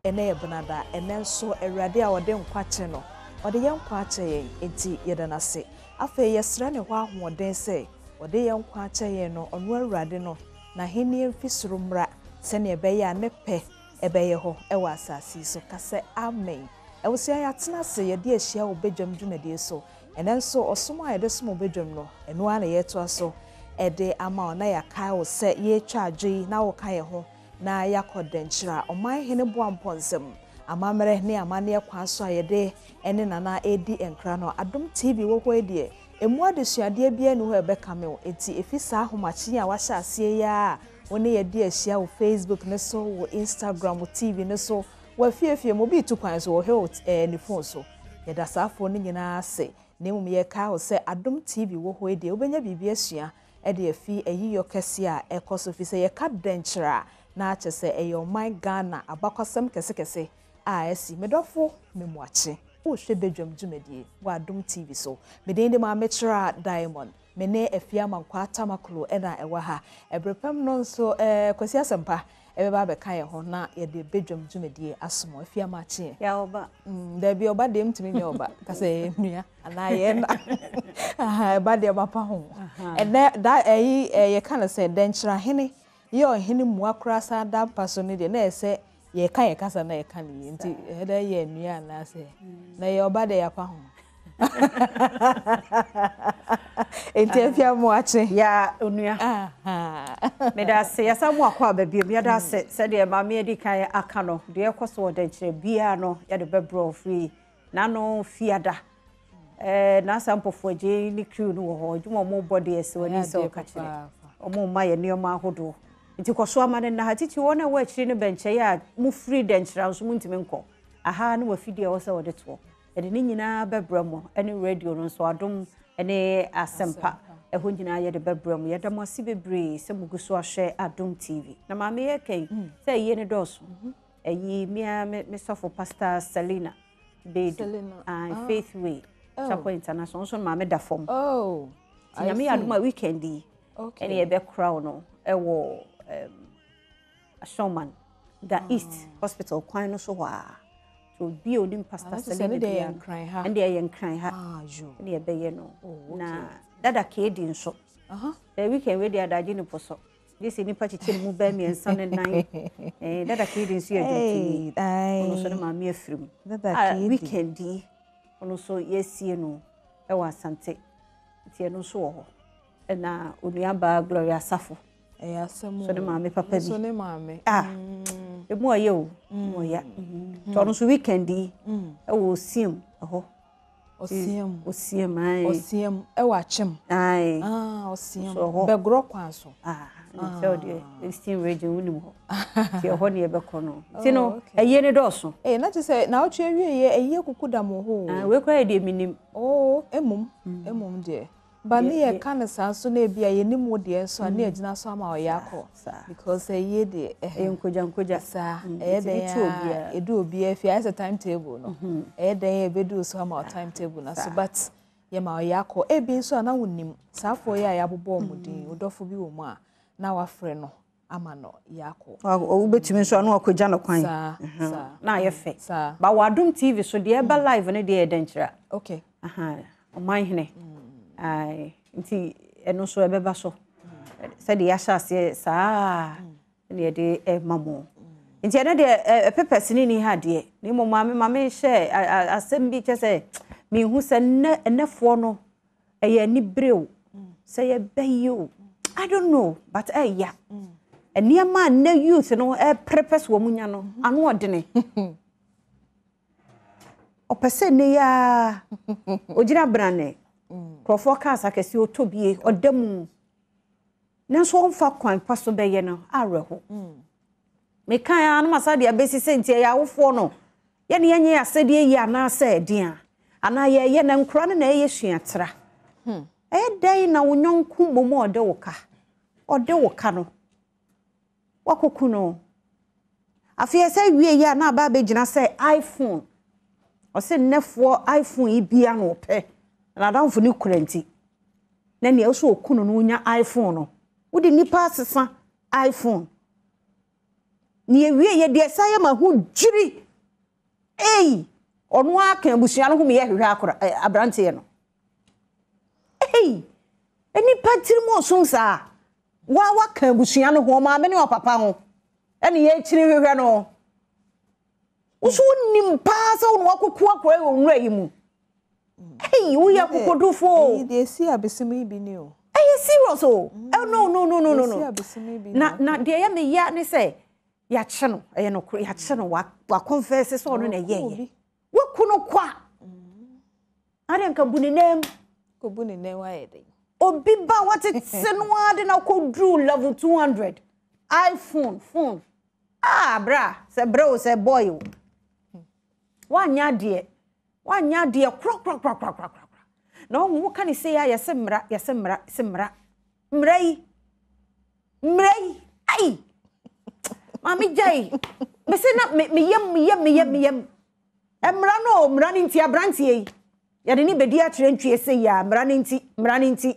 ene benada ene nso awurade a wode nkwache no wode ye nkwache yen enti yede na se afa yesra ne ho ahoden se wode ye nkwache yen no onu awurade no na heni emfisuru mra se ne ebe ya ne pe ebe ye ho ewa asasi so kase amen ewusia ya tena se ye de ahia obedwam dwumade so ene nso osoma ye de somo obedwam no eno ana ye to aso ede ama ona ya kai wo se ye twa adwe na wo kai ho na yakodenchira oman hene boamponsem amamere ne amane kwa so ayede ene nana edi enkra no Adom TV wo ho edie emu adesuade bia ne ho ebekame enti efisa ahomachi a wahya asie ya woni yedi ahia wo Facebook ne so wo Instagram wo TV ne so wa fiefie mo bi tukwan so wo he ne phone so yeda safo ne nyina ase ne mum ye ka wo se Adom TV wo ho edie obenya bibia sua ede afi ayiyo kese a ekoso fi se ye ka denchira na achese eyo my Ghana abakwasem kese a esi medofo memuache wo hwe bedwam dwumedie wa Adom TV so medende ma mechira Diamond mene afia mankwata maklo ena ewa ha ebrepem no nso kwasi asempa ebeba beka ye ho na ye de bedwam dwumedie asomo afia mache ya oba da bi oba dem timi me oba kase nua ana ye na eba de mapa ho ene da ye kana se denchira hene yo hene muakra sa da paso ne de na ese ye kan ye kasa na ye kan ni nti eda ye nua na se na ye oba de ya pa ho enti afia mu ache ya onua me da se ya samu akwa ba bi me da se de ma me edi kan aka no de ekoso oda kire bia no ya de bebro free na no fiada na sampofo je ni crew no ho dwuma mo body ese wani se o ka kire omo ma ye ne o ma hodo nti koso amane na hatiti wona wa kire ne benche ya mu free denchira so mu ntime nko aha na wa fidie wo se wo de to ede ni nyina bebramo ene radio no so Adom ene asempa eho nyina ye de bebramo ye da mo ase bebre se muguso ahwe Adom TV na ma me ye kai se ye ne doso eyi me sofo pastor Selina Faith Way Chapel International so ma me da fom nyame ya Adom a weekendi ene ye be crown no ewo Showman the East Hospital kwan no so wa so bi onim pastor Selina de yankran ha and dey yankran ha ne ye be ye no na dada kedi nso the weekend we dey adaje ni poso this ni pachiche mu ba mi ensa ne nan dada kedi nso ye duty ono so ma me afrim dada kedi weekend di ono so yesie no e wa asante tie no so ho na onua ba Gloria Safo asemu so de ma me papa bi so ne ma me emu aye o mo ya to no so weekend di e wo siem ho osiem e wa chem osiem begro kwan so so de Eastern region unim ho ti ho ne e be kono ti no eye ne doso na ti say na o twa wie eye kukuda mo ho we kwa de minim emum de ba ne ye kan san so na bia ye nimu de so na agina so ama o yakọ because eye de enkoja sa de ya edu obi afi as a timetable no de ye bedu so ama o timetable na so but ye ma o yakọ ebi so na wonim safo ye ya bobo omudin odofo bi wo mu a na wafre no ama no yakọ o betumi so na akoja no kwan na ye fe ba wa Adom TV so de eba live ne de denchira okay o man hene nti eno so ebeba so se de ya hyase saa ne de mamo nti ene de pepes ni ha de ni mo mame hye asem bi kese mi hu se nefo no eye ni brew se ye bayo I don't know but ya eniama na youth no purpose wo munya no anu odene opese ne ya ogira brane krofo kasa kesi otobie odam nanso onfa kwan paso beye no areho me kan anu masade abesi senti ya wofo no ye ne yenye asede yi ana sa dia ana ye na nkura na ye suatra dan na wonyonku momo ode woka no wakoku no afia se wie ya na ba begina se iPhone o se nefo iPhone ibia no pe na danfo ni kurenti na ne so okunu no nya iPhone no wodi nipa asesa iPhone ni ewie ye de saye ma hu jiri onu aka abusua no hu me ye hwehwe akora abrante ye no eni patiri mo sonsa wa ka abusua no ho ma me ne papa ho eni ye chiri hwehwe no uso nimpa sa onu akoko akora wo nwura yi mu wo ya kokodufo dey see abesimi bi ni o serious oh no na de ya me ya ne say ya che no no ya che no wa confess so no na ye wo kuno kwa ade nka buninem ko buninem wa ye de obi ba wate tse no ade na ko drew level 200 iPhone phone bra se bro se boy wanya de krok no wo kan say ya yesemra mrai ai mami jai me se na me yem emra ni ntia brantie ya de ni bedi atrɛ ntwie se ya mra ni nti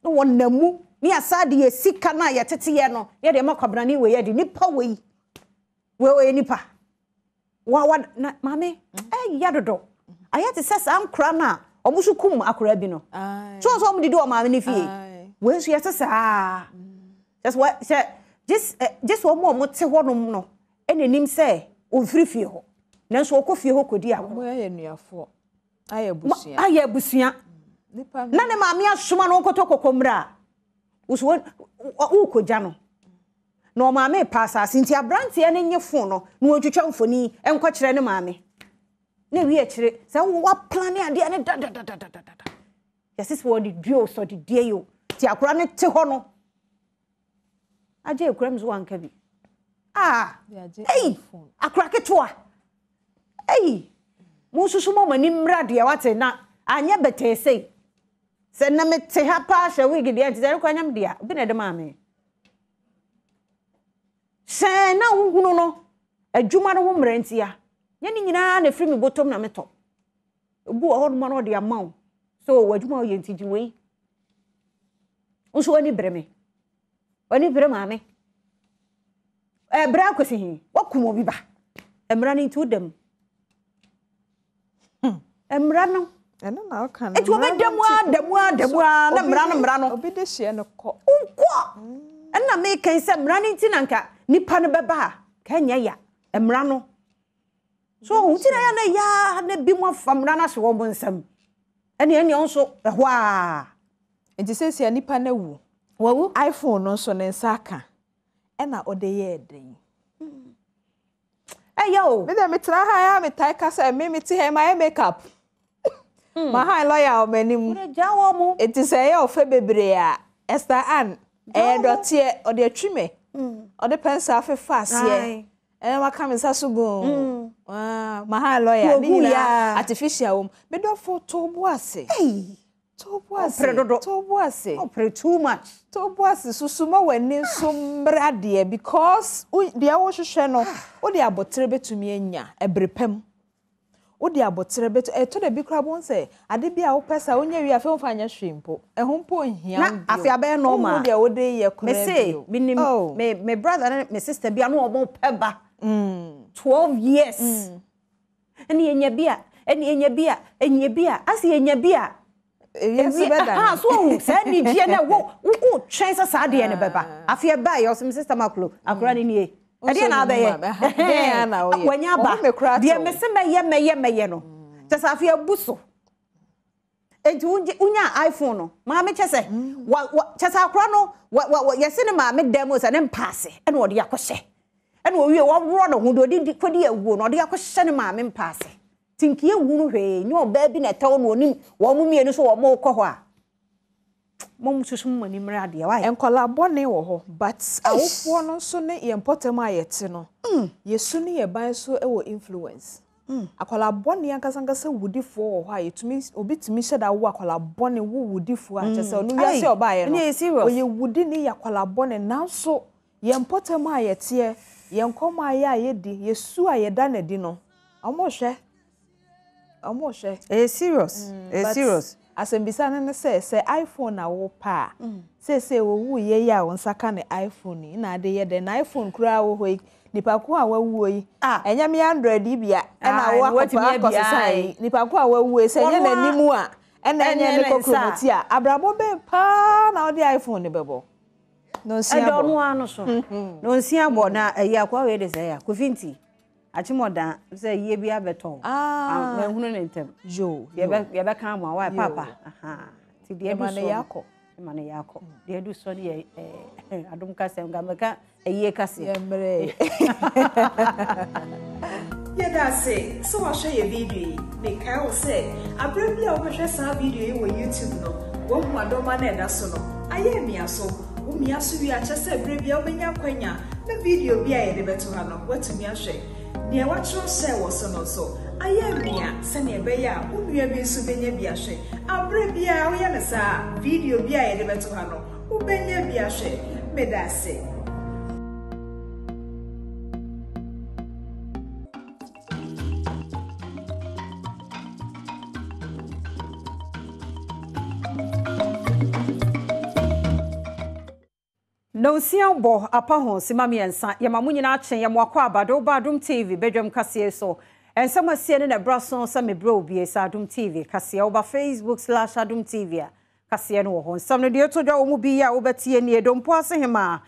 no wonamu ni asade ye sika na ya tete ye no ye de makwabra ni we ye de nipa we nipa wa na mami ya dodo ayate sesa ankra na omusu kum akora bi no so omdidi o maame ni fie we so yesesa just wo te ho no enenim se ofiri fie ho nanso okofie ho kodi awo mo ya nuafo ayabusua nipa na ne maame asoma no nkoto kokomra uso wo koja no no maame pasa sinti abrante ne nye fon no no otwetwa mfoni enko kire ne maame na wi kire se wo plan ade ne da yesis wo di duo so di die yo ti akora ne te ho no aje ekura mzo anka bi akora ketwa mo susu mo mani mrade wate na anya betese se na mete ha pa hwe wigi de anti zere kwanyam dia obi na de maame se na hunu no adwuma no ho mrantia nye ni nyina na firi mi botom na meto obu ho no no de amaw so wadwuma ye ntiji wei unso wani breme maame bra kwesi hi wakumo bi ba emra ni tudem emra no eno na aka na etu demwa na mra no obi de hye no ko enna me kan se mra ni nti nanka nipa no beba ka nya ya emra no so unti na ya na ya na bi mo famra na hye wo bonsam ene onso ehwa enti se nipa na wu wawu iPhone no so ne nsaka ena ode ye den yo me dem tra ha ya me tai kasa me ti he my makeup ma ha lawyer o manim jawo mu enti se ye ofe bebre a Esther Ann dotie ode atwime ode pensa afefa ase maka me sasugo ma ha lawyer ni na artificial me do photo bu ase Tobu ase. Pray too much. Tobu ase susuma wani sombrade because de awo hwehwe no wo de abotre betumi anya ebrepam. Wo de abotre betu to de bi kra bon se ade bi a wo pesa onya wi afa mfa anya hwempo. Ehom po ohia na afi abe no ma. Wo de wo de ye kra. Me say me brother and me sister bi anu omo peba. 12 years. Eni enya bia asi enya bia yes better so say ni die na wo twen sa de ne beba afia ba yo sim sister maklo akora ni nie e de na abaye wanya ba de me se meye no just afia buso enti unya iPhone no ma me chese chese akora no yesi ne ma me demo se ne mpaase e na ode yakose e na owie wo woro no ho de kodi awuo no ode yakose ne ma me mpaase tinkie wunu hwe nyo ba bi na tawo no onim wo mu mienu so wo mo kɔ hɔ a mom susu mani mra de wa enkola bone wo ho but awofo no so ne ye important a yete no yesu ne ye ban so e wo influence akola bone ankasa wudifo wo ho a yetumi obitumi hyeda wo akola bone wo wudifo a kyese onu wiase oba ye no oye wudi ne yakola bone nanso ye important a yete ye nkoma ye a yedi yesu a yeda na di no omo hwe serious asembisa ne se iPhone na wo pa se wo wu ye ya won saka ne iPhone ni na de ye de na iPhone kura wo hoi nipa ko a wawu yi enya me 100 bia na wo akọpa akọsai nipa ko a wawu se enya na nimu a ena enya ne kokromoti a abrabo be pa na odi iPhone ne bebo no nsia bo no anu so no nsia bo na ayi akwa we de say ya kofinti achimoda say ye bia beton na hunu ne ntem jo ye be kan mo wa papa ti de ma ne yakọ de du so ne adom kasem ga meka ayi kase ye mre ye da say so wa share your video me kai o say abrebia o hwehwe sa video yi wo YouTube no wo hu adoma na eda so no aye miaso wo miaso wi a chese abrebia o benya kwanya na video bia ye de beto ha no watumi ahwe ne watro say wo so no so aye mia se ne be ya wo nua bi so benya bia hwe abrebia wo ye ne sa video bia ye de beto ha no wo benya bia hwe me da say no sian bo apa ho sima miensa ye mamu nyina achen ye mwakwa Badwam TV Badwam kase so ensem asie ne braso sa me bro bi sa Adom TV kase oba Facebook/Adom TV kase no ho nsam no de to dwa omu bi ya obetie ne dompo ase hema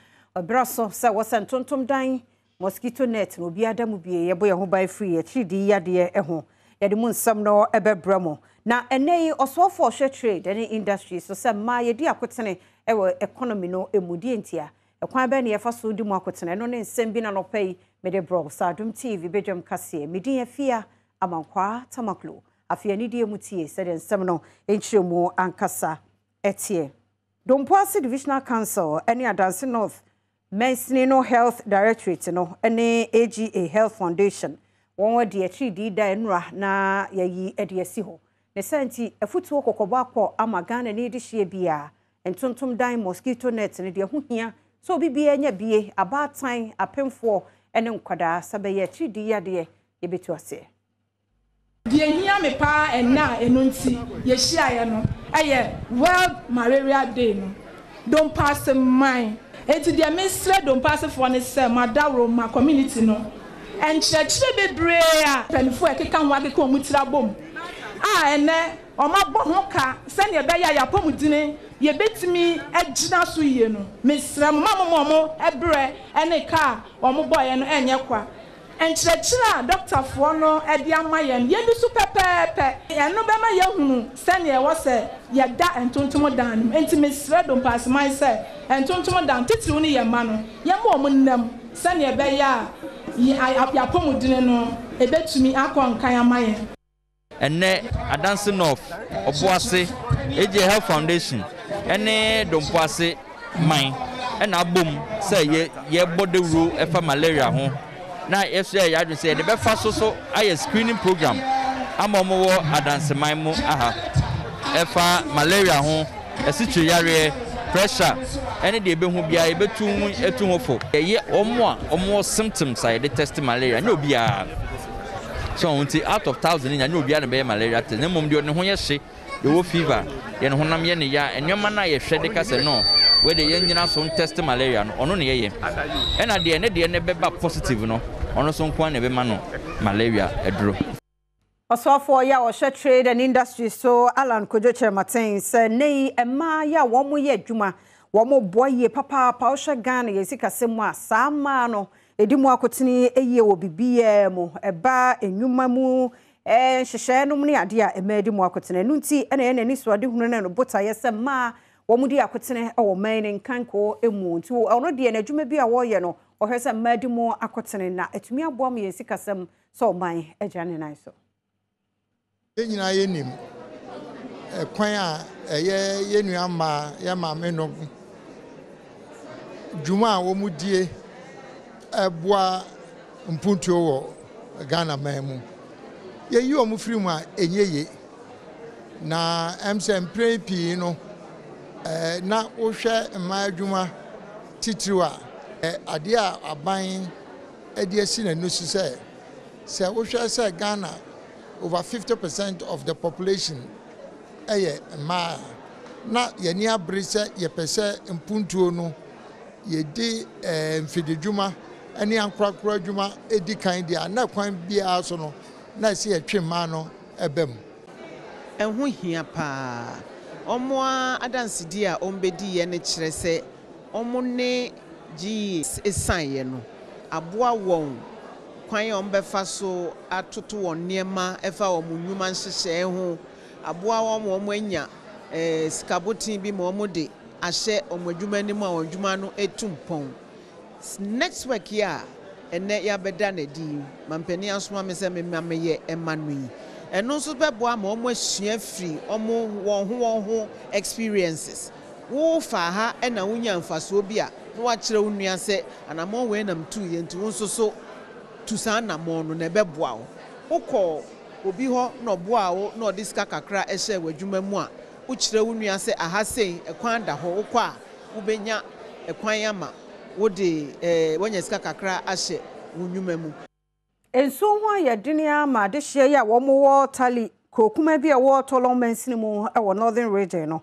braso sa wosentontom dan mosquito net no bi adamu bi ye bo ye ho ban free ye chidi ya de ho ye de mu nsam no ebebramo na enei osofo hwe trade and industry so se ma ye di akotene ewo economy no emudi entia ekwan ba ne ye fa so di mu akotene no ne nsem bi na no pay me de bro sa Adom TV Badwam kase medi ye fia amankwa tamaklo afia ni die mutie se de nsem no enchiremu ankasa etie Dompoase Divisional Council any Adanse North Mensinino Health Directorate no any AGA Health Foundation won de atri da enra na yayi ede asi ho ne santi afutuo kokobo akọ amagana ne de hye bia entontom dan mosquito net ne de ho hia so bibia nya bie abatan apemfo ene nkwada sabaye atri ya de ye betu ase die hia me pa enna enunti ye hia ye no eye World Malaria Day no Dompoase mine enti de mesre Dompoase for ne se madawro ma community no enchechire bebre a penfo ekeka ho akeka omutira bom ene omagbo ho ka se ne be ya yapomudine ye betimi agina so ye no mesre mo ebre ene ka omoboye no enye kwa enchechire doctor fo no ede amaye ye du su pepepe ye no be ma ye hunu se ne wo se ye da entontom dan enti mesre Dompoase man se entontom dan titiri ni ye ma no ye mo omnam se ne be ya yapomudine no ebetumi akọ amaye ene Adanse North Obuase AGA Health Foundation ene Dompoase mine ena bom say ye bodewuro efa malaria ho na yeso ya adwen say de be fa so aye screening program amomo wo Adanse mine mu aha efa malaria ho esitwe yare pressure ene de ebehu bia etu hofo ye omo symptoms ay de test malaria no bia so until out of 1000 nya no bia na be malaria test na mom de ne ho ye hye de wo fever ye ne honam ye ne ya enwema na ye hwe de ka se no we de ye nyina so test malaria no ono ne ye ena de ne beba positive no ono so nko na be ma no malaria edro Osofo ya wo hwe trade and industry so Alan Kojo Chermatin se nei ema ya wo mo ye adwuma wo mo boye papa pa wo hwe Ghana ye sikasem a sama no edimu akotini eye wo bibie mu eba enwuma mu hyehyɛ no ne ade a ema edimu akotini no nti ene ni so ade hunu na no bota ye se ma wo mu di akotini wo man ne nkanko emu nti ono de na adwuma bi a wo ye no wo hwe se ma edimu akotini na etumi aboam ye sikasem so man agane nan so nyina yenim kwan a ye nua ma ya ma me no dwuma a wo mu die eboa mpuntuo wo Ghana mamu ye yi o mu firi mu a enyeye na emse mprepi no na wo hwe ma adwuma titiriwa ade a aban ade asi na no se wo hwe se Ghana over 50% of the population ɛyɛ mmaa na yɛni abere sɛ yɛpɛ sɛ mpuntuo no yɛdi mfididwuma ɛne ankorakora adwuma edi kan deɛ na kwan biara so no na ɛsɛ yɛtwe mmaa no ɛbɛm ɛho hia paa ɔmo adansedi a ɔmbɛdi yɛ ne kyerɛ sɛ ɔmo ne gye esan yɛ no aboa wɔn kwan a ɔmbɛfa so atoto wɔn nneɛma ɛfa wɔn nnwuma nhyehyɛ ho aboa wɔn anya sikabotin bi ma ɔmo de ahyɛ ɔmo adwuma anim a wɔn adwuma no etu mpɔn next week ya ene ya beda na di mampani asoma me se me mameye ema no yi eno nso beboa ma omo asua free omo won ho experiences wo fa ha na wonya mfaso bi a no wa kire wo nua se anamon we nam tu ye nti wo nso so tu sa anamon no na beboa wo ukọ obi ho na oboa wo na odiska kakra ehye wadwuma mu a wo kire wo nua se aha sei ekwan da ho ukọ a wo benya ekwan ama wode wanya sika kakra ahye wunwuma mu enso ho ayedene ama de hye ya wo mo tali kokuma bi a wo tolon mansini mu e wo northern region no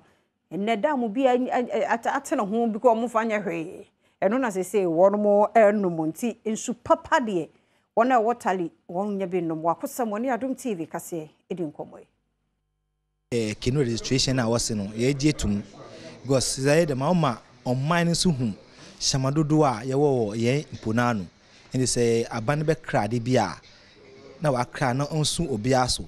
enne da mu bi atene ho bi ko mo fanya hwe eno na sese wo no mo enum nti ensu papa de wona wo tali won nya bi num wakosam woni Adom TV kase edi nkomoy kino registration a wose no ye jetum because say the mama on mine so hu shamadodo a ye wo ye mponano and say aban be krade bia na wa kra na onsu obi aso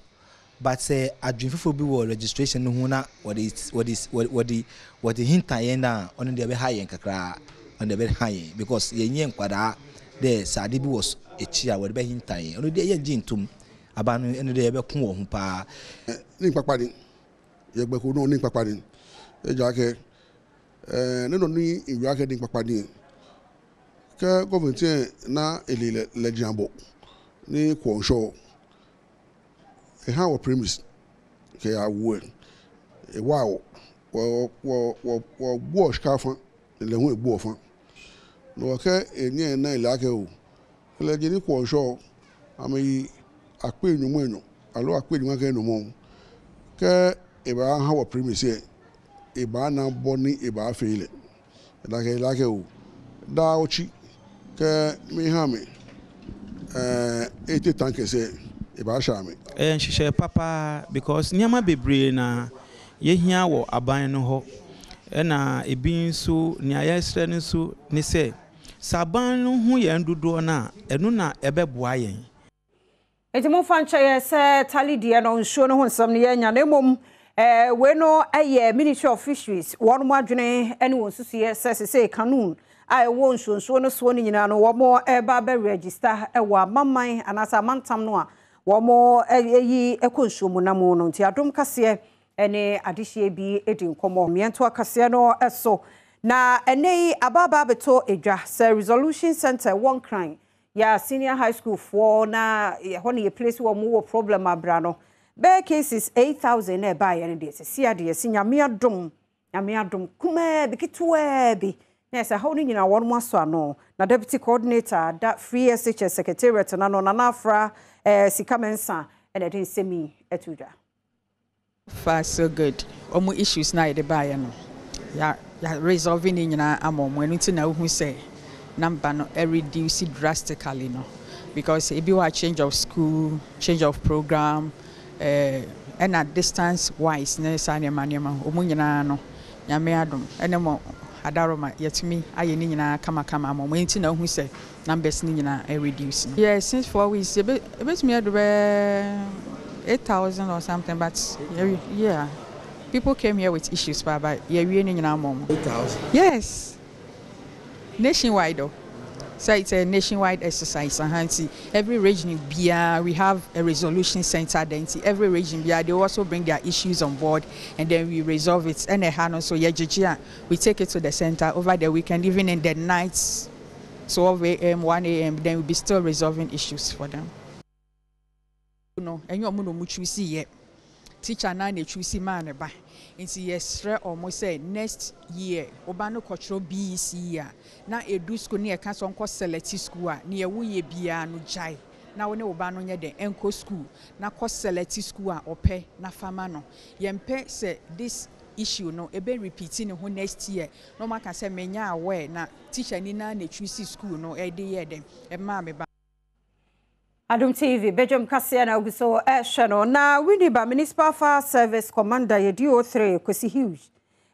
but say adwinfofo bi wo registration no hu na what the hinta yen na on the be high kakra on the be high because ye nyen kwada the sade bi was echi a wo be hinta yen on the ye gintum aban no eno de be kun wo hu pa ni papadi ye gbe ko no ni papadi e ja ke no ni iwa ke ni papadi ke government na ele lejambo ni kwonsho e ha wo premise ke ya wo e wow wo bo skafa le hu e bo fa no ke enye na ile ake o le je ni kwonsho ami akpe enwumu enyo alo akpe enwumu ke enwumu ke e ba ha wo premise e ba na boni e ba feile da ke ile ake o da ochi ke mi ha me ete tanke se e ba sha me nhihye papa because nyama bebre na ye hia wo aban no ho na ebi nso ni ayesre nso ni se saban no hu ye ndodo na enu na ebeboa yen enti mo fancha ye se talidie no nsuo no ho nsam ne nya na emom we no aye Ministry of Fisheries won mo adwene ene won susu ye se kanun ai wo nsuo no so ni nyina no wo mo ba register wa mamman anasa mantam no a wo mo yi ekonsuo mu na mu no nti Adom kase ene adehye bi edi nkomo miento akase no eso na ene ababa beto edwa se resolution center one crime ya senior high school for na ho ne place wo mo problem abra no be cases 8000 e ba ye ne de se ade se nyame adom kuma bikitwe bi yes how ni nyina won mo aso ano na deputy coordinator that free SHS secretariat na no na afra sikamensa and den semi etuda far so good omo issues na de ba ye no ya resolving nyina amom enu na hu say number no reduce drastically no because e be wa change of school change of program and at distance wise na sane manema omo nyina no nyame adom enemo adaroma yetimi aye ni nyina kama amom enti na hu say numbers ni nyina reduce no yeah since 4 weeks e bet me do 8,000 or something but yeah people came here with issues but yeah we ni nyina amom 8,000 yes nationwide though. So it's a nationwide exercise. Every region we have a resolution center. Then every region they also bring their issues on board and then we resolve it. And so we take it to the center over the weekend, even in the nights, 12 a.m., 1 a.m. Then we'll be still resolving issues for them. No, and you choose yet. Teacher na choose man ba. Inti yesre almost say next year obano cultural BEC year na edu school ne e ka so nko select school a ne ye wo ye bia no jai na wo ne wo ba no nye den enko school na ko select school a ope na fama no yempe se this issue no ebe repeating ho next year no maka say menya aware na teacher ni na choose school no e dey dem e ma me ba Adom TV Badwam kase na oguso hwe no na Winneba Municipal Fire Service Commander ye DO3 kwesi huge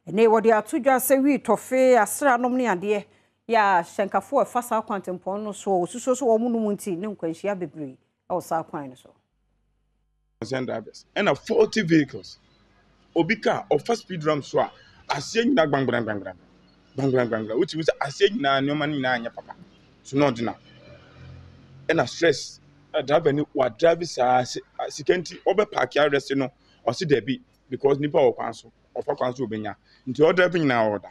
ene wodi atudwa se wi tofe asra nom ne ade ya shenkafo e fasa kwantempon no so osuso so wo munum nti ne nkwanhia bebre e wo sa kwan no so drivers and 40 vehicles obika of fast speed ram so asie nyina gbangbrang which means asie nyina nyoma nyina anya papa so no ordinary and a stress driver ni wa drive sikenti obe park ya rest no o si debi because nipa o kwanso ofa kwanso obenya nti o drive nyina order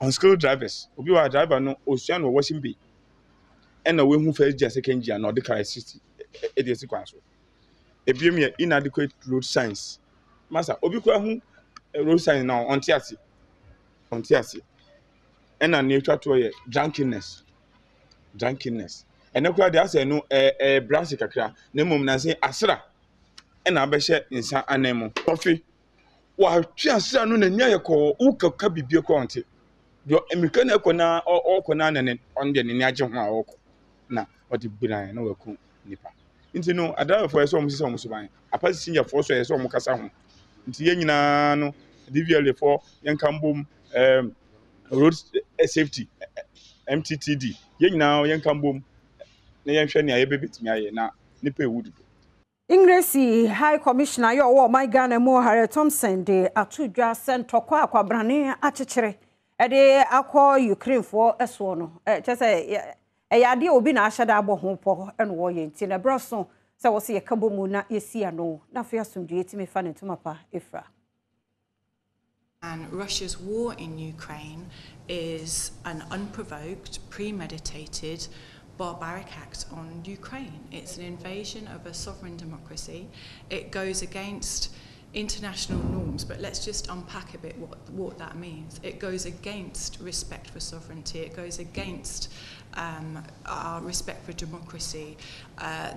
unskilled drivers obi wa driver no osuan no washing bay and we hu first gear second gear no the car 60 e dey si kwanso ebiem ye inadequate road signs masa obi kwa hu road sign now on tiasi and na nature to ye drunkenness ene kwa de ase no branch kakra na mom na se asra ena abehye nsa anemu tofi wa twa asra no na nya ye ko ukaka bibie ko onte do emika na ekona okona na on de ni agye ho a okọ na odi buran na waku nipa nti no adriver for eso omusisa omusuban apasi senior for so eso omukasa ho nti ye nyina no DVL for yenkambom road safety MTTD ye nyina yenkambom na yenhwe ne ayebebetimi aye na nipa ewudu Ingresi High Commissioner yo wo my Ghana mo Harry Thompson de atudwa sentokwa akwabrane achechire e de akọ Ukraine for eso no chese yade obi na ahyada abo ho po eno wo ye nti na broso se wo se yekabo mu na yesia no na fa asomdwe etimi fa ne ntoma efra. And Russia's war in Ukraine is an unprovoked, premeditated, barbaric act on Ukraine. It's an invasion of a sovereign democracy. It goes against international norms, but let's just unpack a bit what that means. It goes against respect for sovereignty. It goes against our respect for democracy.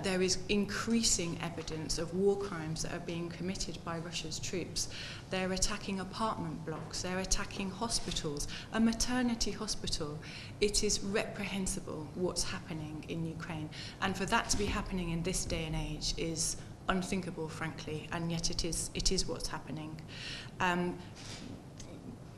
There is increasing evidence of war crimes that are being committed by Russia's troops. They're attacking apartment blocks, they're attacking hospitals, a maternity hospital. It is reprehensible what's happening in Ukraine. And for that to be happening in this day and age is unthinkable, frankly, and yet it is what's happening.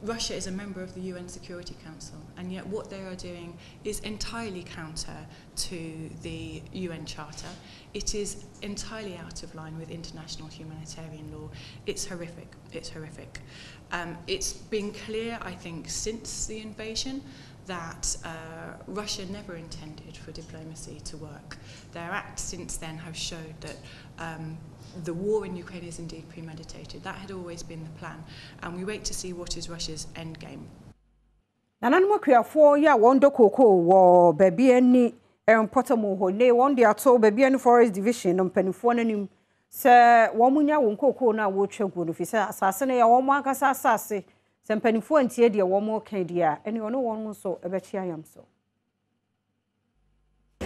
Russia is a member of the UN Security Council, and yet what they are doing is entirely counter to the UN Charter. It is entirely out of line with international humanitarian law. It's horrific. It's horrific. It's been clear, I think, since the invasion that Russia never intended for diplomacy to work. Their acts since then have showed that the war in Ukraine is indeed premeditated. That had always been the plan, and we wait to see what is Russia's end game. Nananmo kwiafo ya wondo koko wo baby eni empotamo ho ne wonde ato baby eni forest division no mpanifo nanim se wo munya won koko na wo twegu no fi se asase ne ya wo mo akasa asase se mpanifo antie de wo mo kan dia eni ono won so ebechi ayam so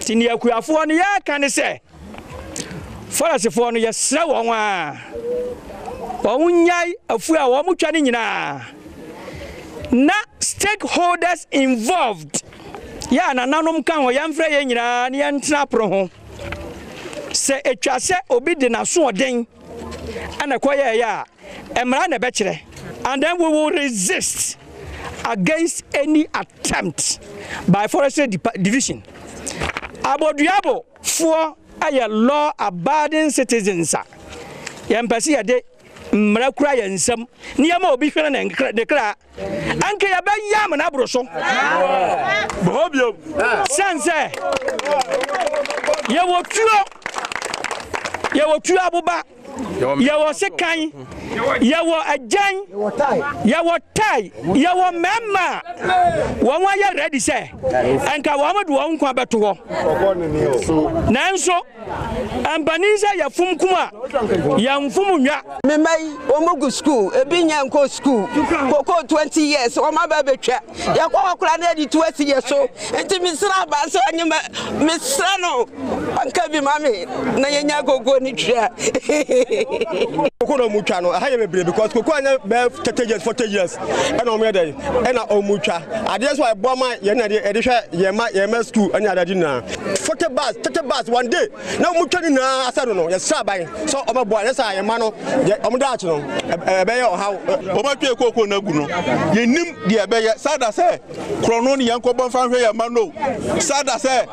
tini akwiafo no ya kan se forest fo no yesra won a wo nyai afu a wo mo twa ne nyina na stakeholders involved ya na nanom kan ho yamfra ye nyina ne yentna pro ho se etwa se obi de na so oden ana koye ya emra na be kire, and then we will resist against any attempt by forestry division aboduabo for a law abiding citizens yampasi ya de mrakura yansam niyama obi hwena na dekra anke ya bayam na broso bohobio sense ye wotuo abuba yɛwɔ sekan yɛwɔ agyan yɛwɔ tai yɛwɔ mɛma wɔn ayɛ ready sɛ anka wɔn de wɔn nkwa bɛto hɔ nanso ampanin sɛ yɛfum kuma yɛmfum nwa memai omugu school ebi nyanko school koko 20 years oma ba betwa yakwa akura na di 20 years so enti misra ba so anyi misra no anka bi mame na yenya gogo ni twa koko no mutwa no ha ye bebre because koko anya be 30 years 40 years and o me dey and o mutwa ade so ebo ma ye na de hwe yema school anya adadi na 40 bus one day na mutwa ni na asa no ye sra ban so o mabo anya sa yema no o mo da achi no ebe ye o ha o ma twa koko na gu no ye nim de ebe ye sada se krono ni yanko bon fan hwe ye ma no sada se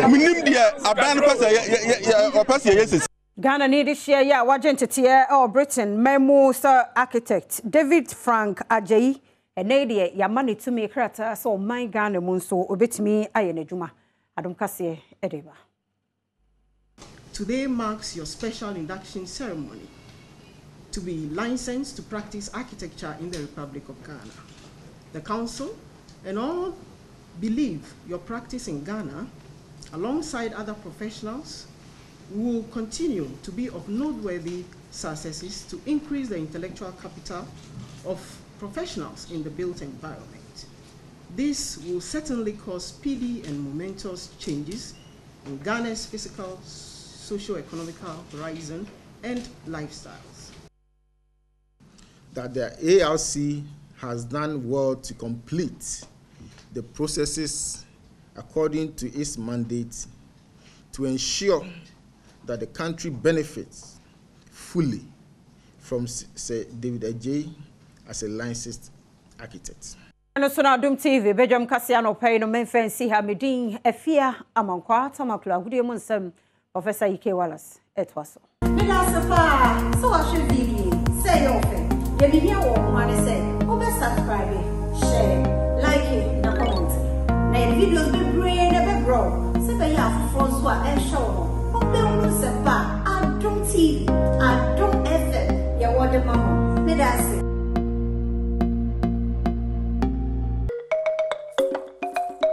minim de aban pese ye o pese ye sesi Ghana need this year, yeah, watching to tear or Britain, Memo Sir Architect David Frank Ajayi, and Nadia, your money to me, Krata, so my Ghana Munso, obit me, Ayane Juma, Adom Cassie, Edeba. Today marks your special induction ceremony to be licensed to practice architecture in the Republic of Ghana. The Council and all believe your practice in Ghana, alongside other professionals, will continue to be of noteworthy successes to increase the intellectual capital of professionals in the built environment. This will certainly cause speedy and momentous changes in Ghana's physical, socio-economical horizon and lifestyles. That the ARC has done well to complete the processes according to its mandate to ensure that the country benefits fully from Sir David Ajayi as a licensed architect. And also now Adom TV, Badwam Kasiano pay no men fancy ha medin efia amankwa tamakla gudie munsem Professor Ike Wallace etwaso. Me da safa so wa hwe video say your friend. Ye be here wo ho say, "Obe subscribe, share, like it, na comment." Na videos be brain na be grow. Se be ya for so a show. Adom TV, Adom FM, ya wode mama, me da se.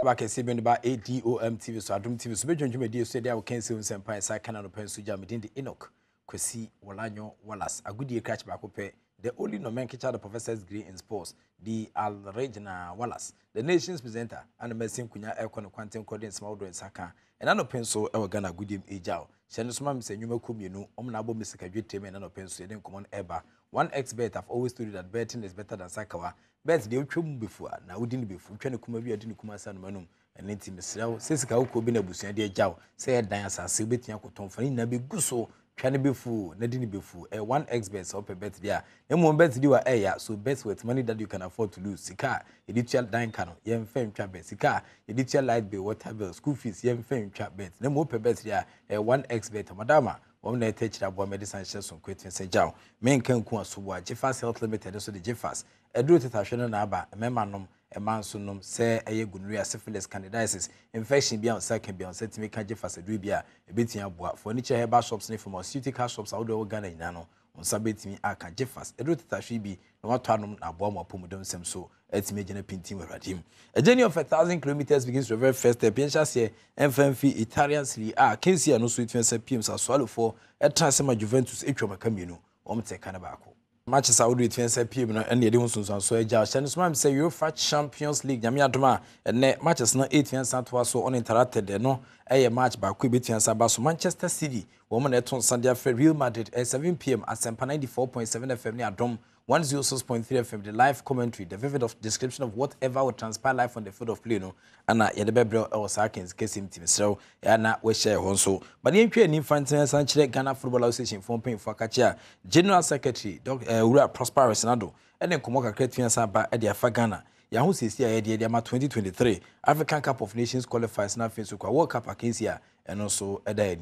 Back and see me about Adom TV, so Adom TV. So be join me dey so dey we can see some pie side canal open so jam the Enoch Kwesi Wolanyo Wallace. A good year catch back up the only nomenclature the professor's degree in sports, the Al-Regina Wallace, the nation's presenter, and the medicine kunya aircon quantum coding small door in Saka, and an open so our Ghana good him ejao. Shanusmam say you may come, you know, Omnabo Mr. Kajutim and an open so then come on ever. One expert have always told you that betting is better than Sakawa. Bet the chum before, now we didn't before, trying to come over, didn't come as manum, and intimate says Kauko bin a busia dear jow, say dance as Silbit Yakoton for in a big gusso. Can be fool, Nadine be fool. A one expert up a bet there. No more bets do a air, so bets with money that you can afford to lose. Sika, you did your dine cannon, young fame trap bet. Sika, you did your light bill, whatever, school fees, young fame trap bet. No more per bet there. A one expert, Madama. One night touch that boy medicine shares on quit and say, Jow. Men can come so what Jeffers Health Limited, so the Jeffers. A do it at Naba, a memanum. A man sunum say a gonorrhea syphilis candidiasis infection beyond second beyond set to make a Jeffers a dribia a bit in a bois furniture hair shops near pharmaceutical shops out of Ghana inano on sabit me aka Jeffers a root that she be no what tanum a bomb or pomodum sem so it's making a pinting with him. A journey of 1,000 kilometers begins to the very first step. Pienchas FMF Italian Serie A Kinsia no sweet fence PMs are swallow for a transfer Juventus Etroma Camino or Canabacco. Matches are with fence PM and the Edmonton so a judge. And Smam say UEFA Champions League, Yamiadoma, and matches not 8 fence so uninterrupted. No, a match by Quibit and Sabaso Manchester City, woman at on Sunday for Real Madrid at 7 p.m. at Sempa 94.7 FM near Dom 106.3 FM. The live commentary, the vivid of description of whatever would transpire live on the field of play. No, and Yadebebro or Sarkins case him team. So, and we share also. But the entry and infant Sanchez Ghana Football Association for paying for Kacha, General Secretary, Dr. Prosperous Nado, and then Komoka Create Fianza by Edia Fagana. Yahoo says here, the 2023 African Cup of Nations qualifies now for the World Cup against here and also a day.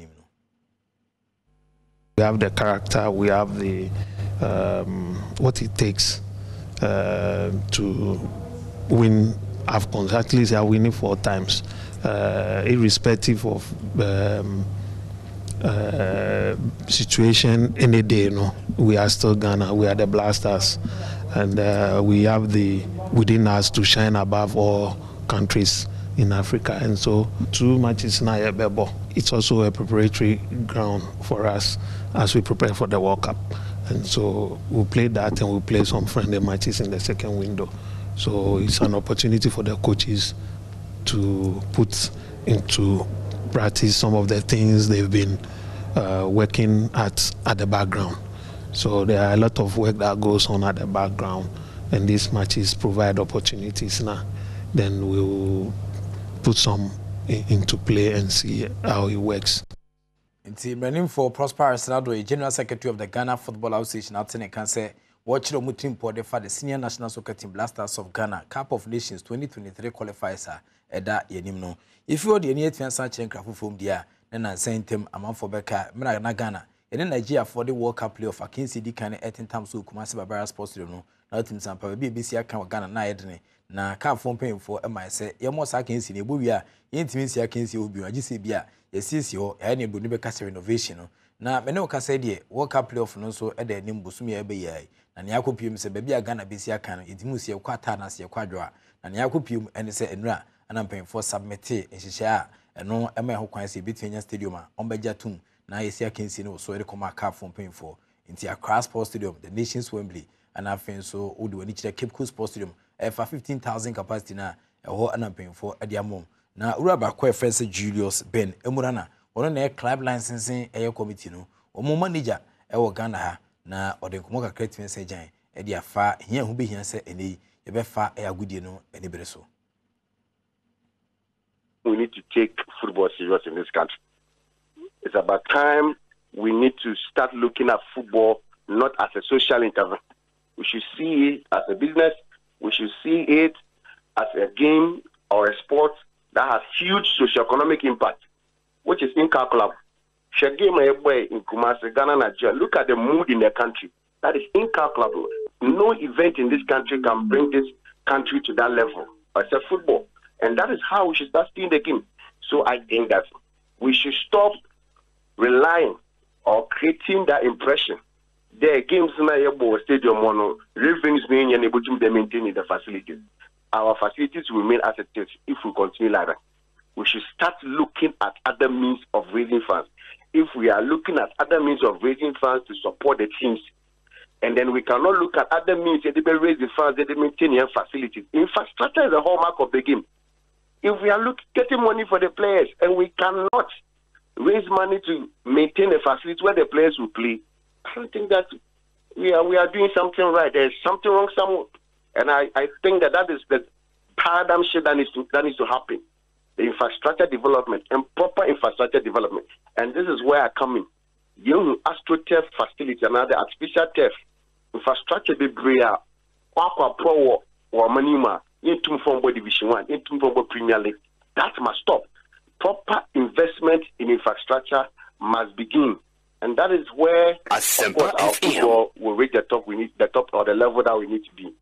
We have the character, we have the what it takes to win AFCON. At least they are winning 4 times, irrespective of situation any day, we are still Ghana. We are the Blasters, and we have the within us to shine above all countries in Africa. And so 2 matches now, it's also a preparatory ground for us as we prepare for the World Cup. And so we'll play that, and we'll play some friendly matches in the second window. So it's an opportunity for the coaches to put into practice some of the things they've been working at the background. So there are a lot of work that goes on at the background, and these matches provide opportunities now. Then we'll put some into play and see how it works. Running for Prosperous Nado, General Secretary of the Ghana Football Association, Atene can say, watch the team for the Senior National Soccer Team Blasters of Ghana Cup of Nations 2023 qualifiers Eda Yenimno. If you are the any such and craft from there, then I sent him a month for Becca, Mena Ghana, and then Nigeria for the World Cup playoff. I can see the kind of 18 times who Kumasi Barbara Sports, now Tim Sampa, BBC account Ghana Naidne. Na car phone paying for MI say, Yamos I can see the Bubia, intimacy I can see Ubu, I just say, Bia, yes, you, any Bunibacas renovation. Now, Meno Casadia, World Cup playoff, no so at the Nimbusumi Abbey, and Yacopium say, Baby, I gonna be Siacan, it must see a quatanas, your quadra, and Yacopium, and say, and Ra, and I'm paying for submit, and she share, and no Emma who can see between your stadium, on Bajatum, now you see I can see no so the comma car phone paying for, into a Cross Sports Stadium, the nation's Wembley, and I think so, would do any Cape Coast Sports Stadium. For 15,000 capacity na ɛhɔ ana paying for adiamo na uraba kwa friends Julius Ben Emurana ono na club licensing committee no omo manager ɛwɔ Ghana ha na odenkomo kakra timi sɛ gyan ɛde afa hia hu be hia sɛ ene ye be fa agudie no ene bere so. We need to take football serious in this country. It's about time we need to start looking at football not as a social intervention. We should see it as a business. We should see it as a game or a sport that has huge socio-economic impact, which is incalculable. Share game in Kumasi, Ghana, Nigeria. Look at the mood in the country. That is incalculable. No event in this country can bring this country to that level except football. And that is how we should start seeing the game. So I think that we should stop relying or creating that impression. The games in the stadium mono revenues being able to maintain the facilities. Our facilities will remain as it is if we continue like that. We should start looking at other means of raising funds. If we are looking at other means of raising funds to support the teams, and then we cannot look at other means that they raise the funds, that they maintain their facilities. Infrastructure is the hallmark of the game. If we are getting money for the players and we cannot raise money to maintain the facilities where the players will play, I don't think that we are doing something right. There's something wrong somewhere. And I think that is the paradigm shift that needs to happen. The infrastructure development and proper infrastructure development. And this is where I come in. Young AstroTurf facility, another artificial turf, infrastructure be bria, Aqua Pro or Manima, into Football Division 1, into Football Premier League. That must stop. Proper investment in infrastructure must begin. And that is where, of course, our football will reach the top. We need the top or the level that we need to be.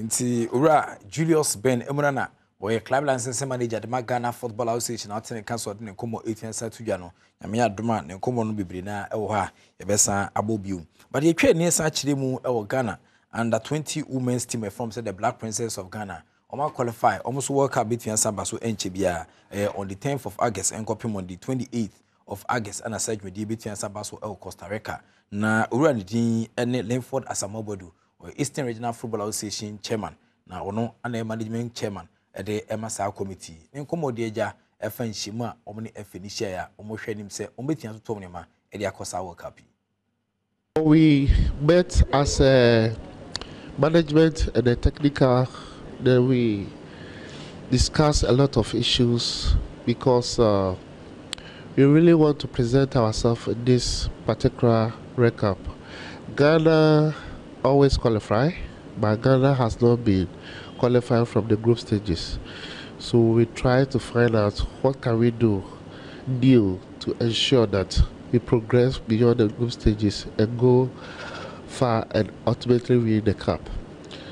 Inti Ura Julius Ben Emurana, where club license manager the Ghana Football Association out in Council in Como 18 Satujano, Yamia Duma, and Como Bibrina, Oha, Ebesa Abobiu. But he trained near Sachilimu, our Ghana, under 20 women's team from the Black Princess of Ghana. Oma qualify almost World Cup between Sambaso and Chibia on the 10th of August and Copim on the 28th of August and a surgery between Sambaso and Costa Rica. Na Uranidi and Linford Asamobodu, or Eastern Regional Football Association chairman, na ono and a management chairman at the MSR committee. In Comodia, FN Shima, Omni Fenicia, Omoshenim say, Omitian Tonema, Ediacosa World Cup. We met as a management and a technical. Then we discuss a lot of issues because we really want to present ourselves in this particular recap. Ghana always qualify, but Ghana has not been qualifying from the group stages. So we try to find out what can we do new to ensure that we progress beyond the group stages and go far and ultimately win the cup.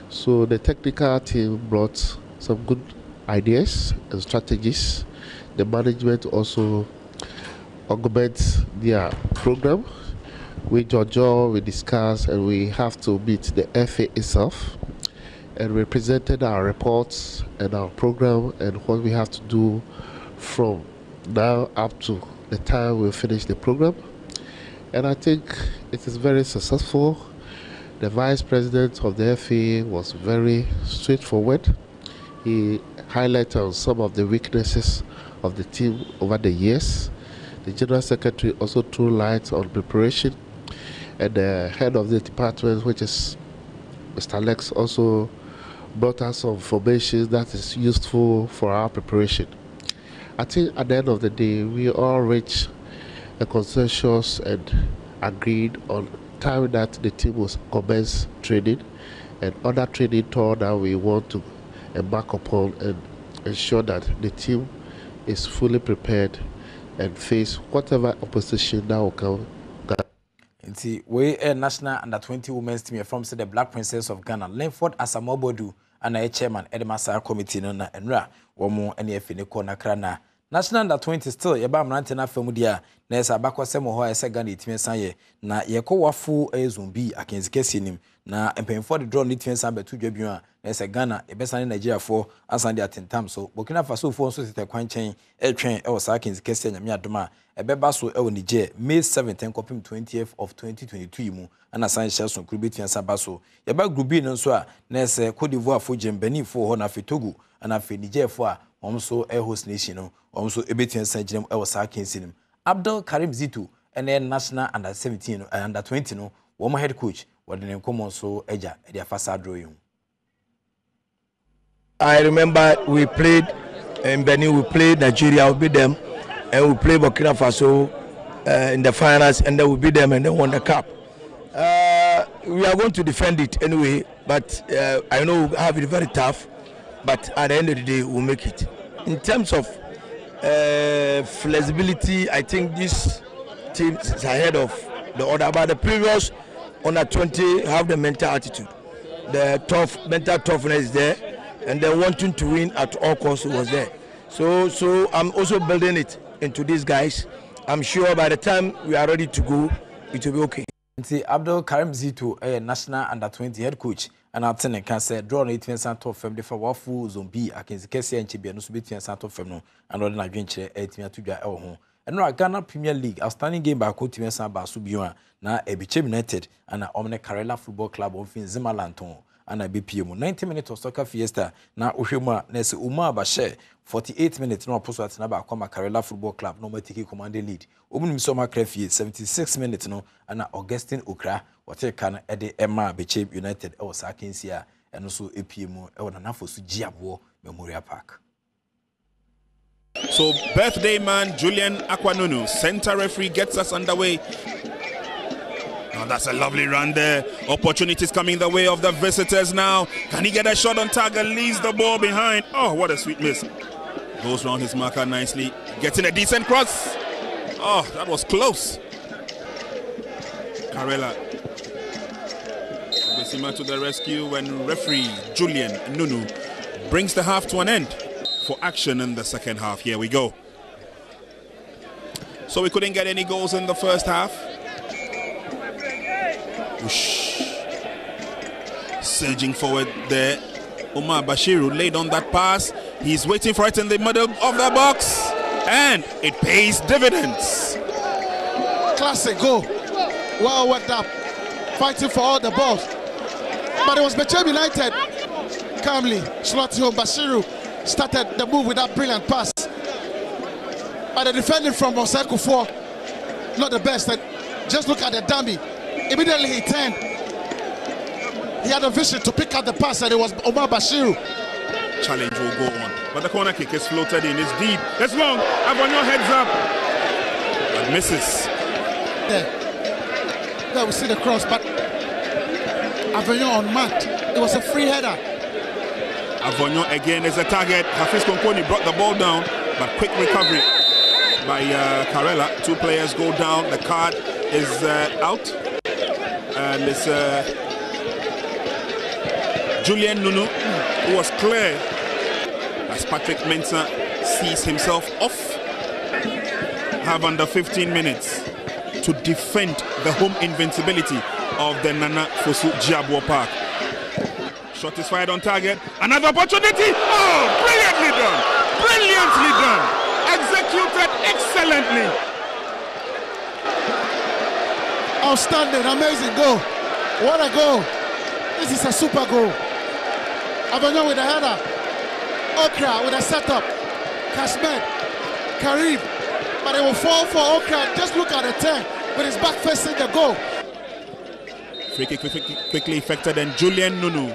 So the technical team brought some good ideas and strategies. The management also augments their program. We Jojo, we discussed, and we have to meet the FA itself. And we presented our reports and our program and what we have to do from now up to the time we finish the program. And I think it is very successful. The vice president of the FA was very straightforward. He highlighted some of the weaknesses of the team over the years. The general secretary also threw light on preparation. And the head of the department, which is Mr. Alex, also brought us some information that is useful for our preparation. I think at the end of the day, we all reached a consensus and agreed on time that the team will commence training and other training tour that we want to embark upon and ensure that the team is fully prepared and face whatever opposition that will come. We a national under-20 women's team from the Black Princess of Ghana, Linford Asamobodu, and a chairman Edmasa committee na enra womo ene afine ko na krana national under-20 still ye ba mrante na famudia na esa bakwasem ho esa Ghana itime sanye na ye ko wafu ezumbi akenzikesi nim na empemfo de draw nitime san betu dwabia na esa Ghana e besane Nigeria for asande atentam so Burkina Faso fo so tete kwanchen etwen e wasa akenzikesi nyame adoma ebeba so e woni je May 17 kopim 20th of 2022 mu ana san shason kurubetian sabaso yeba grubi no so a na ese Cote d'Ivoire fo jembani fo ho na Togo ana fe Niger fo a omso e host nation no omso ebetian san ginem e wasa akensinim Abdul Karim Zitu ene national under 17 no under 20 no wo head coach wadene nkomo so eja e dia fasa draw you. I remember we played in Benin, we played Nigeria, we beat them, and we played Burkina Faso in the finals, and then we beat them and then won the cup. We are going to defend it anyway, but I know we have it very tough, but at the end of the day, we'll make it. In terms of flexibility, I think this team is ahead of the other, but the previous under 20 have the mental attitude. The mental toughness is there, and the wanting to win at all costs was there. So I'm also building it into these guys. I'm sure by the time we are ready to go, it will be okay. Abdul Karim Zito, a national under 20 head coach, and I'll tell you, can say draw 18 Santo Fem, the Wafu Zombie, I can see and Chibia, no Subitan Santo Fem, and Rodin Adventure, 18 to their own. And no Ghana Premier League, outstanding game by Cotimen Samba Subion, now a Bichim United, and Omne Karela Football Club of Zimmerlanton. And a BPM 90 minutes of soccer fiesta na Ushima Nese Uma Bashe 48 minutes no post at Naba Koma Karela Football Club no matiki commanding lead. Obunim Soma Crefie 76 minutes no and Augustine Okra what can Ede Emma Bichim United or Sakinsia and also APM or Nanafo Sujiabo Memorial Park. So birthday man Julian Aquanunu, center referee, gets us underway. Now that's a lovely run there. Opportunities coming the way of the visitors now. Can he get a shot on target? Leaves the ball behind. Oh, what a sweet miss. Goes round his marker nicely. Getting a decent cross. Oh, that was close. Karela. Besima to the rescue when referee Julian Nunu brings the half to an end for action in the second half. Here we go. So we couldn't get any goals in the first half. Surging forward there, Omar Bashiru laid on that pass. He's waiting for it in the middle of the box, and it pays dividends. Classic goal. Well worked up, fighting for all the balls. But it was Bechem United calmly slotting home. Bashiru started the move with that brilliant pass. But the defending from Oseko 4, not the best. And just look at the dummy. Immediately he turned. He had a vision to pick out the pass, and it was Omar Bashiru. Challenge will go on, but the corner kick is floated in. It's deep. It's long. Avonyo heads up, but misses. There we see the cross, but Avonyo on mat. It was a free header. Avonyo again is a target. Hafiz Konkoni brought the ball down, but quick recovery by Karela. Two players go down. The card is out. And it's Julian Nunu, who was clear as Patrick Mensah sees himself off. Have under 15 minutes to defend the home invincibility of the Nana Fosu Jiabwa Park. Shot is fired on target. Another opportunity. Oh, brilliantly done. Brilliantly done. Executed excellently. Outstanding, amazing goal. What a goal. This is a super goal. Avagnon with a header. Okra with a setup. Kashmed. Karim. But it will fall for Okra. Just look at the 10 with his back facing the goal. Free kick quickly effected, and Julian Nunu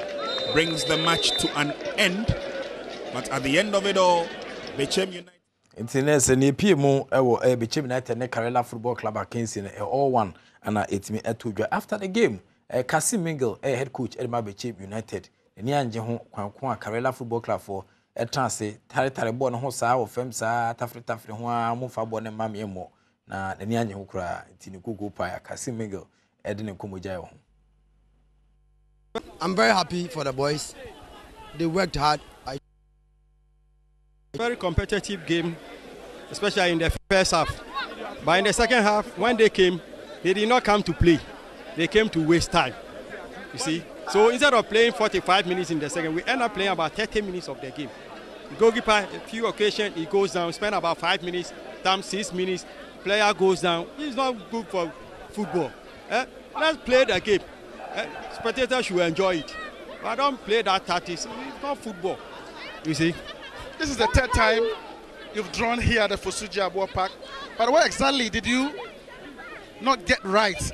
brings the match to an end. But at the end of it all, Bechem United. Internet and EPMO Bechem United and Karela Football Club against all one and it's me at after the game. Kasim Mingle, head coach at Bechem United. And Yanji Kwankwa Karela Football Club for a transit, Tari Bon Hosa or Femsa, Tafri Mufa Bon and Mammy Mo. Na the Yanji Hukra, Tinuku Paya, Kasim Mingle, Edin Kumujayo. I'm very happy for the boys. They worked hard. Very competitive game, especially in the first half. But in the second half, when they came, they did not come to play. They came to waste time. You see? So instead of playing 45 minutes in the second, we end up playing about 30 minutes of the game. The goalkeeper, a few occasions, he goes down, spend about 5 minutes, times 6 minutes, player goes down. It's not good for football. Let's play the game. Spectators should enjoy it. But don't play that tactics. It's not football. You see? This is the third time you've drawn here at the Fosu Jiabwa Park. But what exactly did you not get right?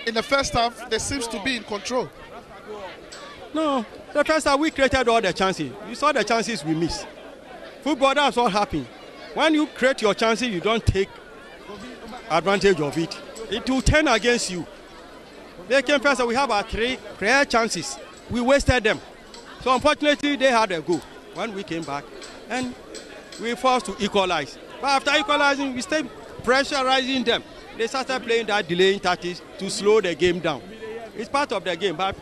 In the first half, there seems to be in control. No, the first half we created all the chances. You saw the chances we missed. Football, that's what happened. When you create your chances, you don't take advantage of it. It will turn against you. They came first, and we have our 3 clear chances. We wasted them. So unfortunately, they had a goal when we came back. And we forced to equalize. But after equalizing, we stayed pressurizing them. They started playing that delaying tactics to slow the game down. It's part of the game, but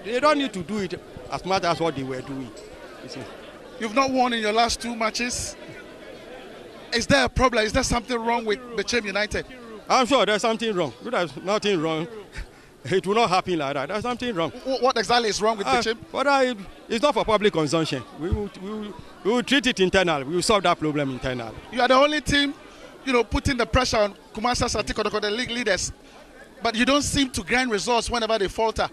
they don't need to do it as much as what they were doing. You've not won in your last 2 matches. Is there a problem? Is there something wrong with Bechem United? I'm sure there's something wrong. There's nothing wrong. It will not happen like that. There's something wrong. What exactly is wrong with Bechem? But it's not for public consumption. We will treat it internally. We will solve that problem internally. You are the only team, putting the pressure on Kumasi Satiko, the league leaders, but you don't seem to grind results whenever they falter.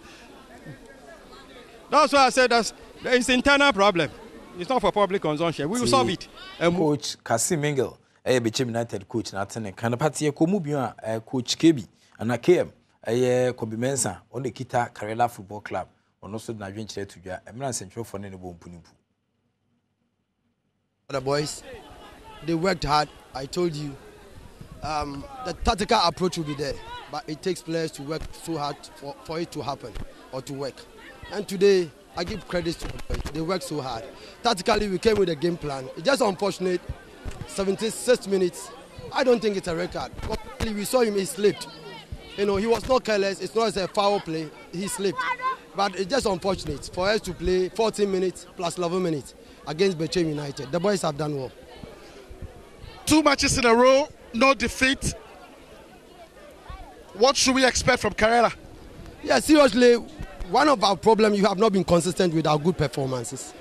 That's why I said it's an internal problem. It's not for public consumption. We will solve it. Coach Kasim Mingle, Bechem United coach, Nathan, can a party Komubia, Coach Kebi, and a KM. Kobe Mensah on the Kita Karela Football Club on also the Nigerian to ya Emran Central for Nenebo Punipu. The boys, they worked hard. I told you, the tactical approach will be there, but it takes players to work so hard for it to happen or to work. And today, I give credit to the boys. They worked so hard. Tactically, we came with a game plan. It's just unfortunate. 76 minutes. I don't think it's a record. We saw him. He slipped. He was not careless. It's not a foul play. He slipped. But it's just unfortunate for us to play 14 minutes plus 11 minutes against Bechem United. The boys have done well. 2 matches in a row, no defeat. What should we expect from Karela? Yeah, seriously, one of our problems, you have not been consistent with our good performances.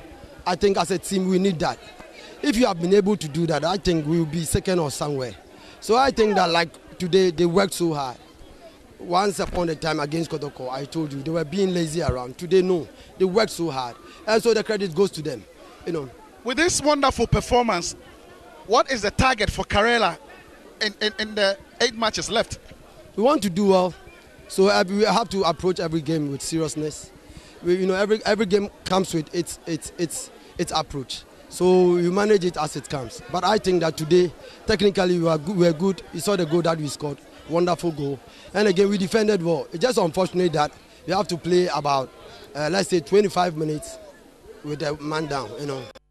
I think as a team, we need that. If you have been able to do that, I think we will be second or somewhere. So I think that like today, they worked so hard. Once upon a time against Kotoko, I told you, they were being lazy around. Today, no. They worked so hard. And so the credit goes to them. With this wonderful performance, what is the target for Karela in the 8 matches left? We want to do well. So we have to approach every game with seriousness. Every game comes with its approach. So you manage it as it comes. But I think that today, technically, we were good. You saw the goal that we scored. Wonderful goal. And again, we defended well. It's just unfortunate that we have to play about, let's say, 25 minutes with the man down,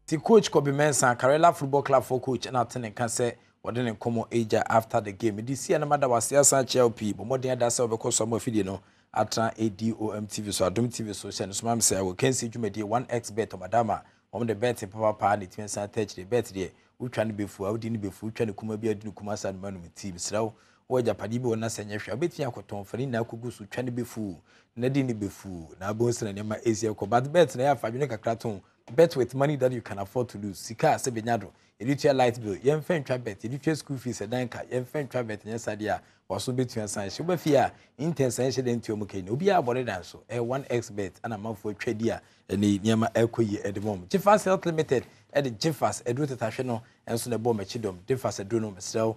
The coach Kobe Mensah, Karela Football Club for coach, and I can say, what didn't come age after the game. This year, no matter what, CLP, but more than that, because some of you at Adom TV, so Adom TV, so some say, I will can see you made 1x bet on Madama, on the bet in Papa Pan, it means I touch the bet there. utwa ne befu a odi ne befu utwa ne kuma bi adi ne kuma sa no manu team srawo wo japade bi wona sanya hwa obetumi akoton fani na akugu so utwa ne befu na di ne befu na abonse na nema esia ko but bet na ya fadwene kakraton bet with money that you can afford to lose sika se benyado editua light bill yemfa ntwa bet editua school fees edanka yemfa ntwa bet nyesa dia waso betumi san hye obafi a intense hye de ntio mukeni obi abore dan so 1x bet ana manfo atwadi a ne niema ekoyi edemom Jeffas Health Limited the Jeffas edu tetahwe no enso ne bo machidom Jeffas edu no mesrew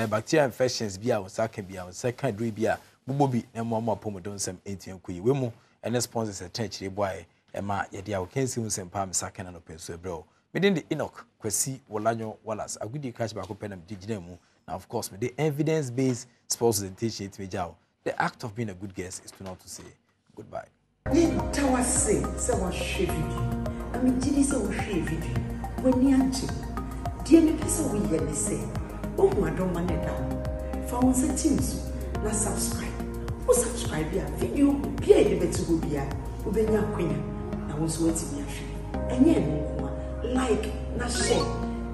bacteria infections bia wo saka bia wo saka dru bia bubobi na mo apomodon sam entian koyi we mu ene sponsors atachire boy ema yede a wo kensi hu sempa mesaka na no penso ebro within the Enoch Kwesi Wolanyo Wallace agudi catch back open am digina mu. Now of course with the evidence based sports presentation it major the act of being a good guest is to not to say goodbye. Like na share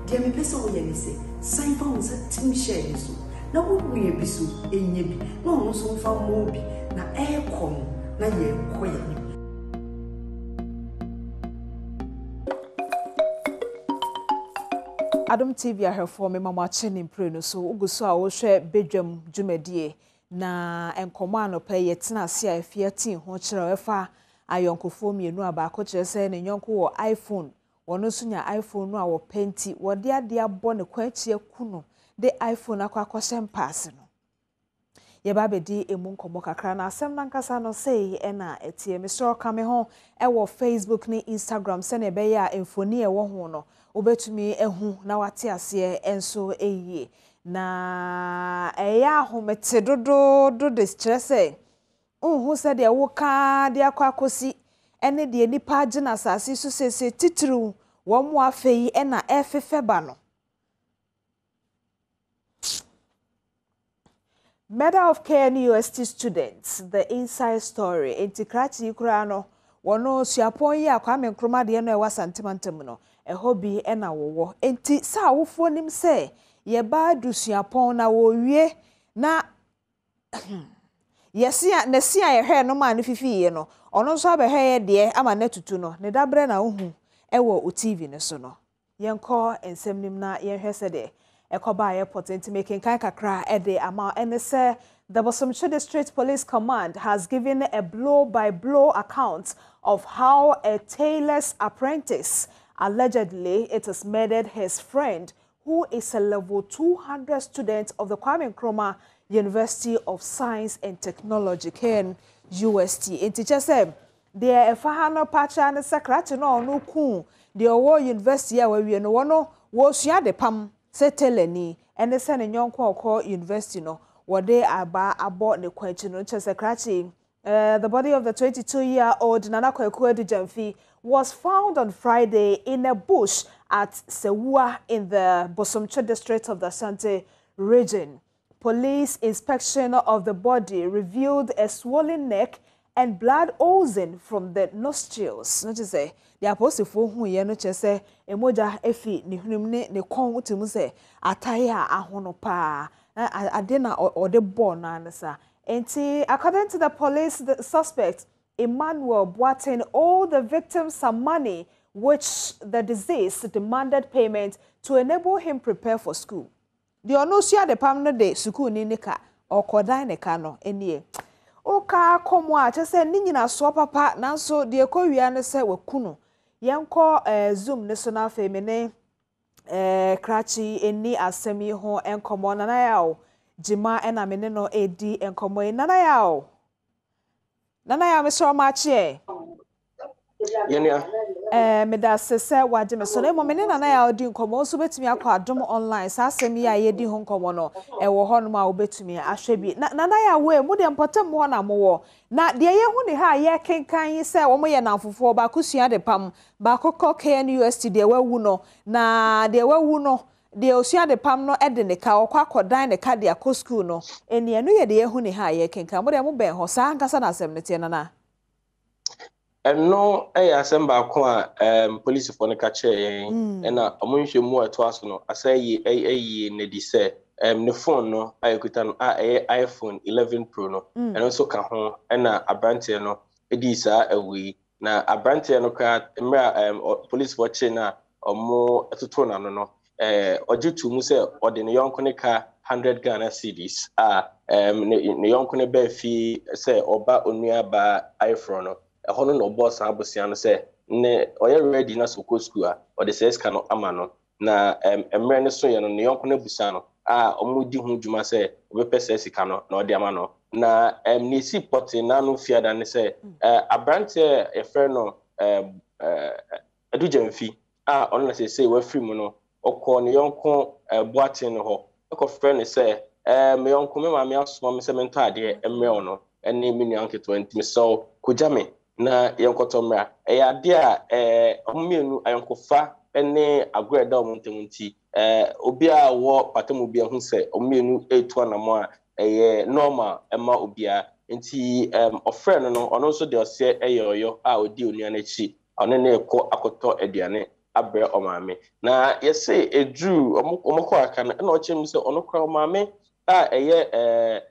dear me person we yele say sign for us team share so na wo we bi so enye bi na ono so mfa mo bi na e kom na ye koya Adom TV ahefo me mama chene mpre no so uguso a wo hwe Badwam dwumadie na enkomo anopa ye tena ase a afia tin ho kire efa ayonkofo mienu abako kire se ne nyonko wo iPhone wono sunya iPhone no a wo penti wode ade abo ne kwachie kuno de iPhone akwa pass no ye ba bedi emu nkomo kakra na asem nankasa no sei na etie me so kame ho e wo Facebook ni Instagram se ne be ya emfoni e wo ho no obetumi ehu na wate ase enso eyie na eya ahomete dodo de stress hu se de wo ka de akwakosi ene de nipa agina asase so sese titru wo mo afei na efefeba no Medal of KNUST students, the inside story. Intikrati kura no, wono suapon yi akwame nkroma de no e wasantimantem no. E hobby e na wowo. Enti sa wofo nim se ye ba du suapon na wo wie na yesia nesia ye hwe no ma ne fifiye no. Ono so abehwe ye de ama na tutu no. Ne dabre na ohu e wo TV ne so no. Yenko ensem nim na ye hwe se de Ekoba Airport into making kakra ede ama and say the Bosomcho District Police Command has given a blow-by-blow account of how a tailor's apprentice allegedly it has murdered his friend who is a level 200 student of the Kwame Nkrumah University of Science and Technology KNUST. In teacher said there a fahano pacha and secretary no ku the Owo University where we no one was de pam Seteleni and the son in Yonko University no what they about the question no Chesakrachi. The body of the 22-year-old Nana Kwekuedi Jamfi was found on Friday in a bush at Sewua in the Bosomcho district of the Asante region. Police inspection of the body revealed a swollen neck and blood oozing from the nostrils. Not to say the apostle who ye no chese emoja efi ni hunum ne kon utimu se ataya ahono pa adena or the born ansa. Enti according to the police, the suspect Emmanuel Boateng owed the victim some money which the deceased demanded payment to enable him prepare for school. The onosia the pamno de school ni nika or kodai neka no enie. Oka komwa chese ni nyina so papa nanso de ekowia ne se wakunu yenko zoom ne so na fe mene krachi eni asemi ho enkomo nana yawo jima ena mene no edi enkomo nana yawo me so ma che yenia me da sese waje me so na mo mene nana yawo di enkomo so betumi akọ adom online sa asemi ya ye di ho enkomo no wo ho no ma obetumi ahwe bi nana yawo e mo de mpotem ho na mo wo na de ye hu ne ha ye kenkan yi se wo mo ye nanfofo ba kusua de pam ba kokọ KNUST de wawu no na de wawu no de osua de pam no ede ne ka okwa akodan ne ka de akọ school no eni enu ye de ye hu ne ha ye kenkan mo de mo ben ho sa nkasa na asem ne tie nana no asɛm baako a police for no ka kyerɛ yɛn ɛna ɔmo nhwɛ mu ɛto aso no asɛ yi ne di sɛ ne phone no ayɛkuta no iPhone 11 Pro no ɛno nso ka ho ɛna abrante no edi saa awi na abrante no ka mmerɛ police for kyerɛ na ɔmo ɛtoto na no ɔgye to mu sɛ ɔde ne yɔnko ne ka 100 Ghana cedis ne yɔnko ne bɛɛ fi sɛ ɔba onua ba iPhone no ɛhɔ no boss abosia no sɛ ne ɔyɛ ready na so kɔ school a ɔde sɛ sika no ama no na mmerɛ ne so yɛ no ne yɔnko ne busa no ɔmo di ho dwuma sɛ ɔbɛpɛ sɛ sika no na ɔde ama no na ne si pɔte na no fiada ne sɛ abrante yɛfrɛ no adugyanfi ɔno na sɛ wafiri mu no ɔkɔ ne yɔnko boaten no hɔ ɔkɔfrɛ ne sɛ me yɔnko me maame asoma me sɛ mentɔ adeɛ mmerɛ no ɛne me nua nketewa ntimi sɛ kogya me na yɛnkɔtɔ mmra ɛyɛ adeɛ a ɔmo mmienu ayɔnkofa ne agorɔ da ɔmo ntam nti obi a wɔ patamu bi ho sɛ ɔmo mmienu etu anamo a ɛyɛ normal ɛma obia nti ɔfrɛ no ɔno nso de ɔsɛ ɛyɛ ɔyɔ a odi onua n'akyi ɔno ne ɛkɔ akɔtɔ aduane abrɛ ɔmaame na yɛsɛ eduru ɔmo kɔ aka no ɛna ɔkyerɛ mu sɛ ɔno kora ɔmaame a ɛyɛ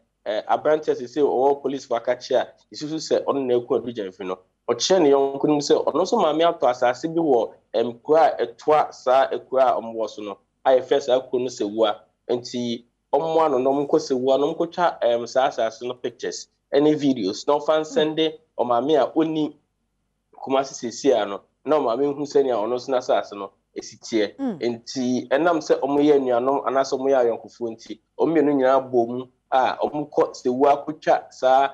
abrante sɛ ɔwɔ police for akachi a isusu sɛ ɔno na ɛkɔ adugyanfi no ɔkyerɛ ne yɔnko no mu sɛ ɔno nso maame atɔ asase bi wɔ nkura a ɛtoa saa ekura a ɔmo wɔ so no a yɛfɛ saa kuro no sɛ wua nti ɔmo ano na ɔmo nkɔ sɛ wua na ɔmo kɔtwa saa asase no pictures ɛne videos na ɔfa nsɛnde ɔmaame a ɔni kumasi sisi a no na ɔmaame hu sɛnea ɔno nso n'asase no esitie nti ɛnam sɛ ɔmo yɛ anuanom anaasɛ ɔmo yɛ ayɔnkofoɔ nti ɔmo mmienu nyinaa bɔ mu a ɔmo kɔ sɛ wua kɔtwa saa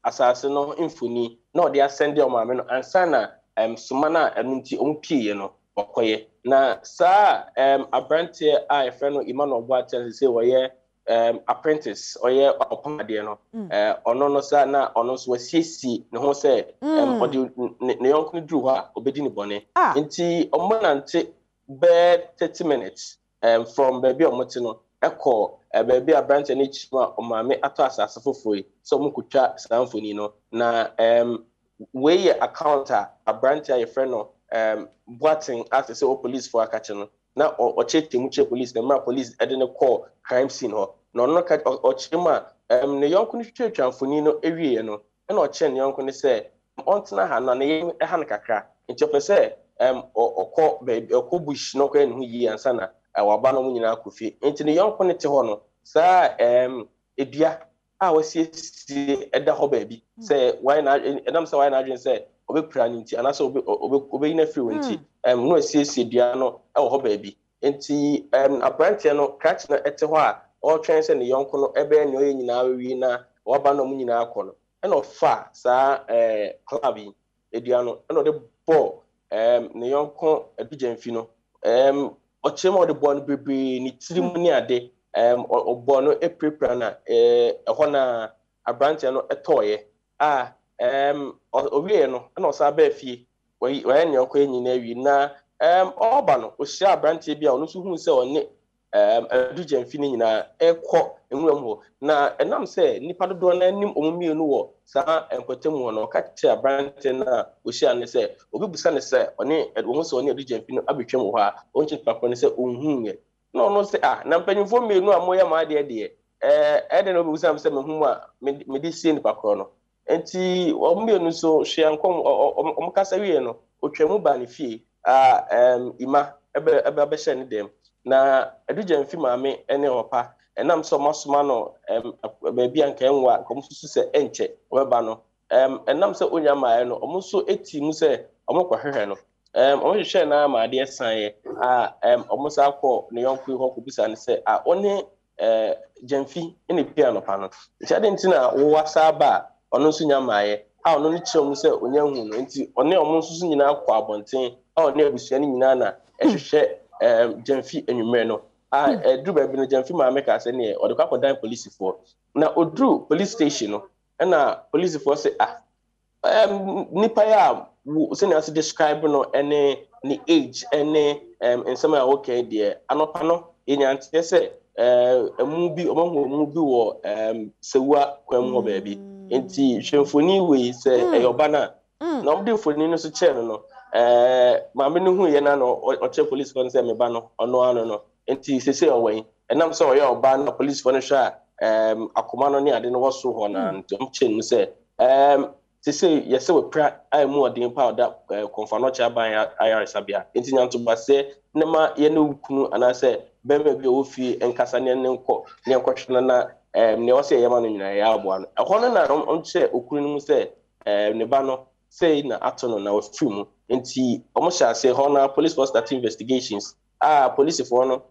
asase no mfoni na ɔde asɛnde ɔmaame no ansa na soma na ɛno nti ɔmo pie no ɔkɔyɛ na saa abranteɛ a yɛfrɛ no Emmanuel Boateng sɛ wɔyɛ apprentice ɔyɛ ɔpamadeɛ no ɔno no saa na ɔno nso wasiesie ne ho sɛ ɔde ne yɔnko no duru hɔ a ɔbɛdi ne bɔne nti ɔmo nante bɛɛ 30 minutes from baabi a ɔmo te no ɛkɔ baabi abranteɛ no akyi mu a ɔmaame atɔ asase foforɔ yi sɛ ɔmo kɔtwa saa mfoni no na wei yɛ account a abranteɛ a yɛfrɛ no Boateng asɛ sɛ ɔ police for akakyɛ no na ɔkyɛ temu kyɛ police na mmerɛ police ɛde no kɔɔ crime scene hɔ na ɔno ɔkyerɛ mu a ne yɔnko no twitwa mfoni no awieɛ no ɛna ɔkyerɛ ne yɔnko no sɛ ɔntena ha na ne yɛ ɛha no kakra nti ɔpɛ sɛ ɔkɔ baabi ɔkɔ bush na ɔkɔyɛ ne ho yie ansa na waba no mu nyinaa kɔ fie nti ne yɔnko no te hɔ no saa edua a wɔsiesie ɛda hɔ baabi sɛ ɛnam sɛ wɔayɛ n'adwene sɛ ɔbɛpira ne nti anaasɛ ɔbɛyi no afiri wɔ nti na wɔasiesie dua no ɛwɔ hɔ baabi nti aberanteɛ no krakye no ɛte hɔ a ɔretwɛn sɛ ne yɔnko no ɛbɛyɛ nea ɔyɛ nyinaa awie na wɔaba no mu nyinaa akɔ no ɛna ɔfa saa club yi edua no ɛna ɔde bɔɔ ne yɔnko adugyanfi no ɔkyerɛ mu a ɔde bɔɔ no bebree ne tiri mu ne ade ɔbɔɔ no apirapira na ɛhɔ na aberanteɛ no ɛtɔɔyɛ a ɔwieɛ no ɛna ɔsan bɛɛ fie wɔyɛ nea ɔkɔyɛ nyinaa awie na ɔba no ɔhyia aberanteɛ bi a ɔno nso hu sɛ ɔne adugyanfi no nyinaa ɛkɔ nwura mu hɔ na ɛnam sɛ nnipa dodoɔ no anim ɔmo mmienu wɔ saa nkɔtɛ mu hɔ no ɔka kyerɛ aberanteɛ no a ɔhyia no sɛ obi busa ne sɛ ɔho sɛ ɔne adugyanfi no abɛtwam wɔ hɔ a ɔnkyɛ papɔ no sɛ ɔnhuuɛ na ɔno sɛ na mpanyimfoɔ mmienu a moyɛ ma adeɛ deɛ ɛde na ɔbɛbusa me sɛ mehu mu a mede sie nipa korɔ no nti ɔmo mmienu nso hwea nkɔm ɔmo kasa wie no ɔtwa mu ba ne fie a ima ɛbɛhyɛ ne dɛm na adugyanfi maame ne ɔpa ɛnam sɛ ɔmasoma no baabi a nka ɛnwa nkɔm susu sɛ ɛnkyɛ ɔbɛba no ɛnam sɛ onya maayɛ no ɔmo nso eti mu sɛ ɔmo kɔhwehwɛ no ɔmo hwehwɛ na ama adeɛ san a ɔmo sa akɔ ne yɔnko yi hɔ kɔbisa ne sɛ ɔne gyamfi ne pia no pa no nti ade nti na wɔwa saa ba a ɔno nso nya maayɛ a ɔno no kyerɛ mu sɛ onya hu no nti ɔne ɔmo nso nyinaa kɔ abɔnten a ɔne abusua no nyinaa na ɛhwehwɛ gyamfi anwummerɛ no a ɛduru baabi no gyamfi maame ka sɛ neɛ ɔde kɔ akɔdan polisifoɔ na ɔduru police station no ɛna polisifoɔ sɛ nipa yi a sɛnea ase describe no ɛne ne age ɛne nsɛm a wɔkɛ deɛ anɔpa no yɛnyanteɛ sɛ ɔmo bi wɔ sewua kwan mu hɔ baabi nti hwɛmfoni wei sɛ ɛyɛ ɔba no a na omde mfoni no so che no maame no hu ye na no o che police for say me ba no ono ano no enti sese owen enam so oye oba na police for no hwa akoma no ne ade no wo so ho na ntom che no say sese yese we pra ai mu odin pa oda konfa no cha ban ayare sabia enti nyanto ba se ne ma ye no kunu ana say bema bi o fi enkasa ne nko ne nkwhwena na ne wo say ye ma no nyina ya abo ano ehon na on che okunu mu say ne ba no say na atono na o fi mu enti omo sha say ho na police for start investigations police for no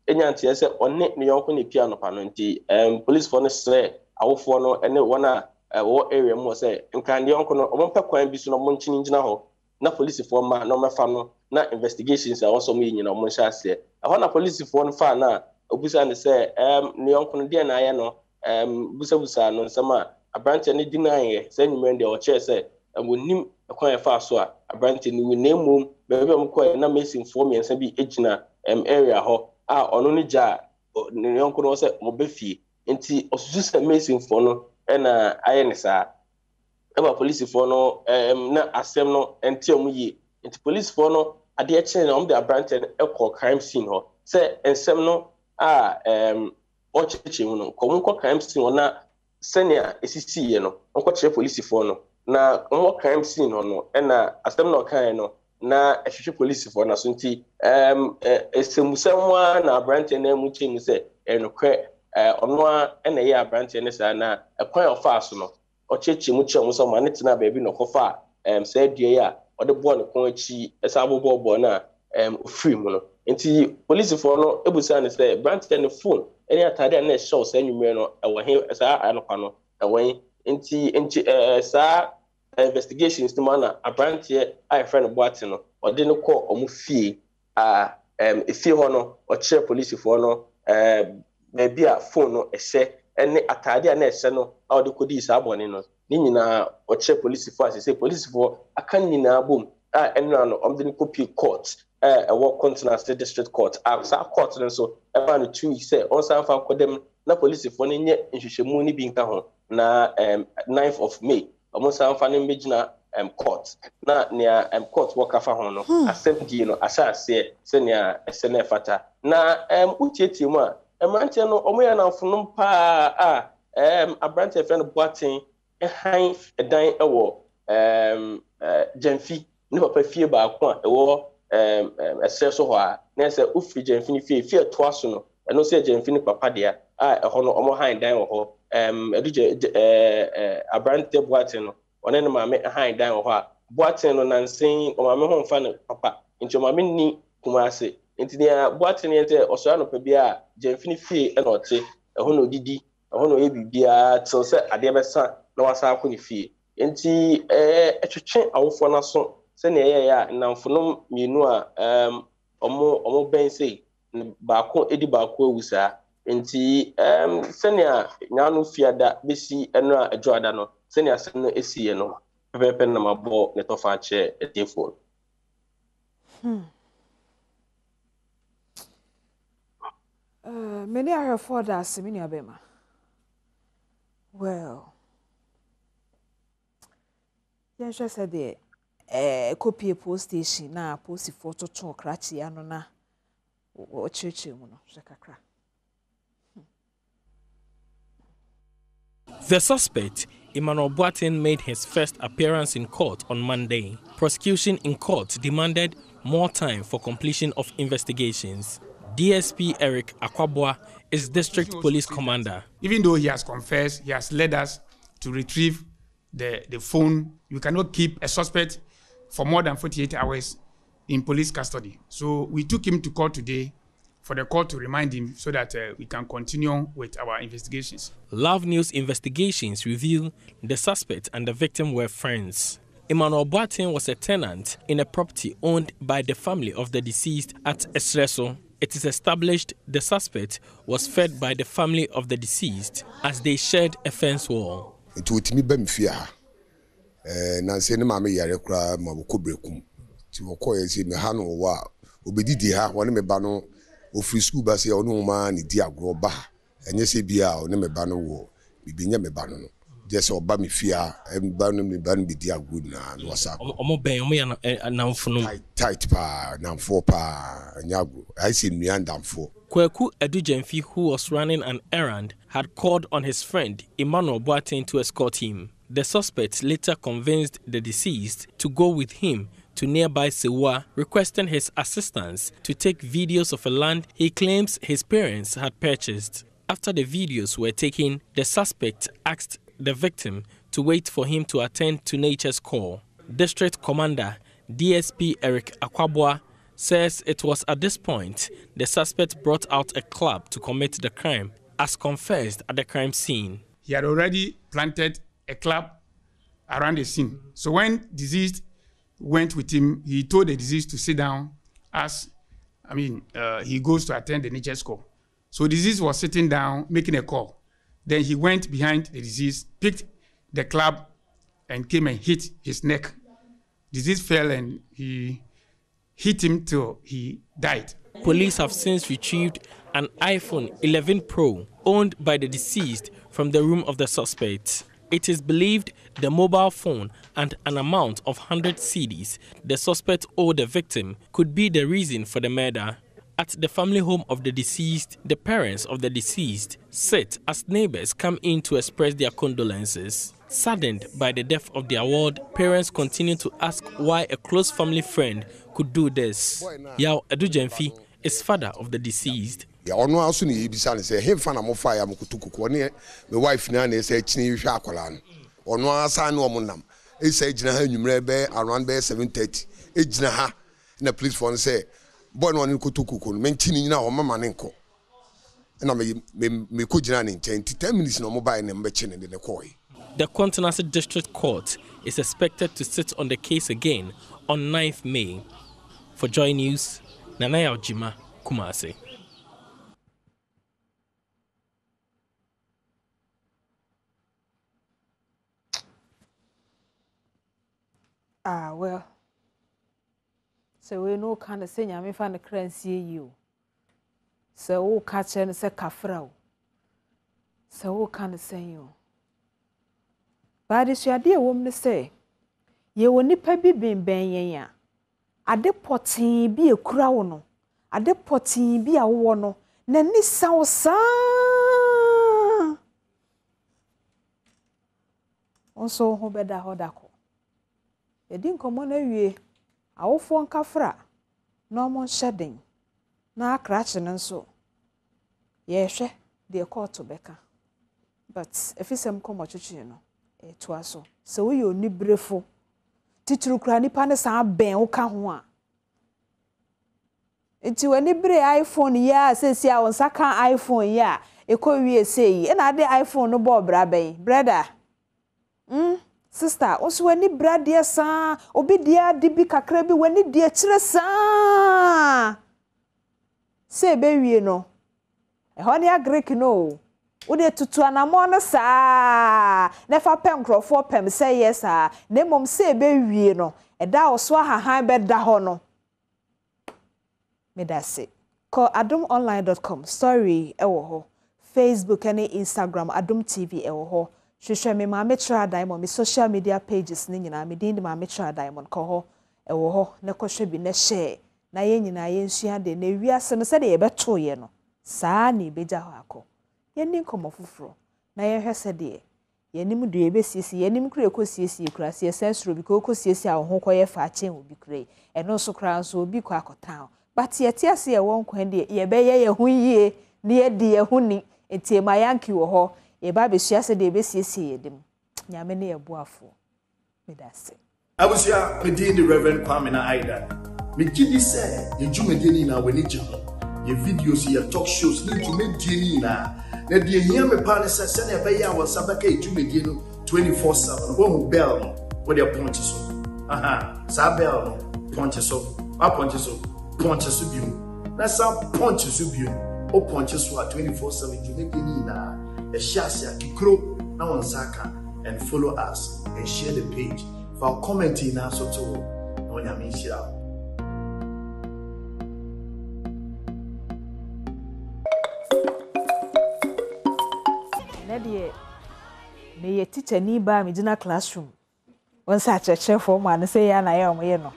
enya ntia say onne ne yonko ne pia no pa no enti police for no say awofo no ene wona wo area mu say nka ne yonko no omo pekwan bi so no mo nchini ngina ho na police for ma no mefa no na investigations a also me nyina omo sha say ho na police for no fa na obusa ne say ne yonko no de na aye no busa no nsama abrante ne deny say nyimende o che say wonim ekwan fa so a abrante ni we nemom bebe mko na mesin for me nsa bi ejina area ho ono ni ja ne yonko no say mo befie enti osusu say mesin for no na aye ne sa eba police for no na asem no enti omuyi enti police for no ade eche na de abrante e call crime scene ho say ensem no o cheche mu no ko crime scene na senior esisi ye no onko che police for no na mo crime scene no na asem no kan no na ehwehwe police for na so nti esemusamwa na abrante na mu che mu se enokwe ono na ye abrante ne sa na ekwan ofa so no o cheche mu che mu so ma ne tena ba bi no kofa say due ya o de bo no kon achi esa abobo na ofiri mu no nti police for no ebusa ne say abrante ne phone any atade na show say nwumre no ewo he sa anokwa no ewo nti sa investigations no na abrante ai friend boate no o de no call omu fie efie ho no o che police for no maybe a phone no ehye ene atade na ehye no a o de kodi sa abone no ni nyina o che police for say police for aka nyina bom enra no om de copy court work continent state district court sa court no so eba no 2 weeks say on san fa kodem na police for no nye nhwehwemu ni bi nka ho na 9th of May omo san fa no megina court na nia court work afa ho no assembly no asase se nia sene fata na utietie mu a emante no omo ya na mfonom pa abrante friend boaten han edan ewo Jamfi ni papa fie ba ko a ewo so ho a na se ufi Jamfi ni fie to aso no eno se Jamfi ni papa dia eho no omo han dan wo ho eduje abrante boaten no one no maame han dan wo ho a boaten no nansen o maame ho mfa no papa nti o maame ni kumase nti dia boaten yente osora no pa bia Jamfi ni fie eno ote eho no didi eho no ebibia til se ade besa na wasa akọ ni fie nti etwetwe awofo na so se ne ya namfonom mienu a omo ben sei baako edi baako awusa nti se ne nyanu fiada besi eno a adwoada no se ne asem no esiye no pepe na mabo ne tofa che etefo many are for that semini abema well Yensha said the copy a post station na post photo to krachi ano na o cheche mu no shakakra. The suspect, Emmanuel Boateng, made his first appearance in court on Monday. Prosecution in court demanded more time for completion of investigations. DSP Eric Akwabwa is district police commander. Even though he has confessed, he has led us to retrieve the phone. You cannot keep a suspect for more than 48 hours in police custody. So we took him to court today for the court to remind him so that we can continue with our investigations. Love News investigations reveal the suspect and the victim were friends. Emmanuel Boateng was a tenant in a property owned by the family of the deceased at Esreso. It is established the suspect was fed by the family of the deceased as they shared a fence wall. It would me be fear. Nancy ne mama yare kura maboko brekum. Ti woko yesi me hanu wa obedi di ha woni me ba no ofri school ba se onu ma ni di agro ba. Enye se bia oni me ba no wo bibenya me ba no. just oba me fear and ban be dia good na no wasa omo ben omo ya namfo tight pa namfo pa nyago I see me and namfo. Kweku Edujemfi, who was running an errand, had called on his friend Emmanuel Boateng to escort him. The suspect later convinced the deceased to go with him to nearby Sewa, requesting his assistance to take videos of a land he claims his parents had purchased. After the videos were taken, the suspect asked the victim to wait for him to attend to nature's call. District Commander DSP Eric Akwabwa says it was at this point the suspect brought out a club to commit the crime, as confessed at the crime scene. He had already planted a club around the scene. So when deceased went with him, he told the deceased to sit down as, he goes to attend the nature's call. So the deceased was sitting down, making a call. Then he went behind the deceased, picked the club, and came and hit his neck. Deceased fell and he hit him till he died. Police have since retrieved an iPhone 11 Pro owned by the deceased from the room of the suspect. It is believed the mobile phone and an amount of 100 cedis the suspect owed the victim could be the reason for the murder. At the family home of the deceased, the parents of the deceased sit as neighbors come in to express their condolences. Saddened by the death of their ward, parents continue to ask why a close family friend could do this. Yao Edujemfi is father of the deceased. Ya ono aso ne yebisa ne say hemfa na mo fa ya mokutukuku ne me wife na na say chini hwe akola no ono asa ne omo nam e say gina ha nwumre be around be 7:30 e gina ha na police phone say boy no ne kutukuku me chini nyina o mama ne nko na me ko gina ne nchen 10 minutes no mobile ne mbe chini ne koi. The Continental District Court is expected to sit on the case again on 9th May. For Joy News, Nanaya Ojima, Kumasi. Well, so we know kind of saying I find the currency you. So we catch and say kafrao. So we kind of saying you. But it's your dear woman say, ye will nipa be ben ya. Ade potin be a crown. Ade potin be a wono. Nani sao sa. Also, who better hodako. Ye didn't come on a way. I will phone kafra. No more shedding. Na crashing and so. Yes, dear call to Becca. But if it's some come you know. Etwaso so we oni brefo titru kra nipa ne san ben wo ka ho a enti wani bre iPhone ya sesi a won saka iPhone ya ekowie sei e na de iPhone no bo bra ben brother sister oso wani bra de san obi dia de bi kakra bi wani de kire san se be wie no e ho ne agrek no Ude tutu anamo no saa nefa pem crofo pem say yes ah na mom say be wie no e da oso ahahan be da ho no me da se call adomonline.com story e wo ho Facebook and Instagram Adom TV e wo ho hwehwe me ma me tra diamond me social media pages ni nyina me din ma me tra diamond ko ho e wo ho ne ko hwe bi ne share na ye nyina ye nsua de na wiase no se de ye beto ye no saa ni beja ho akọ Yenim komo fufuro na ye hwese de yenim de ebesiesi yenim kure ekosiesi kura se sensoro bi ko ekosiesi a ho koye fa achen obi kure eno so kura nso obi kwa akotan but ye tiase ye won kwan de ye be ye hu yie ne ye de ye hu ni enti ma yanki wo ho ye ba be suase de ebesiesi yedim nyame ne ye boafo me da se abusia me di the Reverend Pamina Aida me gidi se ye jumede ni na wani jiho ye videos ye talk shows ni jumede ni na na die hia me pa ne se na be ya wo sabaka ejumedie no 24/7 wo mu bell no wo de ponche so sa bell no ponche so biu na sa ponche so biu o ponche so 24/7 jumedie ni na e share kikro na won saka and follow us and share the page for commenting na so to no nyame shira me ye teacher ni ba me gina classroom won sa cheche for man say ya na ya omoye no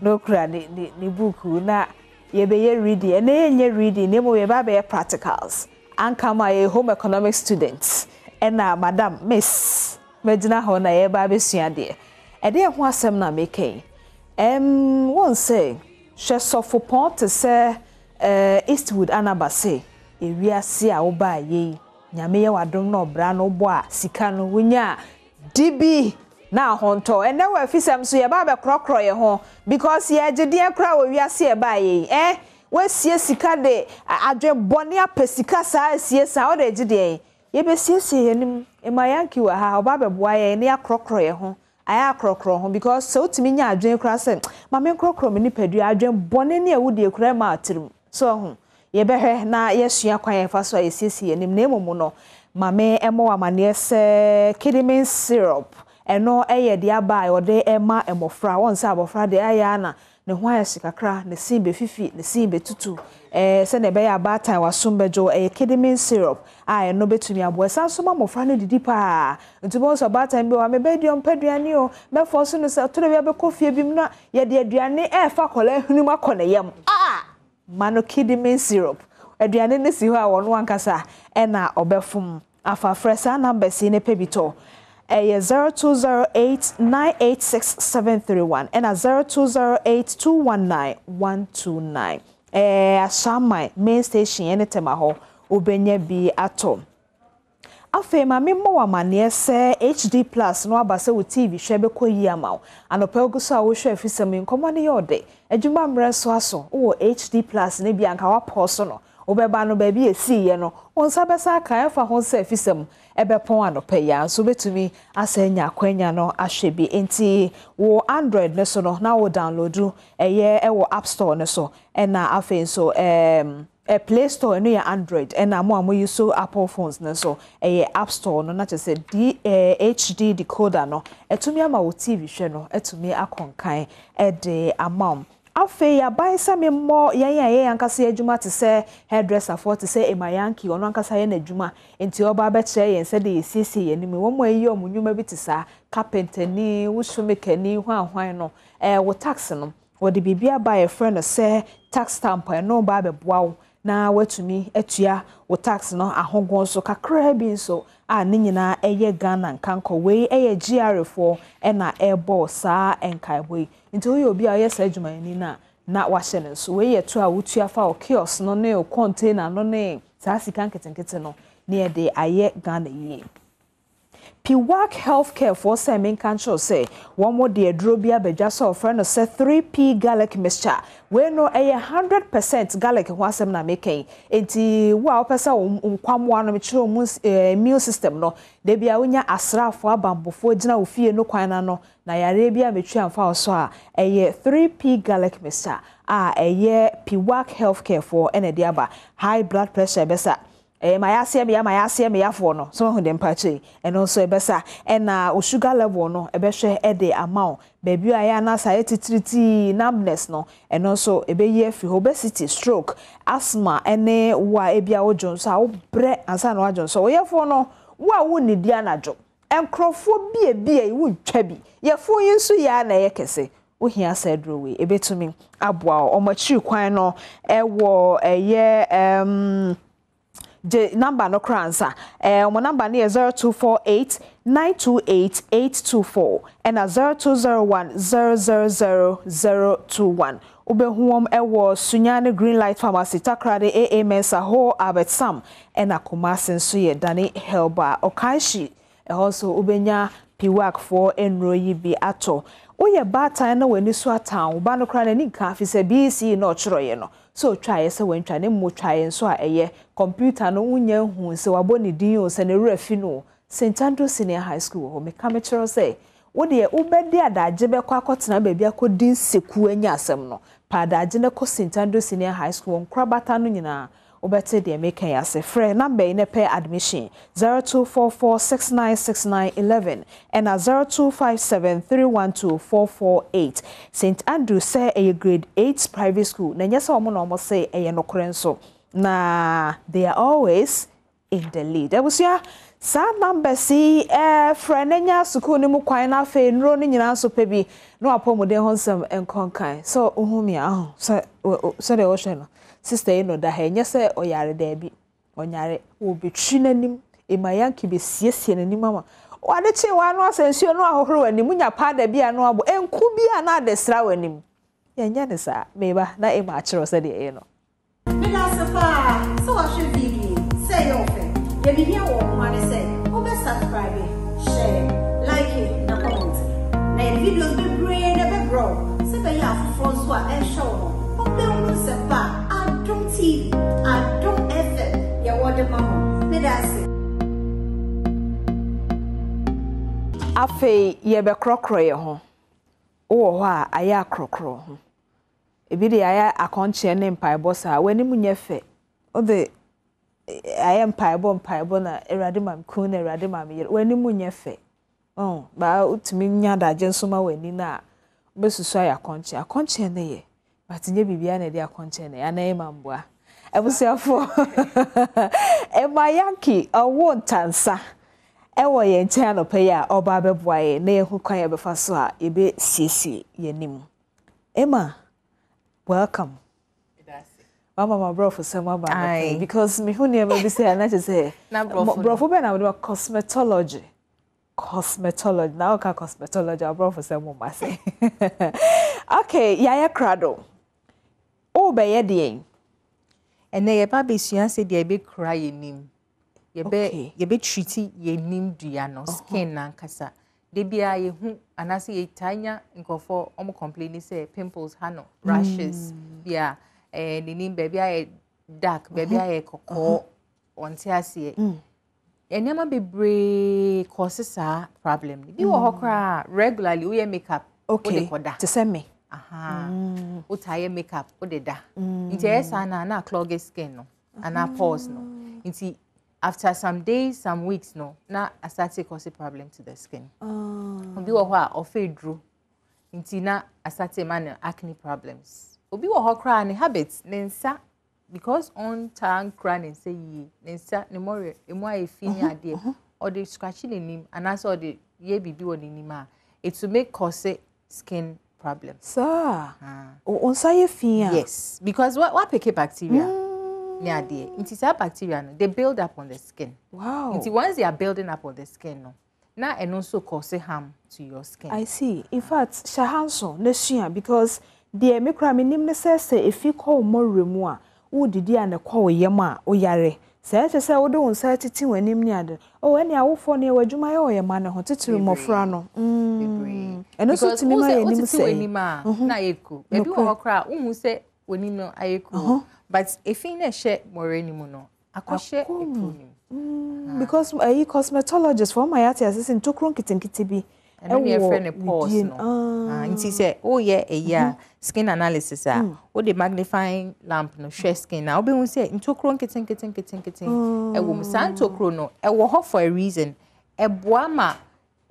no kura ni book na ye be ye reading e na ye reading ne mo ye ba be practicals anka ma ye home economics students na madam miss me gina ho na ye ba be sua de e de ho asem na make won say she suffer pon to say Eastwood Anabase ewiase a wo ba ye nyame ye wadom na obra no bo a sika no wonya dibi na honto ene wa fisam so ye ba be krokro ye ho because ye agedie kra wo wiase ye ba ye we sie sika de adwe bone apesika sa sie sa wo de agedie ye be sie ye nim e mayanki wa ha oba be boa ye ne akrokro ye ho aya akrokro ho because so timi nya adwe kra se ma me krokro me ni padu adwe bone ne awudi ekra ma atirim so ho ye behwe na yesua kwan ye fa so a yesiesie nim na emomu no mame emo amane se kidney syrup eno eye de aba e ode ema emofra won se abofra de aya na ne ho ayesi kakra ne simbe fifi ne simbe tutu se ne be ya ba tan wasumbejo kidney syrup a eno betumi abo sanso ma mofra no didi pa ntubo so ba tan bi wa me be diom paduane o me fo so no se to de be kofie bim na ye de aduane e fa kola hunum akone yam mano kidney syrup aduane ne si ho a wono ankasa na obefum afa fresa number si ne pebito 0208986731 and 0208219129 asama main station ene tema ho obenya bi atom afa ma memmo wa mane se HD plus no abase wo TV hwe be koyi amaw anopa oguso a wo hwe afisam nkomo ne yode adwuma mre so aso wo HD plus ne bia nka wa poso no obeba no ba bi esi ye no onsa besa kan fa ho se afisam ebe pon anopa ya so betumi asenya akwanya no ahwe bi enti wo Android ne so no na wo download eye e wo App Store ne so na afa so Play Store no ya Android na mo use Apple phones ne so App Store no na chese HD decoder no etumi ama wo TV hwe no etumi akonkan de amount afa ya ban same mo yan ankasa adwuma te se hairdresser for te se emayanki ono ankasa ye na adwuma enti oba ba kire yen se de yesiesie ye nim wo mo ayi omnwuma bi te sa carpenter ni wushumeka ni hwan no wo tax no wo de bibia ba ye friend no se tax stamp no ba be boawo na watumi atua wo tax no ahogon so kakra bi so a ne nyina eye Ghana nkanko we eye GR4 na ebo saa enkaiboi nti oyo obi a yesa adwuma ni na wahye ne so we ye to a wotua fa o kiosk no ne o container no ne saa sika nketenkete no ne de aye Ghana yi Piwak Healthcare for Semin Control say one more de drobia bejasa of friend say 3P garlic mixture. We know a 100% garlic wasem na making. Enti wa opesa kwamwa no metro immune system no. De bia unya asra for bambo for jina ufie no kwana no na yare bia metri amfa so a 3P garlic mixture. Eye Piwak Healthcare for enediaba high blood pressure besa. Mayase me yafo no so hu dem pache eno so ebesa na o sugar level no ebehwe de amount baby aya na sa etitriti numbness no eno so ebeye fi obesity stroke asthma ene wa ebia ojon so a bre ansa na ojon so yefo no wa wo ni dia najo enkrofo bie wo twa bi yefo yinsu ya na yekese ohia sedro we ebetumi aboa omachiri kwan no ewo eye the number no kransa my number is 0248 928 824 and 0201 000 Ubehuom ewo Sunyane Green Light Pharmacy takrade AA Mensa ho Albert Sam and Akumasin suye Dani Helba Okaishi also ubenya Piwak for enroyi bi ato oye bata na weni so atan ba no kra na ni ka fi se BC no chroye no so try se wen twa ne mo try so a eye computer no unya hu se wabo ni din o se ne refi no St Andrews Senior High School ho me ka me chro se wo de ubede adaje be kwa akotena ba bia kodin seku anya asem no pa adaje ne ko St Andrews Senior High School nkra bata no nyina obete de make ya se frɛ number ine pay admission 0244696911 and 0257312448 St Andrew say a grade 8 private school na nyesa omo na omo say e nokore nso na they are always in the lead. Ebusia sa number C frenenya suku ni mu kwan na fe nro ni nyina so pebi no apomode honsam enkonkan so ohumia ho so de ohwe no sister eno da ha enye se oyare da bi onyare obetwi nanim emayanki be siesie nanim ama wade che wa no asensuo no ahohoro anim nya pa da bia no abo enku bia na adesra wanim yenya ne sa meba na ema achiro se de eno me da safa so wa hwe video say your friend you be here one say subscribe share like it na comment na videos be brain be grow se be ya for so a show no be unu se ba Adom TV Adom FM ya wode mama me da say afi ye be krokro ye ho wo ho a aya krokro ho ebi de aya akonche ne mpai boss a wani munye fe o de I am paibo na erade mam ku na erade mam yer wani munye fe ba utimi nya da jensoma wani na besusu ya akonche ne ye but nye bibia na de akonche ne ya na emamboa ebusiafo e mayanki owo ntansa ewo ye ntia no pe ya oba beboa ye na ehu kwan ye befa so a ebe siesie yenim Emma welcome Mama, my bro for some about because me who never be say and I just say bro for ben I would cosmetology now ka cosmetology I bro for some mama say okay yaya krado o be ye de and ye ba be sua say de be cry yenim ye be treat yenim dua no skin na nkasa de bia ye hu anase ye tanya nkofo omo complain say pimples hano rashes bia ninim baby I dark baby I koko onti ase enema bebre causes a problem bi wo hokra regularly we makeup okay to send me o tie makeup o de da nti esa na clog skin no ana pores no nti after some days some weeks no na start to cause a problem to the skin bi wo ho a ofedru nti na start man acne problems obi wo hokra ne habits nensa because on tan kra ne say yi nensa ne more emu aye fini ade or the scratch in nim and also the ye bibi woni nim a it to make cause skin problems sir on say fia yes because what pick bacteria ne ade it is a bacteria no they build up on the skin wow it once they are building up on the skin no na and also cause harm to your skin I see in fact shahanso ne sua because de me kra me nim ne sese efi ko mo remu a wo didi a ne kwa wo yem a wo yare se wo de won sa titi wanim ni ade o ene a wo fo ne wadwuma ye o ye ma ne ho titiri mofra no eno so timi ma ye nim se na yeku ebi wo kra wo se wanim no ayeku but efi na hye more ni mu no akɔhye epunim because a cosmetologist for my ati assistant to kron kitinkiti bi and your friend pause no nti say oh yeah a skin analysis o the magnifying lamp no share skin na obi hu say ntokro nketen e wo msantokro no e wo ho for a reason e boama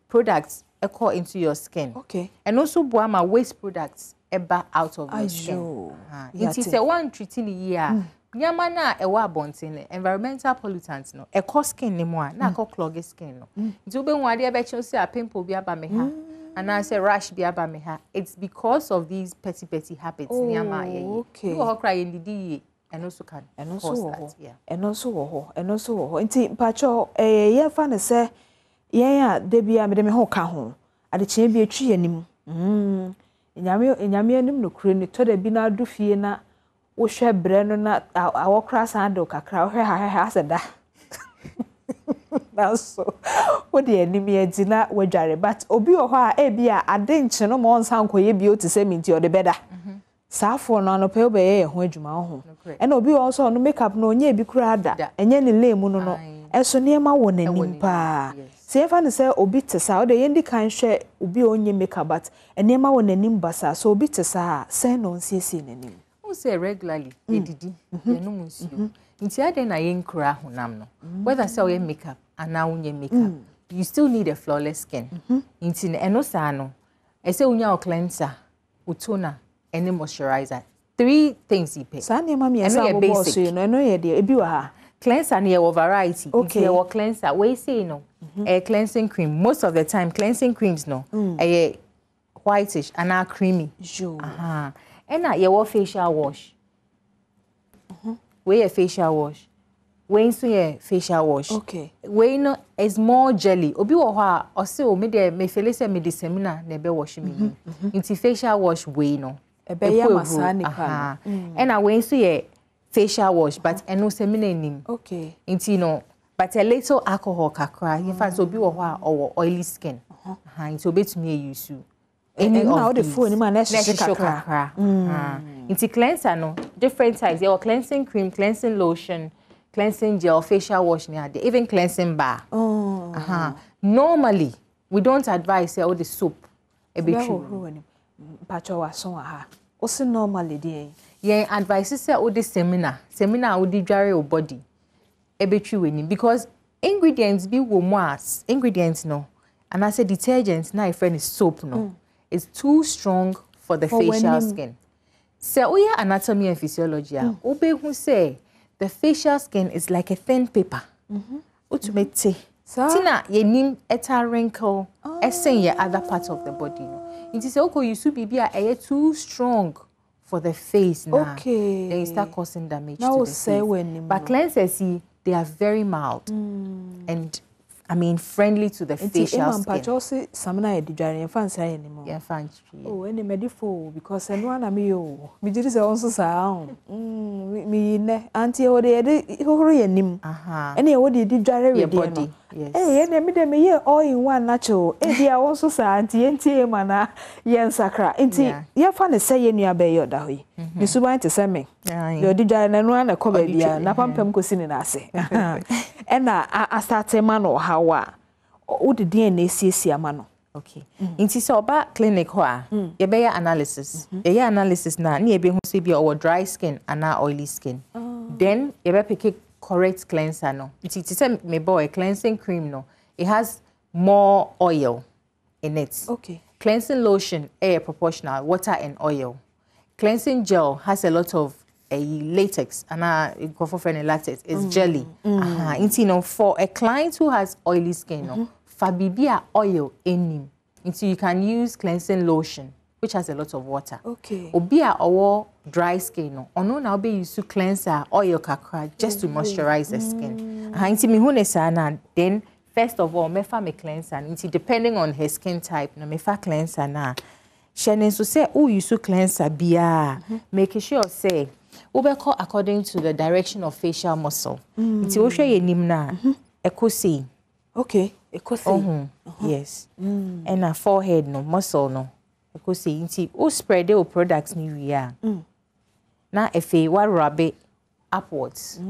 products e call into your skin okay and also boama waste products e ba out of your skin nti say one treating here nyama na e wa abonten environmental pollutants no e cause skin ni mo a na call clog skin no nti obe hu ade e be che say a pimple bi aba me ha and I say rash bi aba me ha it's because of these petty habits nyama ye okay you cry in the and also can and also that yeah and also wo nti pacho ye fa ne say yen a de bia me de me ho ka ho ade che bi atwi anim nyame anim no kure ni to da bi na do fie na wo hwe bre no na awo kra sando kakra wo hwe ha aseda so wo de anim ye di na wadware but obi wo ho a e bia ade nche no mo nsan koye bi o ti se minti o de beda saafo no no pe obeye ho adwuma ho e na obi wo so no makeup no onye bi kura ada enye ne lemu no eso ne ma wo nanim pa se fa ne se obi tesa o de yendi kan hwe obi onye makeup but ene ma wo nanim basa so obi tesa se no nsiesie nanim who say regularly edidi ye no musio nti ade na ye nkura honam no whether say o makeup and now unye makeup you still need a flawless skin nti eno sa no e say unya o cleanser o toner any moisturizer 3 things you pay sa ne ma me esa bo so no eno ye de ebi wa ha cleanser near variety. Okay. There cleanser. We say no. A cleansing cream. Most of the time, cleansing creams no. A whitish and a creamy. Sure. And now your facial wash. We a facial wash. We a facial wash. Okay. We no is more jelly. Obi wo ha o se o me de me feel say me de semina na be wash me. Into facial wash we no. Ebe ya masani pa. And now we a facial wash, but no semina nim. Okay. Into no, but a little alcohol kakra. In fact, obi wo ha or oily skin. Into bit me use you. Any of the phone man kakra. Into cleanser no, different types. There are cleansing cream, cleansing lotion, cleansing gel, facial wash near there, even cleansing bar. Normally, we don't advise all the soap. A bit true. Pacho so ha. Also normally dey. Yeah, advice say all the seminar all the dry your body. A bit true because ingredients be wo more ingredients no. And I say detergents now friend is soap no. It's too strong for the facial skin. So we are anatomy and physiology. Obe who say the facial skin is like a thin paper. Ultimate Tina ye nim eta wrinkle essay your other parts of the body. It is okay you should be too strong for the face now. Okay. Then you start causing damage to the face. But cleansers they are very mild and I mean, friendly to the facial skin. Pachosi samina edijari fancy anymore. Yeah, fancy. Oh, any medifo because anyone ami yo. Me did say also sound. Me ne auntie o de horo nim. Any o de edijari with body. Yes. Eh, any me dem ye all in one natural. Eh, dia also sa auntie entie mana yen sakra. Enti ye fa ne say ye nua be yo da hoyi. Me suban te say me. Yo edijari na no na ko ba bia na pampam ko sini na ase. Ena a start man or how o the DNA CC amano. Okay. Inti so ba clinic ho a ye be analysis. Ye analysis na na ye be hu say be or dry skin and oily skin. Then ye be pick correct cleanser no. Inti say me boy cleansing cream no. It has more oil in it. Okay. Cleansing lotion air proportional water and oil. Cleansing gel has a lot of a latex and go for latex is jelly. For a client who has oily skin, fabibia oil in him. You can use cleansing lotion, which has a lot of water. Okay. Obia or dry skin, or no now be used to cleanser oil kakra just to moisturize the skin. Then first of all, mefa me cleanser. Depending on her skin type, no mefa cleanser na. Shenen so say you so cleanser bia. Make sure say Ubeko according to the direction of facial muscle. It's also a nimna ecosi. Okay, ecosi. Yes. And a forehead no muscle no. Ecosi. Inti o spread the products ni we are. Na efe wa rabbit upwards.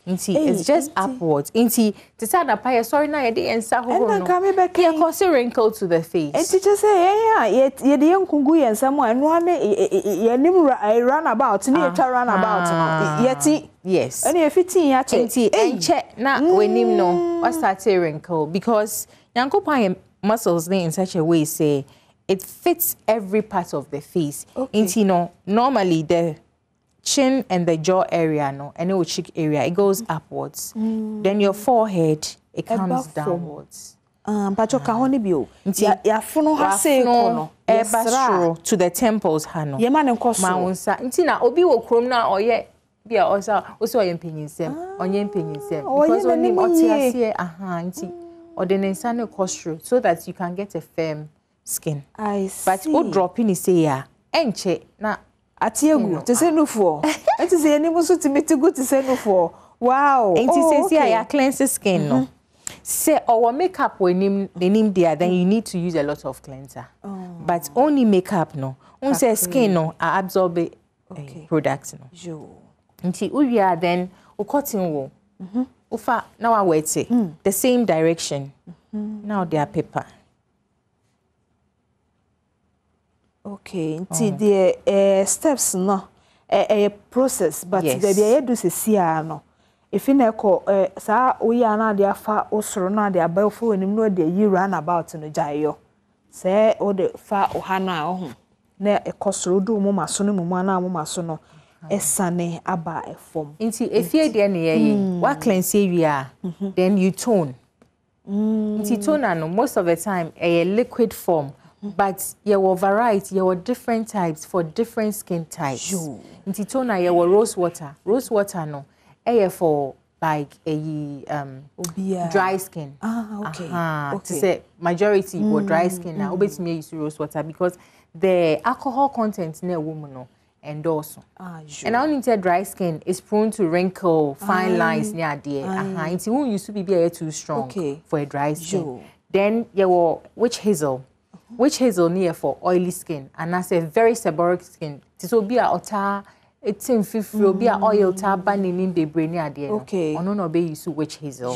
Inti it's just upwards. Inti tisana pa sorry na ye dey ensa ho no. Here cause wrinkle to the face. Inti just say ye dey nkungu ye ensa mo eno ame ye nim run about ni ye twa run about no. Yeti yes. And ye fitin ya che. Inti enche na wenim no o start wrinkle because yankopan muscles dey in such a way say it fits every part of the face. Inti no normally the chin and the jaw area, no, and your cheek area, it goes upwards. Then your forehead, it comes downwards. But you can't only be ya funo hase kono to the temples, hano. Ye man enkoso. Maunsa. Intina obi wo krom na oye bia also oye mpenyisem, onye mpenyisem. Because only otiasie inti odenensa no kostro so that you can get a firm skin. I see. But o dropping is say ya enche na Atiegu, to say no for. It is any musu to me to go to say no for. Wow. And to say ya cleanse the skin no. Say our makeup when the name there, then you need to use a lot of cleanser. But only makeup no. On say skin no absorb products no. Jo. Until we are then o cotton wool. Ufa now I wait say the same direction. Now they are paper. Okay, the steps no a process, but there be a do se no. If in echo sa we are na dia fa osoro na dia belfo enim no de yi run about no jayo. Say o de fa o ha na ho. Na ekosoro do mo maso no mo na mo maso no. esane aba efom nti efie de na ye wa cleanse area then you tone nti toner no most of the time a liquid form but there were variety there were different types for different skin types nti toner there were rose water no for like a dry skin okay to say majority were dry skin now obetime use rose water because the alcohol content in a woman no and also and I only say dry skin is prone to wrinkle fine lines near there it's who used to be too strong for a dry skin then you were witch hazel near for oily skin and that's a very seborrheic skin so be a ota it's in fifty be a oil tab banning bebre near there or no be use witch hazel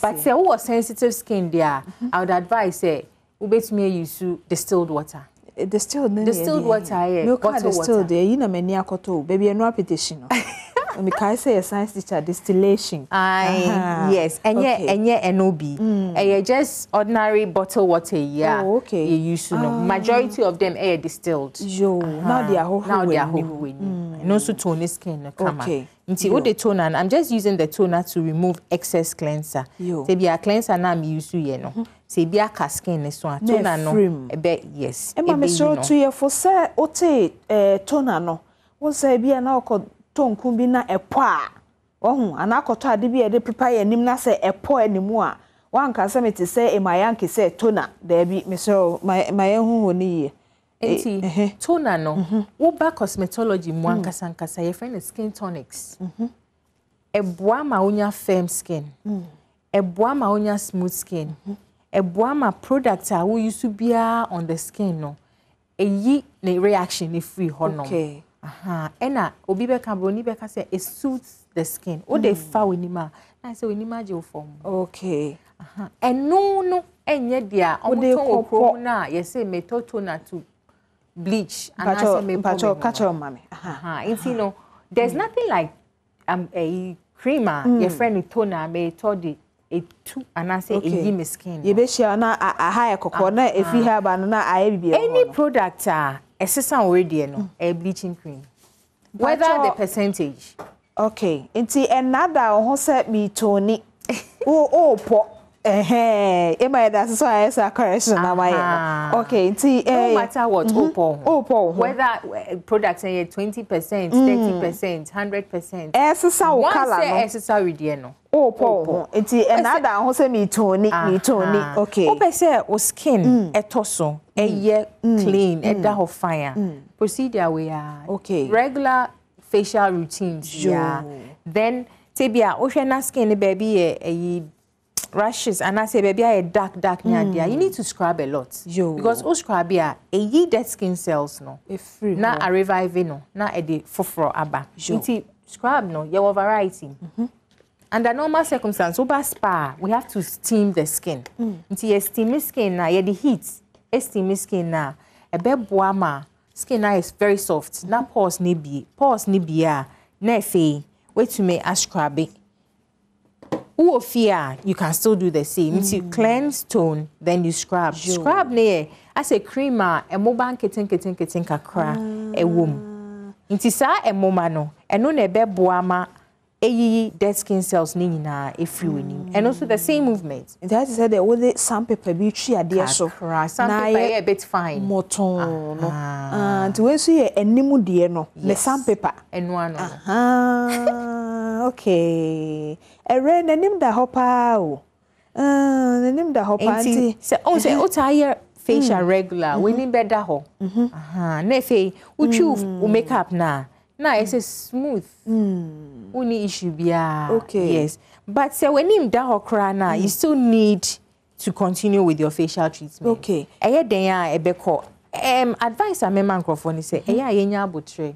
but say who was sensitive skin there I would advise say ubetime use distilled water distilled water milk distilled there you know many akoto baby no appetition me kai say a science teacher distillation yes and NOB just ordinary bottled water you use no majority of them are distilled now they are no so tone skin no come nti what the toner I'm just using the toner to remove excess cleanser say be a cleanser na me use you no say be a skin so toner no yes e ma me so to ye for say ote toner no won say be na okọ tonku bi na epo a ohun anakoto ade bi e de prepare anim na say epo animu a wan ka say me te say e ma yanke say toner da bi me so ma hu honi ye enti toner no wo ba cosmetology mu ankasa your friend is skin tonics eboa ma onya firm skin eboa ma onya smooth skin eboa ma product a wo use bia on the skin no eyi na reaction e free hono ena obi be ka broni be ka say it suits the skin o dey fa wenima na say wenima je form and no enye dia omo ton na you say metoto na to bleach and I say me catch your mommy you know there's nothing like a creamer your friend toner me told a two and I say a me skin you be sure na a high kokko na e fi ha ba na aye bibia any product essential already no a bleaching cream whether the percentage nti another ho say me toni po Emma that's so I say correction na my nti no matter what opo whether product say 20% 30% 100% essential color no essential ready no opo nti another ho say me toni ope say o skin etoso eye clean da ho fine procedure we are regular facial routines then tebia o hwe na skin baby rashes and I say baby I dark near there you need to scrub a lot because o scrub here dead skin cells no free na a revive no na e dey foforo aba nti scrub no your variety under normal circumstances over spa we have to steam the skin nti your steamy skin na the heat steamy skin na e be boama skin na is very soft na pores ni bia na fe wait to me scrub it fear you can still do the same. You cleanse, tone, then you scrub. Scrub ne as a creamer, a mobile kitten kakra, a womb. Inti sa e moma no, and no nebe boama, dead skin cells nina a free and also the same movement. That is the only sandpaper be tree a dear so. Sandpaper a bit fine. Moton no. To when see a nimu dear no, the sandpaper and one. Okay. A red name da hopa o. The name da hopa anti. Say o tire facial regular when in bed da ho. Nefe uchu makeup na it's smooth. Only issue bia. Yes. But say when him da ho kra na you still need to continue with your facial treatment. Eye den ya ebeko. Advice a member microphone say eye yenya abotre.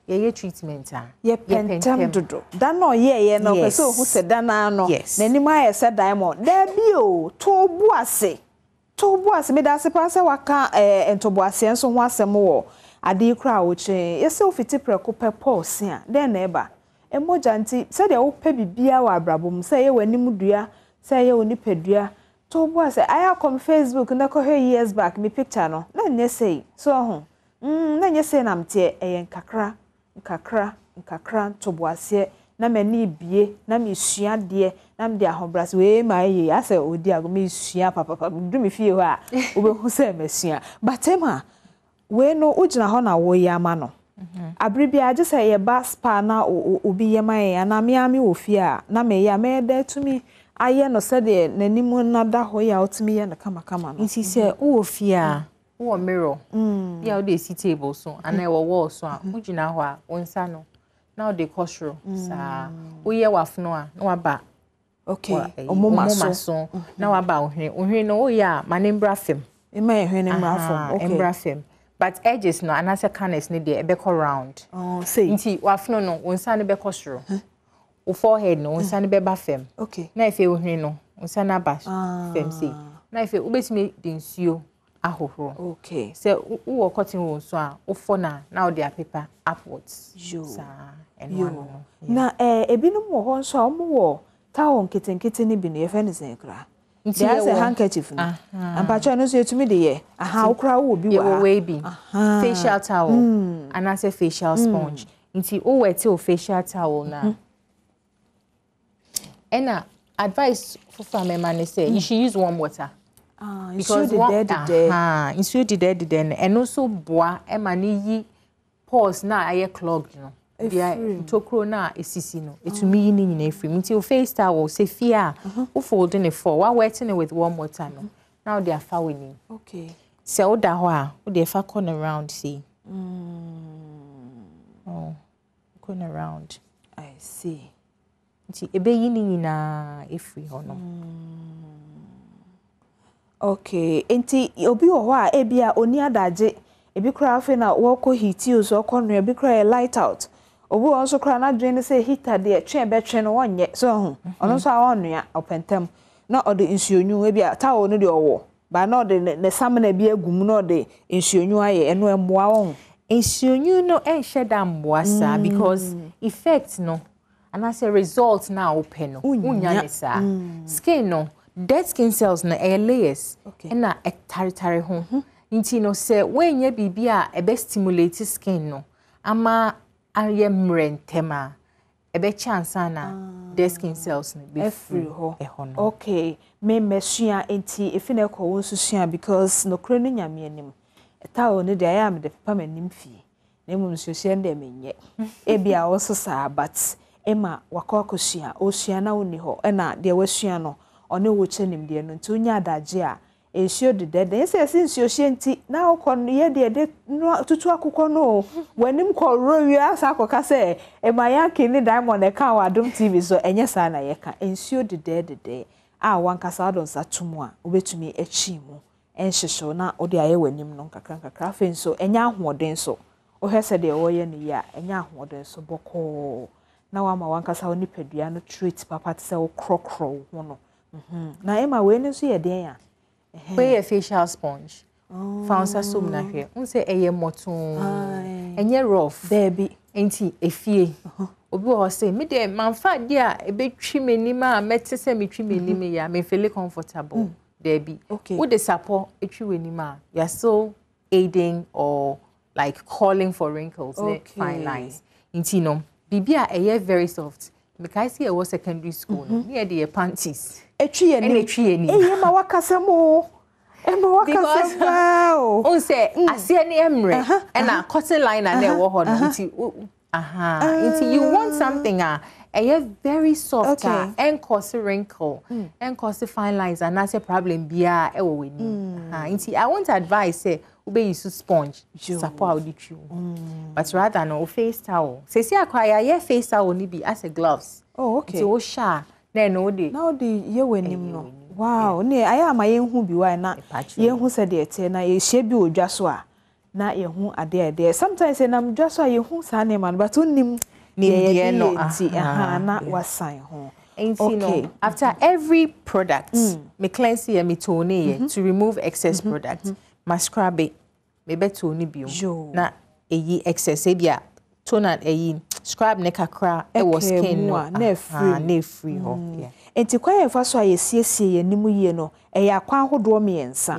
Ye treatment ye pentem dodo da no ye no person who said da na no n'anima ye said diamond there bi o to buase me da se pa se waka entobuase enso ho asem wo ade kra wo che ye se ofiti preko pepose a den na eba emoja nti se de wo pe bibia wa abrabom se ye wanim dua se ye oni pedua to buase aya come Facebook na ko years back me picture no na nye say so ho Na nye say na mte nkakra ntoboase na mani bie na mesua de na mde ahobras we ma ye ase odi ago mesua papa du me fie ho a obehu say mesua batema we no ugina ho na wo ya ma no abri age say ye ba spa na obi ye ma ye na me ame ofie a na me ya me da tumi aye no se de nanimu na da ho ya otumi ye na kama no nti se wo ofie a wo mirror ya wo dey see table so ana wo wall so a ugina ho a wonsa no now they kosro sa uye wafno a na waba omoma so na waba ohwe no uya manembra fem ema ehwe ne mra fem embra fem but edges no anase cannes ne dey ebeko round say nti wafno no wonsa ne be kosro o forehead no wonsa ne be ba fem na ife ohwe no wonsa na ba fem say na ife ubetimi de nsuo ahohoro se wo cotton wo so a wo fo na o dey paper upwards sa enwa na ebinum wo ho so a omo wo tawon ketenkete ni bi no ye fe ne zenkra nti as a handkerchief no ampacho no so yetumi de ye ukra wo bi wa we bi facial towel and as a facial sponge nti o weti o facial towel na ena advice for family man say you should use warm water because insu di dead and also boa e ma ni yi pores na aye clogged no dia tokro na esisi no etumi yi ni nyina efrim nti o face towel se fia o fold in for wa wetting it with warm water no now they are fawini se o da ho a o dey fa corn around see corn around I see nti ebe yi ni nyina efri ho no enti obi wo ho a ebia oni adaje ebi kra afi na wo ko hiti o so ko no ebi kra light out obi won so kra na dwen say heater de twen be twen no wonye so hu ono so a wonua opentem na ode nsuonyu ebia tawo no de owo ba na ode ne samna bi agum na ode nsuonyu aye eno emboa won nsuonyu no ehye da mboa sa because effect no and as a result na open no unya ne sa skin no dead skin cells na layers na taritari ho nti no se wenye bibia ebe stimulate skin no ama aye mrentema ebe chance na dead skin cells na be free ho me mesua enti efine ko wonsusua because no kro no nyame anim etawo ne de ayam de papa manim fie na mu nsusie nde menye ebia wo so sa but ema wakokosua osua na woni ho na de wasua no one wo chenim de no nti onya adaje a ensuo de de se ensuo hye na okon ye de tutu akukọ no wanim ko rowia asa akoka se ema yanke ni diamond e ka wa Adom TV so enye sa na ye ka ensuo de de a wankasa don sa tumu a obetumi echi mu enhyehye na ode aye wanim no kakra fe nso enya ahoden so o hese de wo ye ni ya enya ahoden so boko na wa ma wankasa oni padua no treat papa se wo krokro ho no na ema we ni so ye den ya we a facial sponge found so na hwe unse eye moton enye rough baby enti efie obi wo say me de manfa dia ebetwi menim a mete se metwi menim ya me feel comfortable baby wo de support etwi wenim a you are still aiding or like calling for wrinkles fine lines enti no bibia eye very soft because I was secondary school near the panties etwi ni ma wakasamo because on say asie ni emre na cotton line na there wo ho no nti you want something very soft and cause wrinkle and cause fine lines and that's a problem bia e wo weni nti I want to advise say ube use sponge support how the chew but rather no face towel say akwaya ye face towel ni bi as a gloves nti o sha na no dey now the ye wenim no wow ne aya ma ye hu bi wa na ye hu se de ete na ye hye bi odwa so a na ye hu ade sometimes na mdwa so a ye hu sa ne man but onim ni no na wasan ho okay after every product me cleanse ye me tone to remove excess product ma scrub it me beto ni bio na eyi excess e bia toner scrub ne kakra e was skin no na free ho enti kwa ye fa so ayesiesie ye nimu ye no e ya kwa hodo miensa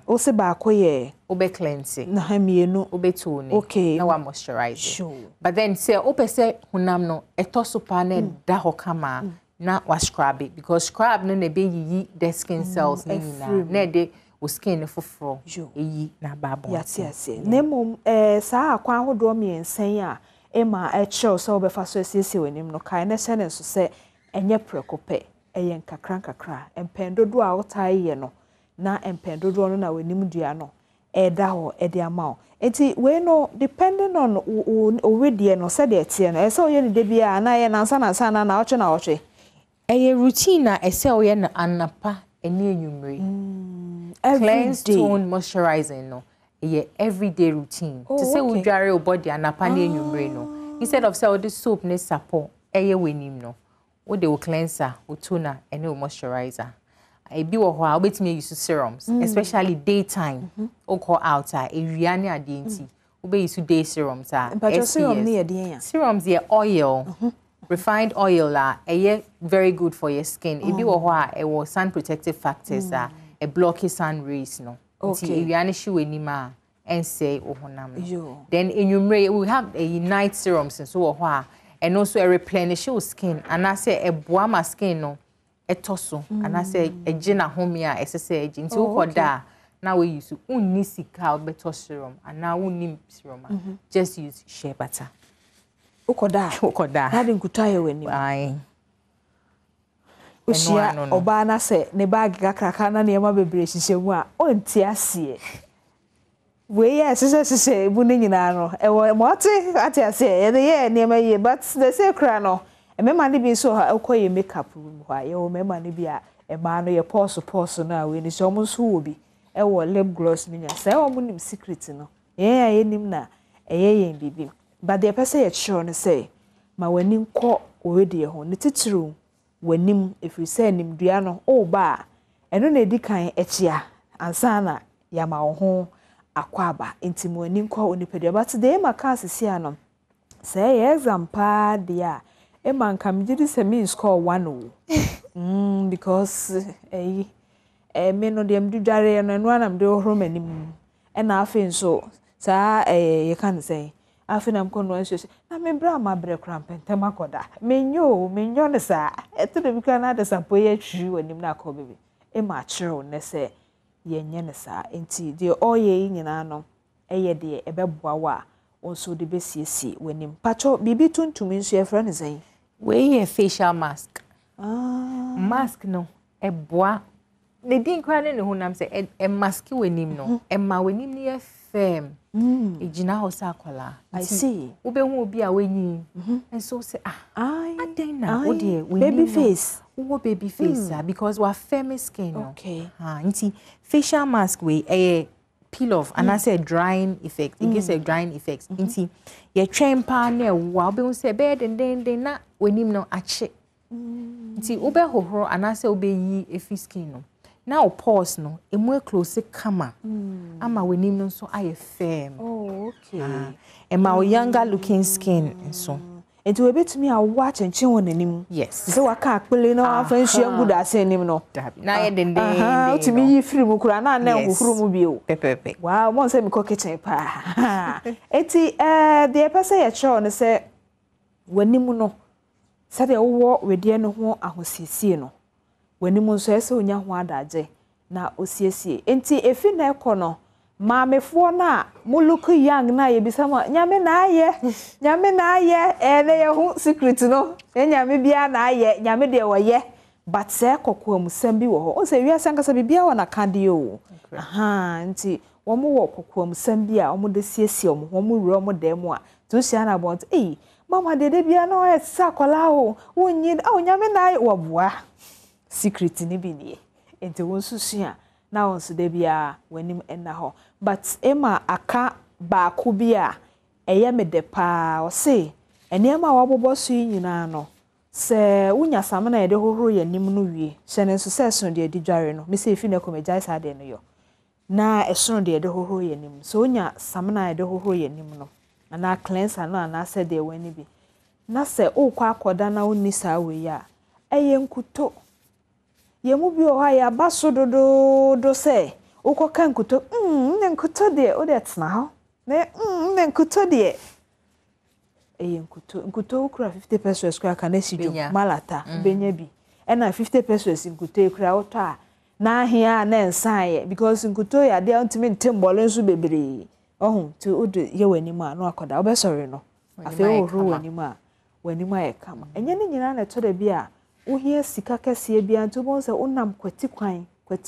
o se ba akoye obe cleanse na ha mienu obe tone okay na wa moisturize sure. But then say opese hunam no etoso pa na da ho kama na wa scrub it because scrub no na be yi the skin cells na de o skin foforo eyi na babo yatiase nemo saa akwa hodo miensan a ema echo so obefa so esiesie wanim no kai na hye ne so se enye prekope eyen kakra empendodo a wotai ye no na empendodo no na wanim dua no eda ho ede ama enti we no depending on owedie no se de tie no ese oye ne de bia na ye nansa na oche na oche eye routine na ese oye na anapa eni enwumre cleanse tone moisturizing no everyday routine to say we dry your body anapa na enwumre no instead of say all this soap ne sapo wenim no we dey cleanser o toner and o moisturizer ebi wo ho a obetimi use serums especially daytime o call out ewia ne ade nti obe use day serums serum ne ye serums oil refined oil very good for your skin ebi wo ho a was sun protective factors a block sun rays no nti ewia ne hwe wenima and say ohonam then enumere we have a night serums and so and also a replenish your skin and I say a boama skin no etoso and I say a gina homia SSA nti wo da now we use unni sika beto serum and now unni serum just use shea butter ukoda hadi nkutaye weni ai ushia oba na se ne bag kakraka na ne ma bebre hihye a onti ase we sese bu ne nyina no e mo ate ase ye ye ne ma ye but the say kra no e me ma ne bi so ha ukoye makeup room ha ye o me ma ne bi a e ma no ye pause na we ni so mo so wo bi e wo lip gloss ni nya say o mo nim secret no ye nim na e ye bibi but the person ye sure no say ma wani nko owedie ho ne titiru wanim efiri say nim dua no o ba eno na edi kan echia ansa na ya ma wo ho akwaba intimo ani nkwa onipadua but de ma ka asisi anom say exam pa dia e man kam gidi se me score 1 because me no dem dudare no anam de ohro manim e na afi nso saa ye kan say afi nam kono nso na me bra ma bre krampente makoda menyo ne saa eto de bi kana de sapo ye twi wanim na ko bebe e ma chiro ne say yenye ne saa enti de oye nyina no eye de ebeboa wa onso de besiesie wanim pacho bibi tuntum nso ye frɛ ne sɛn we facial mask mask no eboa ne din kwa ne honam sɛ e mask wanim no e ma wanim ne fem ejina ho sa akwala I see wo be hu obi a wanyi enso sɛ aden na wo de baby face wo baby face because we firm skin no okay nti facial mask we peel off and I say drying effect it gives a drying effect nti ye twem pa na wo obi hu sɛ be den na wanim no ache nti wo be hohoro and I say wo be yi efi skin no now pause no emu close kama ama wanim no so aye firm okay and my younger looking skin so enti we betumi a watch and chin wonanim yes se waka akpele na wa fan hia guda asenim no na ye den utimi yi free mu kura na na hohoro mu bio pepepe wow mo se mi ko kitchen pa enti the person ye show no se wanim no se de wo wedie no ho ahosiesie no wanim nso ese onya ho adaje na osiesie enti efi na ekono maamefo na mo look young na ye bisama nyame na aye ene ye ho secret no nyame bia na aye nyame de wo ye but se kokko amusam bi wo ho o se wi asankasa bibia wo na kande o nti wo mo wo kokko amusam bi a wo mo de siesie wo mo wura mo de mo a to sia na bont mama de bia na o sa kola o wonyi nyame na aye wo boa secret ni bi ni enti wo susua na onso de bia wanim enna ho but ema aka ba ko bia eye me de pa o se enema wa bobo so nyina no se unya samana ye de hohoro ye nim no wie se ne nso se so de dware no me se fi na ko me jai sa de no yo na esono de hohoro ye nim so unya samana ye de hohoro ye nim no and I cleanse and I said there when be. Na se o kwa akoda na oni saa we ya. Eye nkuto. Ye mu bi o ha ya baso do se. Ukoka nkuto. Ne nkuto de o de tena ho. Ne nkuto de. Eye nkuto ukura 50 pesos kwa kana sijo malata benya bi. Na 50 pesos nkuto ekura oto a na ahia na ensan because nkuto ya de ntimi ntembole nso bebre. Ohun ti o de ye wani ma no akoda obesori no. Afi o ru wani ma wani ma e kama. Enye ne nyina na to da bi a wo hia sika kase bi anto bon se unam kwati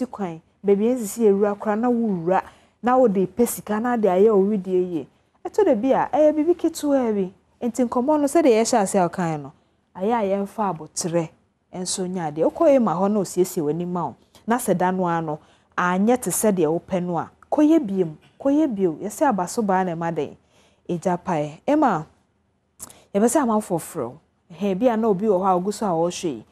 kwan bebi ensisi ewura kra na wura na wo de pesika na de aye owidie ye. Eto da bi a bibi ketu a bi enti nkomo no se de ye sha se akan no aye mfa abotre enso nya de okoye ma ho na osiesie wani ma o na se da no ano anye te se de wo pɛ no a koye bio yesi abaso ba na maden ejapae ema yebese amanfofro he bia na obi wo ha oguso a wo hwe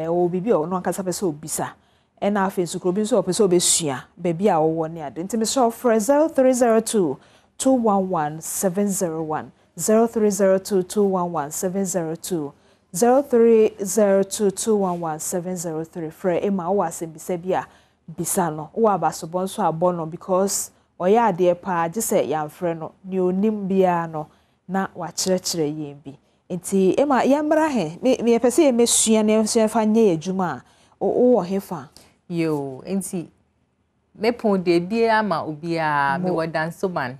obibi o no ankasa pese obisa na afi sukro bi so pese obesua ba bia wo ne ade ntimi so for 0302 211 701 0302 211 702 0302 211 703 frɛ ema wo asembisa bia bisa no wo abasobon so abono because oya ade pa gise yamfrɛ no ne onim bia no na wa kyerɛkyerɛ yɛn bi enti ema yamra he me pese ye mesua ne nsua fa nye adwuma o wo hefa yo enti me pon de bia ama obia me wo dansoman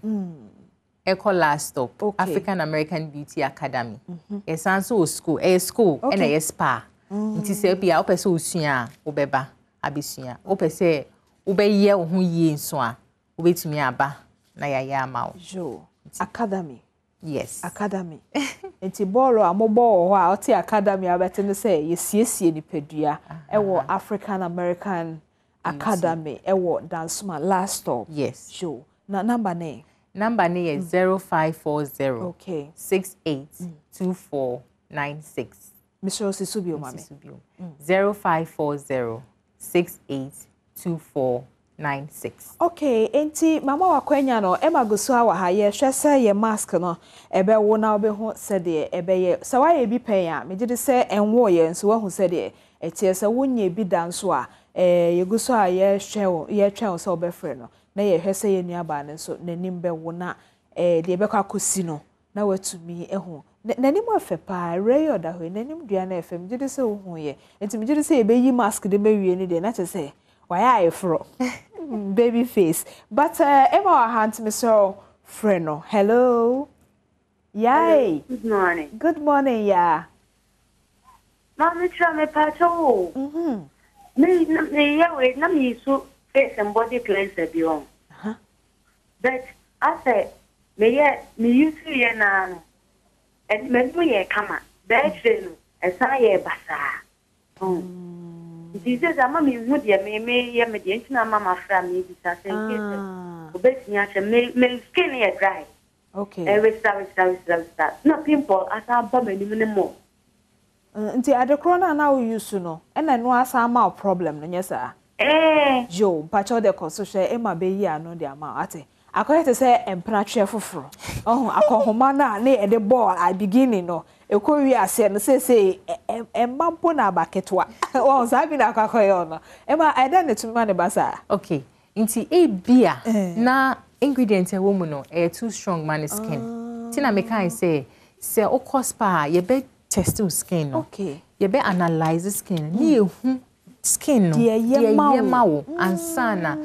eco last stop African American Beauty Academy esanso school school and spa enti se bia opese osua obeba abesua opese obeye ho yie nso a obetumi aba na ya ama jo academy. Yes. Academy. Enti bolo amobo ho a oti academy abete no say yesiesie ni pedua ewo African American Academy ewo Dansuma last stop. Yes. Show. Na number ne is 0540 okay 682496. Mr. Osisubio mami. 0540 682496. Okay, enti mama wakwenya no ema guso awa ha ye hwese ye mask no ebe wo na obe ho sede ebe ye se wa ye bi pen a megide se enwo ye nso wa hu sede etie se wonye bi danso a ye guso a ye hwe so obe frɛ no na ye hwese ye nuaba ne nso nanim be wo na de ebe kwa kosi no na watumi ehu nanim afa pa reyo da ho nanim dua na efa megide se wo hu ye enti megide se ebe yi mask de mewie ni de na che se why I fro baby face but Emma wa hand me so freno hello yay good morning yeah mama try me pato me yeah we na me so face and body cleanser bi on but I say me use ye na and me do ye kama that no esa ye basa Jesus ama me hu de me ye me de ntina mama fra me bi sa say obetinya che me skin ye dry okay every start no pimple asa ba me ni mo nti adekro na wo use no na no asa ma problem no nyesa jo pacho de ko so hwe e ma be yi ano de ama ate akoyete say empna twe foforo akohoma na e de ball at beginning no ekowi ase no say embampo na baketwa won sabi na akakoyo no ema ida ne tuma ne basa okay nti bia na ingredient e wo mu no too strong man skin tina me kan say o cospa ye be test your skin no okay ye be analyze skin ni ehu skin no ye mawo ansana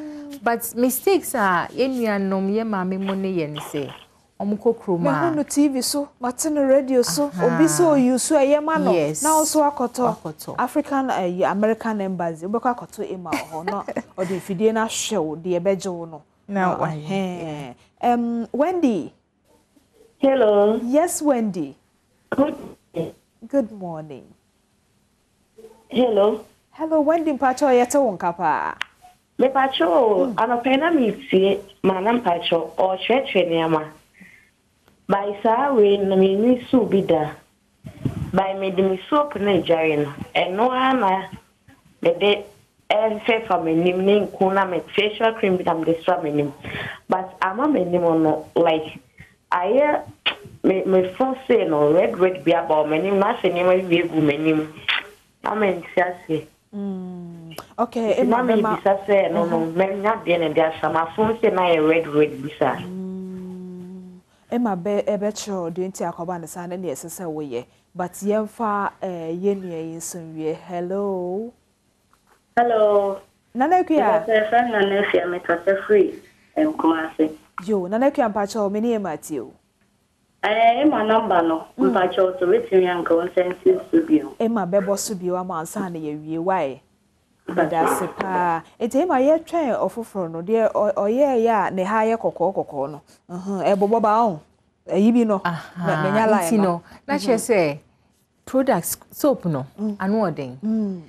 but mistakes are yenuanom ye maame mo ne ye ne say omukokroma me no TV so matino radio so obi so use ye ma no na also akoto African American embassy obekọ akoto ema ho no o de fidie na hwe de ebeje wo no now Wendy. Hello. Yes, Wendy. Good morning. Hello. Hello, Wendy Pacho yeto wonkapa. Me Pacho, anopena mi tie manam Pacho o chwe niama. By sa we na mi ni su bida. By me de mi soap na jare no. No ana me de fair for me nim kuna me facial cream that I'm destroy me nim. But ama me nim no like I me first say no red be about many machine we go many. I mean say. Okay, Mama bisa say no men not there and there some phone say na red bisa. Emma be ebetro de nti akoba ne sa na ne esese wo ye but yemfa yenua yinsunwie. Hello Nana Kuya Nana Fia me free Kumasi. Yo Nana Kuya mpacho me ni Matthew. My number no mpacho to return yan consensus subio. Emma bebo subio ama ansa na ye wie why. Badase pa etema ye twen ofoforo no de oye ya ne ha ye kokoko no ebobo ba on ayibi no me nya line no na che say products soap no anu oden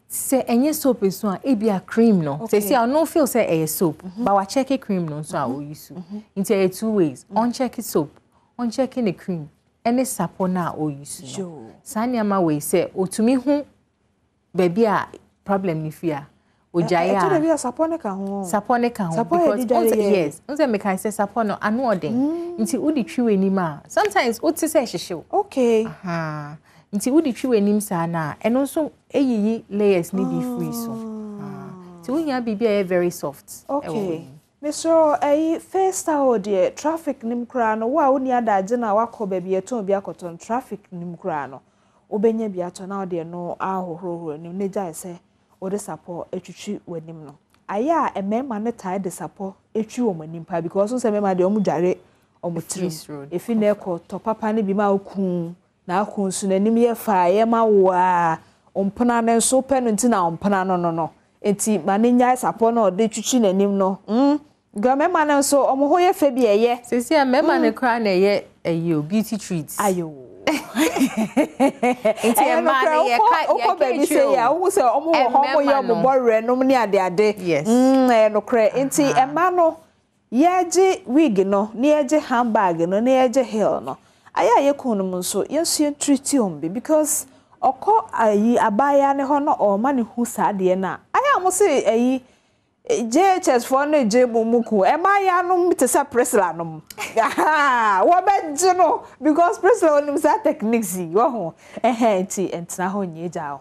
say enye soap so a ebia cream no say I no feel say soap but wa check cream no so a o use into 2 ways on check soap on checking the cream any sapona o use no sanya we say otumi hu baby a problem ni fear ojaya to be a sapone ka ho because yes unse me can say sapono anu oden nti udi twiwe nim a sometimes uti say hihyew okay nti udi twiwe nim sa na eno so eyiyi layers ni be free so nti unya bibia very soft okay Mr. First out there traffic nim kra no wa oni adaje na wakọ ba bi eton bi akoton traffic nim kra no obenya bi ato na de no ahohoro nim ne jai se o de support etwitwi wanim no aya emema ne tie de support etwi wo manim pa because so emema de omudware omutiri efi na ekọ to papa ne bi ma okun na akun su nanim ye fa ye ma wo a ompana ne so pe no ntina ompana no enti mane nya support na o de twitwi nanim no Ga mema na so omo ho ye fa bi eye sisi a mema ne kra na ye ayo beauty treats ayo Inti ema ne ye ka baby say ya wo say omo wo ho ye omo borre no ne ade yes no kra inti ema no ye je wig no ne ye je handbag no ne ye je heel no aya ye kunum nso ye so treat ombe because okọ ayi abaya ne ho no o ma ne hu sa de na aya mo say ayi JHS for no Jebumuku. Am I anum to say Presla num? What bed no? Because Presla only that techniques. Yo, tea and Snaho Nija.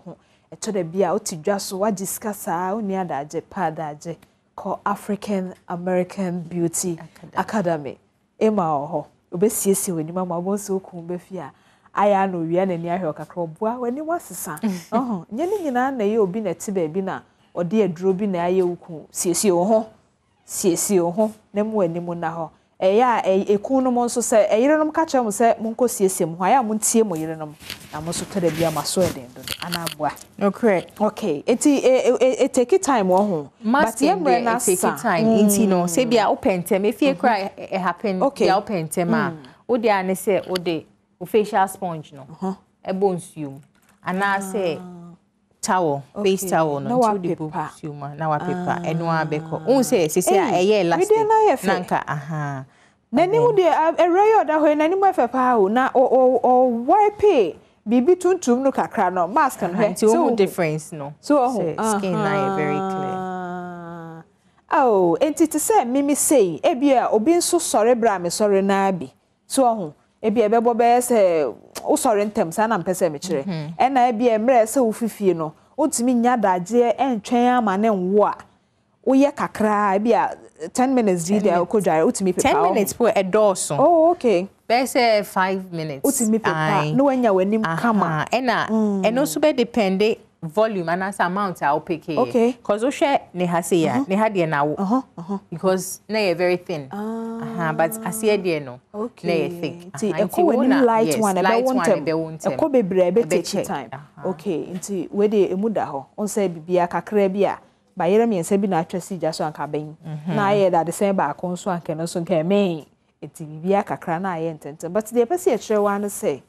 A to the beer out to just what discuss how near that Jepadaje called African American Beauty Academy. Emma or Obesi when you mamma was so cumbefia. I know we are near her cacrobois when you was a son. Oh, Yenina, na you been a tibebina. Or dear drobi na aye uku siesie ho na mu animu na ho eya ekunu mo nso se eyirenom ka kya mo se monko siesie mo aya mo ntie mo yirenom na mo so tada bia maso edendo ana aboa okay it take time wo ho but ye mre na take time inti no se bia opentem efie cry happen bia opentem a wo de ane se wo de facial sponge no ebonsuum ana se towel face towel no to the consumer na wa paper eno abeko un say sisi a eye elastic nanka nani wo de erayo da ho nani mo fepa o na o wipe bibi tuntum no kakra no mask no he so difference no so skin na very clear oh entity say mimi say ebia obi nso sore bra me sore na bi so ebia bebo be say o sore ntem sa na mpese me kire na ebia emre se wo fifie no otimi nya daje entwen ama ne nwo a wo ye kakra ebia 10 minutes video ko dware otimi pepa 10 minutes for a doorso oh okay be say 5 minutes otimi pepa no wanya wanim kama eno so be depend volume and as amount I will pick here. Okay. Because we share ne hasi ya ne hadi na because ne very thin. But asi edi no. Okay. Ne thick. Ti eko when light one be want eko bebre be take time. Okay. Nti we de emuda ho. On say bibia kakra bia. Ba yere miensa bi na atwasi ja so anka ben. Na aye da de say ba akon so anka no so nka me. Nti bibia kakra na aye ntente. But the person e kire one say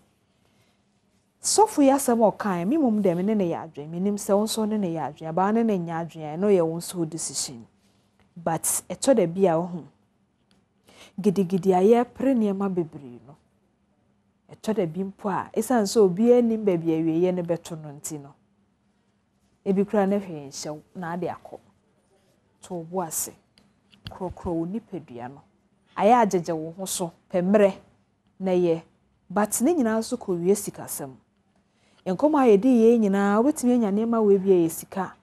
Sofu ya samo kan mi mum dem ne ya adwen minim se wonso ne ya adwen aba ne nya adwen no ye wonso decision but eto da bia wo hu gidigidi aye pre ne ma bebre no eto da bi mpo a esan so obi anim ba bia wieye ne beto no nti no ebi kura ne hwe nhyew na ade akọ to bo ase krokro oni pedua no aya ajeje wo ho so pemre na ye but ne nyina so ko wie sikasem enkomo ayedi ye nyina obetimi anya nema we bia ye sika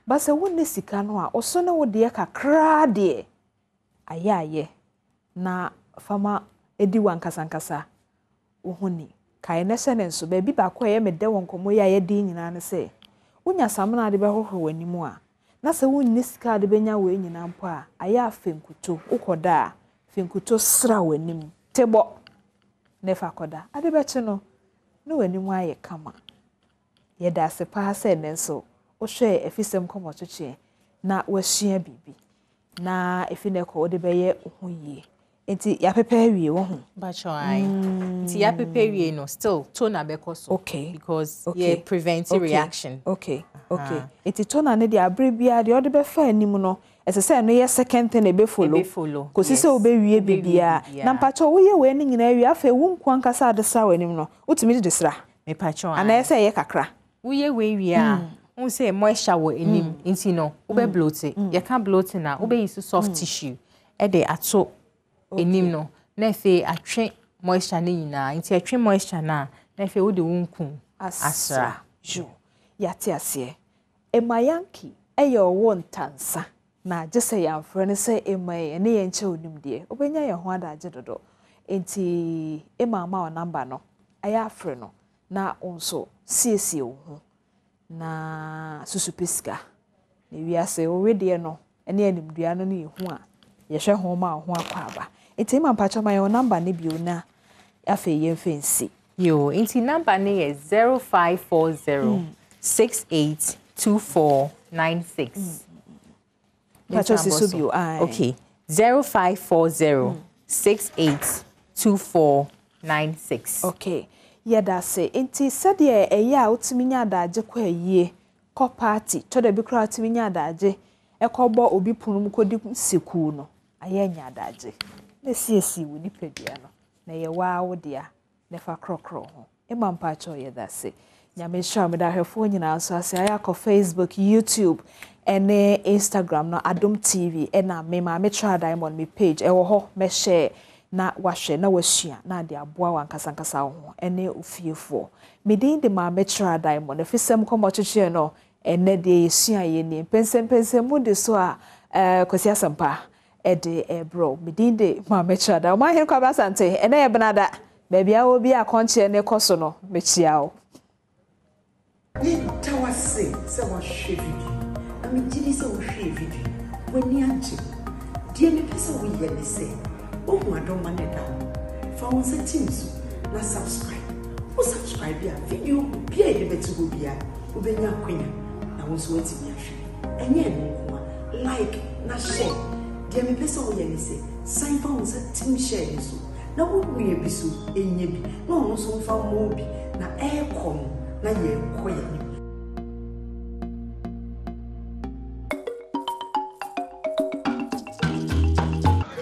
ba se wonne sika no a oso ne wo de kakra de ayaye na fama edi wankasankasa wo honi kai ne se ne nso ba bi ba ko ye mede won komo ya ye di nyina ne se unya samna de be hohoro wanimu a na se wonni sika de benya we nyina mpo a aya afenkuto ukoda fenkuto sra wanim tebo nefa koda ade be che no no wanimu aye kama ye da se pa se ne nso o hwe efisem komo twetwe na wasua bibi na efine ko de be ye ho yie enti ya pepe wie wo ho ba choi enti ya pepe wie no still tona be koso okay because ye preventive reaction okay enti tona ne de abrebia de o de be fa anim no esese no ye second thing e be follow ko sise o be wie bibia na mpacho wo ye we ni nyina wie afa wu nko ankasa de sa wanim no utimi de sra me pacho ana ese ye kakra wo ye we wie a un say moisture wo enim enti no wo be bloating ye can bloating na wo be use soft tissue e de ato enim no na fe atwe moisture ne nyina enti atwe moisture na fe wo de wunku asra jo yate ase emayanki eye owo ntansa na jese ya mfre ne se emaye ne ye nche onim de obenya ye ho adaje dodo enti emama o number no aya afre no na onso siesie wo ho na susupiska ne wiase o wede no ene animdua no ne hu a ye hwe ho ma ho akwa aba enti ma mpacho ma your number ne bio na afa ye mfensi yo enti number ne ye 0540 682496 mpacho sisubio okay 0540 682496 okay yeda se enti sade eye a otimi nya adaje kwa yie ko party to da bi kra otimi nya adaje ekọbọ obi punum kodi seku no aye nya adaje na siesi wo nipadua no na ye waawo dia na fa krokro ho ema mpacho yeda se nyame sha me da hwefo nyina so ase aya ko Facebook YouTube ene Instagram no Adom TV ena me ma me try diamond me page ewo ho me share na wahwe na wasua na de aboa wankasankasa ho ene ofiefo medin de ma metra diamond efisem komo twetwe no ene de yesua ye ni pensem mu de so a kwasi asampa de bro medin de ma metra da ma hen kwa basante ene ye benada baby a obi akonche ne koso no mechia o ni tawase se wa hwe video ami jidi se wa hwe video woni anje die me pese wo ye ne se oh Adom maneda fa won se teams na subscribe ya video bia de betu bia obenya kwenya na won so wati bia hwe enye no like na share de me pese wo ye ne se sign fa won se team share so na wo wie bi so enye bi na won so fa mo bi na kom na ye koye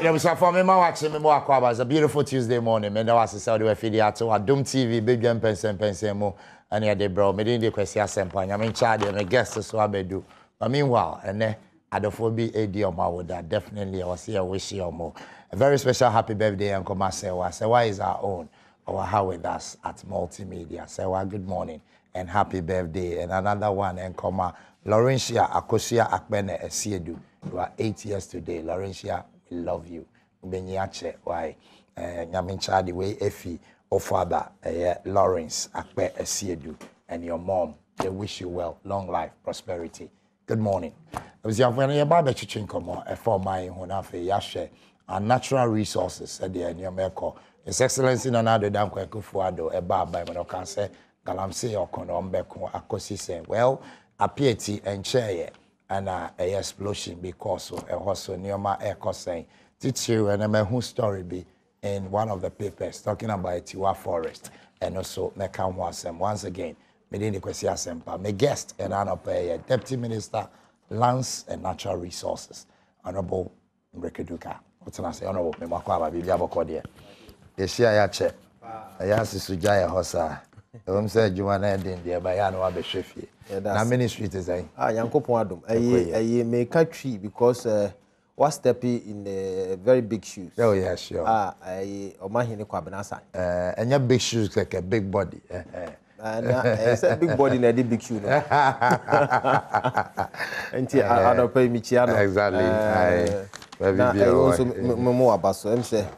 Yeah, so for me, watching me more. It's a beautiful Tuesday morning. Me was say the video to Adom TV, Badwam pense mo. And yeah, bro, me didn't question sempa. I'm in charge. My guests so I do. But meanwhile, and Adophobia AD on my would definitely I was here wish you more. A very special happy birthday, Uncle Marcel. Say why is our own or how with us at Multimedia. Say why good morning and happy birthday. And another one and Laurentia Akosia Akbene Esiedu. You are 8 years today, Laurentia. Love you. Benyache, why? Nyamincha the way Effie or father, Lawrence Akpe Esiedu, and your mom. They wish you well, long life, prosperity. Good morning. I was young when you're about to chinkomo, for my Hunafe Yashe, and natural resources, said the Nyameko. His Excellency Nanado Damko Kufuado, a bar by Manokanse, Galamse or Konombeko, Akosi say, well, a piety and chair. And a explosion because of a horse near my echo saying, teacher and a whose story be in one of the papers talking about Tiwa Forest and also Mekam Wasem. Once again, Medini Kwesia Sempa, my guest and Anope, Deputy Minister, Lands and Natural Resources, Honorable Mrekeduka. What's I say? Honorable Memakwa, Bibiabo Kodia. Yeshia Yache, Ayasi Sujaya Hosa. I'm saying you want to end in there by Yano Abeshefi. How many streets is I? Yankopon Adom. I make country because was stepping in very big shoes. Oh yeah, sure. I Omahini Kwabenasa. And your big shoes like a big body. It's a big body in a big shoe. Until I don't pay me chiano. Exactly. I also more about so I'm saying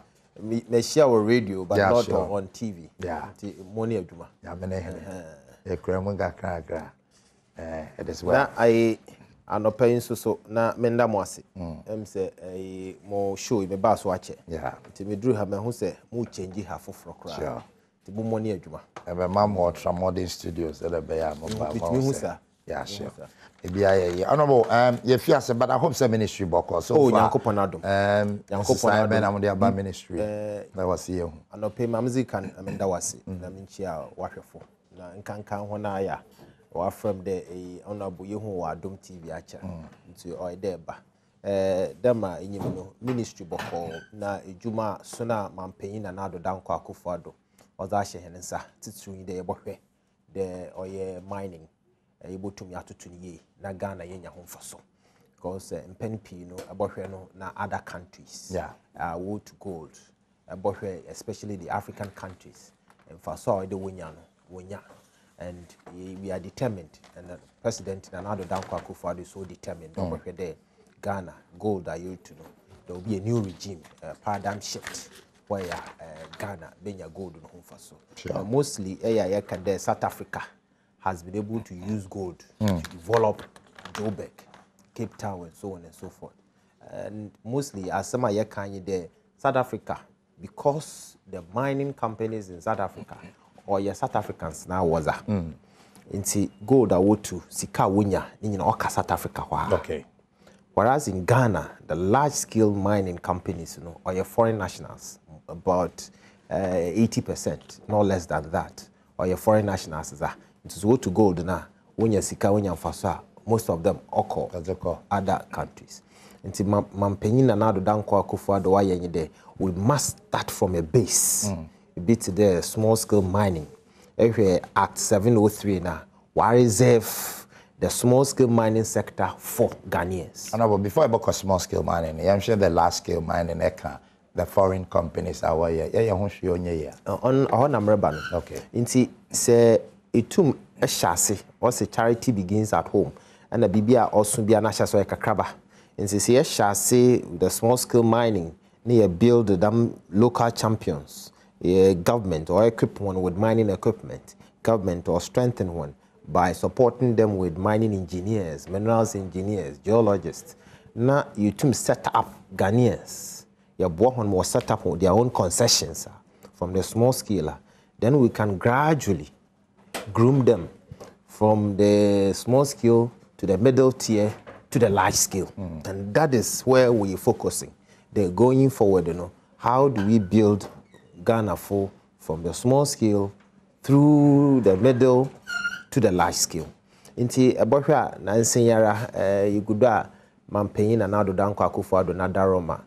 me share our radio but not on TV. Yeah. Money of Juma. Yeah, a cremunga cracker. It is well. I not paying so na menda mwasi. Say a more show me bass watch it. Yeah. To me drew her man who say mu change her for cry. Sure. To be money of Juma. And my mom watch modern studios at the Bayam. Yeah, sure. Maybe honorable, you feel but I hope some ministry book so. Oh, Yankoponado. Yankoponado. I'm the ministry. That was you. I know pay my music and I mean that was it. I mean, chia wonderful. Now, in can when I or from the honorable you who are Adom TV acha into or deba. Dema in ministry book na Juma sooner man paying another down Kwakufado or that she hensa titsui de bohwe the oye mining. Able to me to ye na Ghana yenya home for so because mpenpi no abohwe no na other countries wood to gold abohwe especially the African countries and for so the wonya and we are determined and the president Nana Dankwa Akufo-Addo is so determined abohwe there Ghana gold are you to know there will be a new regime paradigm shift where Ghana benya gold no home for so mostly South Africa has been able to use gold to develop Joburg, Cape Town, and so on and so forth. And mostly, as some of there, South Africa, because the mining companies in South Africa, or your South Africans now was into gold award to Sika Wunya in Oka South Africa. Okay. Whereas in Ghana, the large-scale mining companies, or your foreign nationals, about 80%, no less than that, or your foreign nationals are. It is go to gold now. When you see most of them occur other countries. Until Mampenyin and Adom Dankwa Akufo-Addo we must start from a base. A bit the small scale mining. Every Act 703 now, we reserve the small scale mining sector for Ghanaians. But before I talk about small scale mining, I'm sure the large scale mining the foreign companies are here. Okay. Until say Itum a chassis or say charity begins at home, and the Bibia also be an asha so a kakraba. And say a chassis the small scale mining near build them local champions, a government or equip one with mining equipment, government or strengthen one by supporting them with mining engineers, minerals engineers, geologists. Now you set up Ghanaians. Your Badwam was set up with their own concessions from the small scale. Then we can gradually groom them from the small scale to the middle tier to the large scale. And that is where we're focusing. They're going forward, how do we build Ghana from the small scale through the middle to the large scale. Inti abohwa na nsenyara yuguda Mampenyin and Adom Dankwa Akufo-Addo na Daroma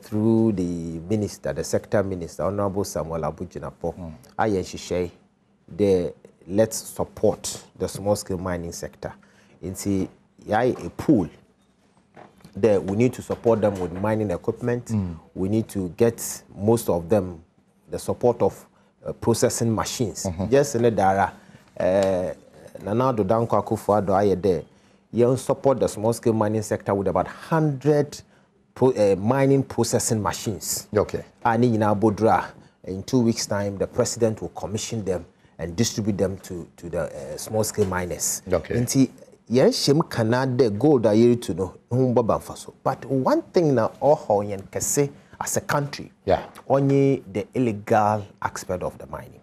through the minister, the sector minister, Honorable Samuel Abujinapo, aye the let's support the small-scale mining sector. Into a pool there, we need to support them with mining equipment. We need to get most of them the support of processing machines. Just in the Dara, Nana Adom Dankwa Akufo-Addo aye there. You support the small-scale mining sector with about 100 mining processing machines. Okay. And in Bodra, in 2 weeks' time, the president will commission them and distribute them to the small-scale miners. Okay. Yes, Canada gold are here to know. But one thing now, all can say as a country, only the illegal aspect of the mining.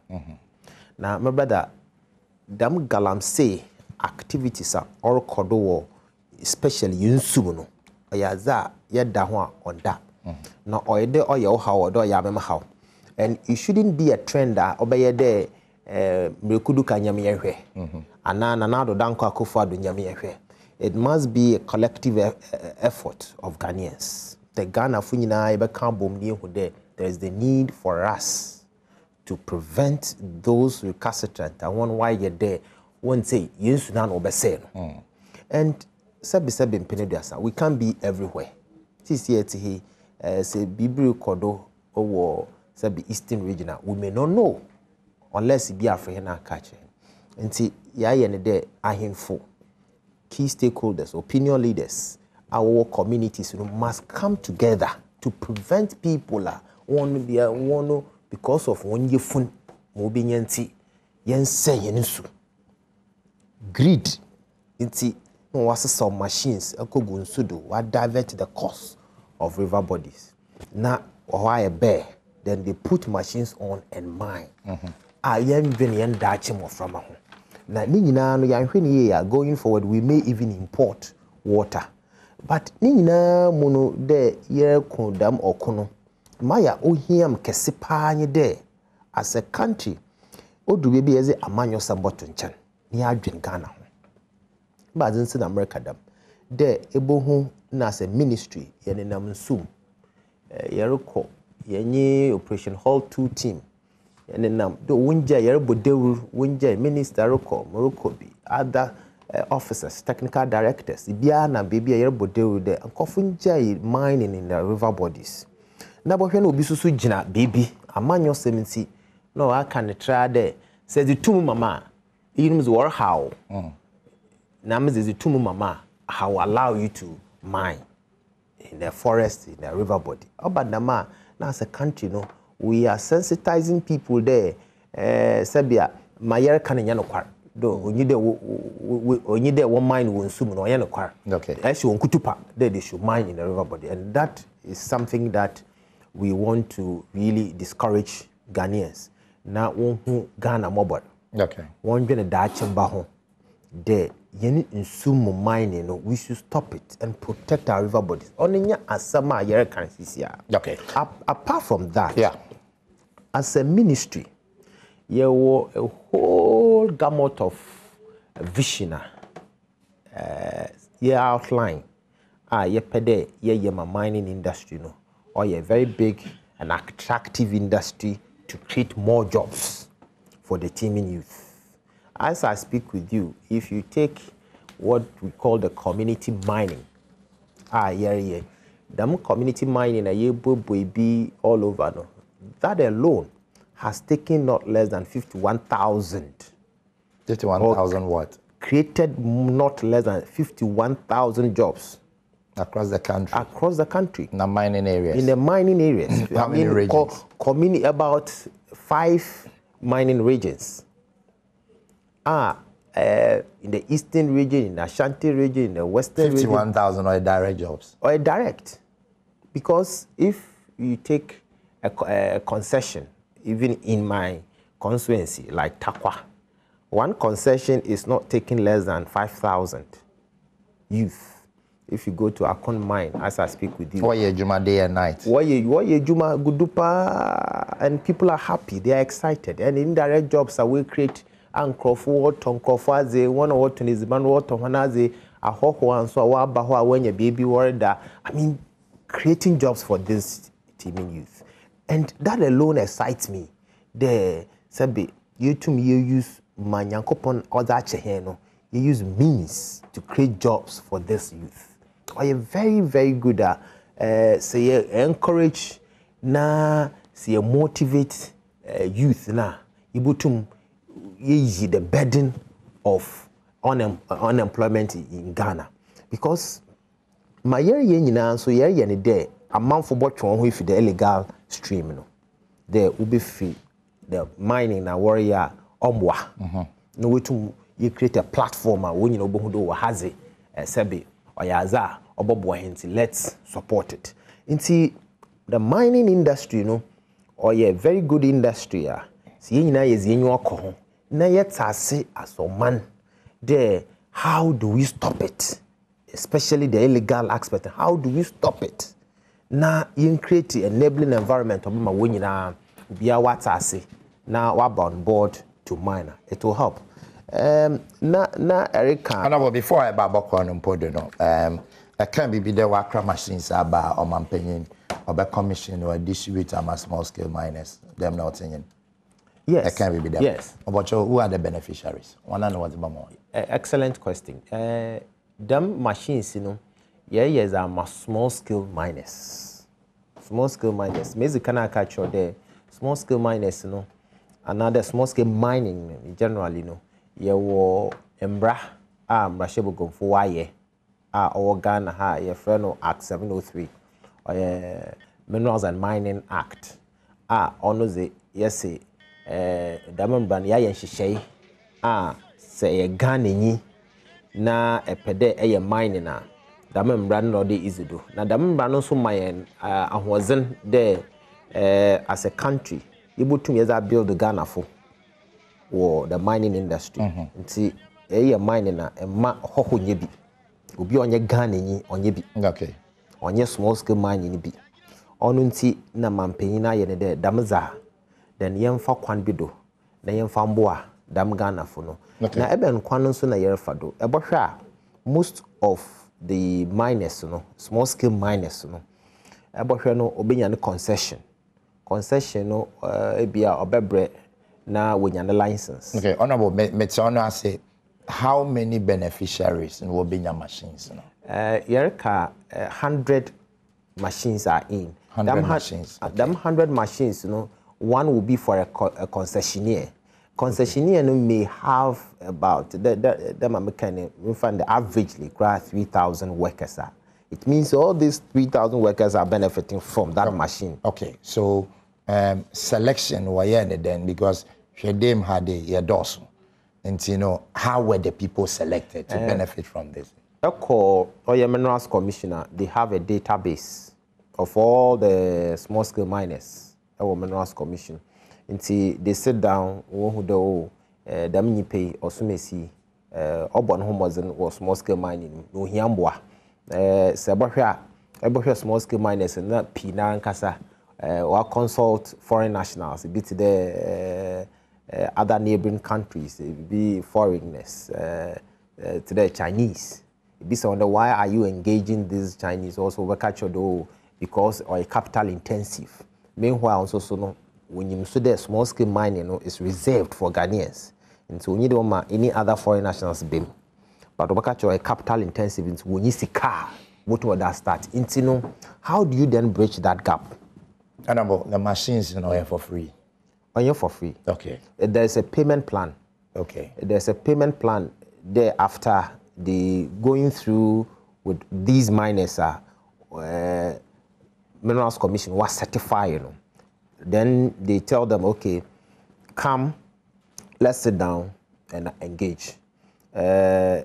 Now, my brother, them galamsey activities are all kodo, especially in Subuno. Yaza yedahwa on that. Now, or de or your how or yamema how. And it shouldn't be a trend that obey there. Mrekuduka nyamiyehwe Anana Adom Dankwa Akufo-Addo nyamiyehwe. It must be a collective effort of Ghanaians. The Ghana funyina ebe kambom ni hude. There is the need for us to prevent those recalcitrant. And one why you're there, one say Yesu na obese. And we can't be everywhere. this year to he say Bibri Kodo or the Eastern region, we may not know unless it be a friend and catch him. And see, and there are himful key stakeholders, opinion leaders, our communities must come together to prevent people one because of one year fun mobility yen say yensu greed inti was some machines akogunsudo what divert the cost of river bodies na why a bear then they put machines on and mine yen yen dachim from home na ni nyina no yan hwene ye going forward we may even import water but ni nyina mu no de ye kondam okono maya ohiam kese paanye de as a country odu be be eze amanyo samboto nchan ni adwen Ghana ho ba zinse na America dam de ebohu na as a ministry ye nenam nsum yereko yenye operation hall 2 team yenenam do wunja yerebo dewu wunja minister reko moroko bi other officers technical directors bia na baby yerebo dewu de ankofunja mining in the river bodies na bo hwe na obi susu gina baby amanyo sementi no aka ne tra de says the two mama yinums war how na me the two mama how allow you to mine in the forest in the river body obadama na as a country no we are sensitizing people there sabia mayer kan nya no kwar do onyi de one mine won sum no nya no kwar okay actually on kutupa they should mine in the river body and that is something that we want to really discourage Ghanaians na won Ghana mobile okay won gbe na da chimba ho de yeni nsum mining no we should stop it and protect our river bodies oninya asama yer kan sisia okay apart from that yeah as a ministry you were a whole gamut of vision you outline you pede you my mining industry no or a very big and attractive industry to create more jobs for the teeming youth. As I speak with you, if you take what we call the community mining, the community mining be all over, no, that alone has taken not less than 51,000. 51,000 what? Created not less than 51,000 jobs. Across the country? Across the country. In the mining areas? In the mining areas. How many regions? About 5 mining regions. In the eastern region, in the Ashanti region, in the western 51,000 are direct jobs? Or direct. Because if you take a concession, even in my constituency, like Takwa, one concession is not taking less than 5,000 youth. If you go to Akon mine, as I speak with you. Why you Juma day and night? Why you Juma Gudupa, and people are happy, they are excited. And indirect jobs are we create and Crawford, Tom Crawford, they one or what is man water, one as a hoho and so when your baby worried that. I mean, creating jobs for this teeming youth. And that alone excites me. The Sabi, you to me, you use Manyankopon or that cheheno, you use means to create jobs for this youth. Are you very, very good at say encourage na say motivate youth na ibutum easy the burden of unemployment in Ghana because my year nyina so year ne there amount for botwon ho if the illegal stream no there will be free the mining na warrior omwa no wetum you create a platform when you know bohudo haze sebe oyaza obobo hinti let's support it into the mining industry no or a very good industry see nyina yezi enyu akọ na yetase asoman there how do we stop it especially the illegal aspect how do we stop it na you create an enabling environment obama wonyina bia watase na waba on board to mine it will help na Erica. And before I baboko no podo no I can't be there worker machines about or manpaying or by commission or distribute them small scale miners them not saying yes I can't be there yes but who are the beneficiaries one know what's more excellent question them machines you know yes, I'm a small scale miners. Small scale miners. Maybe can I catch you there? Small scale miners, you know. Another small scale mining, generally, you know. You were embra, Rashebo go for why, or Ghana, ha, your friend Act 703, or Minerals and Mining Act. Ono the yes, Diamond Brand, ya shishay, say a Ghana na epede eye mining na Diamond Brand no dey easy do. Na Diamond Brand also mine ahozen there as a country, able to yes build the Ghana for the mining industry. Nti eye mining na ma hoho nye bi. Obi onye Ghana nyi onye bi. Okay. Onye small scale mining bi. Onu nti na mampanyin na ye ne de damza then yemfa kwan bi do na yemfa mboa dam Ghana fo no. Na eben kwan nso na yerefa do. Ebohwa most of the miners no, small scale miners no. Ebohwa no obenya ne concession. Concession no ebia obebre na wonya ne license. Okay, honorable Metsono say how many beneficiaries in Wobenya machines no? Yereka 100 machines are in. 100 machines. Okay. Them 100 machines, you know, one will be for a concessionaire. Concessionaire no may have about we find the averagely 3,000 workers. It means all these 3,000 workers are benefiting from that machine. Okay, so selection were then because Shedem had a dorsal. And you know, how were the people selected to benefit from this? Or your Minerals Commissioner, they have a database of all the small scale miners. Our Minerals Commission. Until they sit down, who do Damini pay or Sumesi, Obon Homozen or small scale mining, no Hiambwa, Sabahia, small scale miners and not Pina and Casa, or consult foreign nationals, a bit the other neighboring countries, be foreigners, to the Chinese. Be wonder why are you engaging these Chinese also work at your door because or a capital intensive. Meanwhile, also so no when you so the small scale mining, you know, is reserved for Ghanaians. And so you don't any other foreign nationals beam. But work at your capital intensive into when you see car, what would that start? Into no, how do you then bridge that gap? And about the machines, you know, for free. On you for free. Okay. There's a payment plan. Okay. There's a payment plan there after the going through with these miners are Minerals Commission was certified, you know. Then they tell them, okay, come, let's sit down and engage. Say,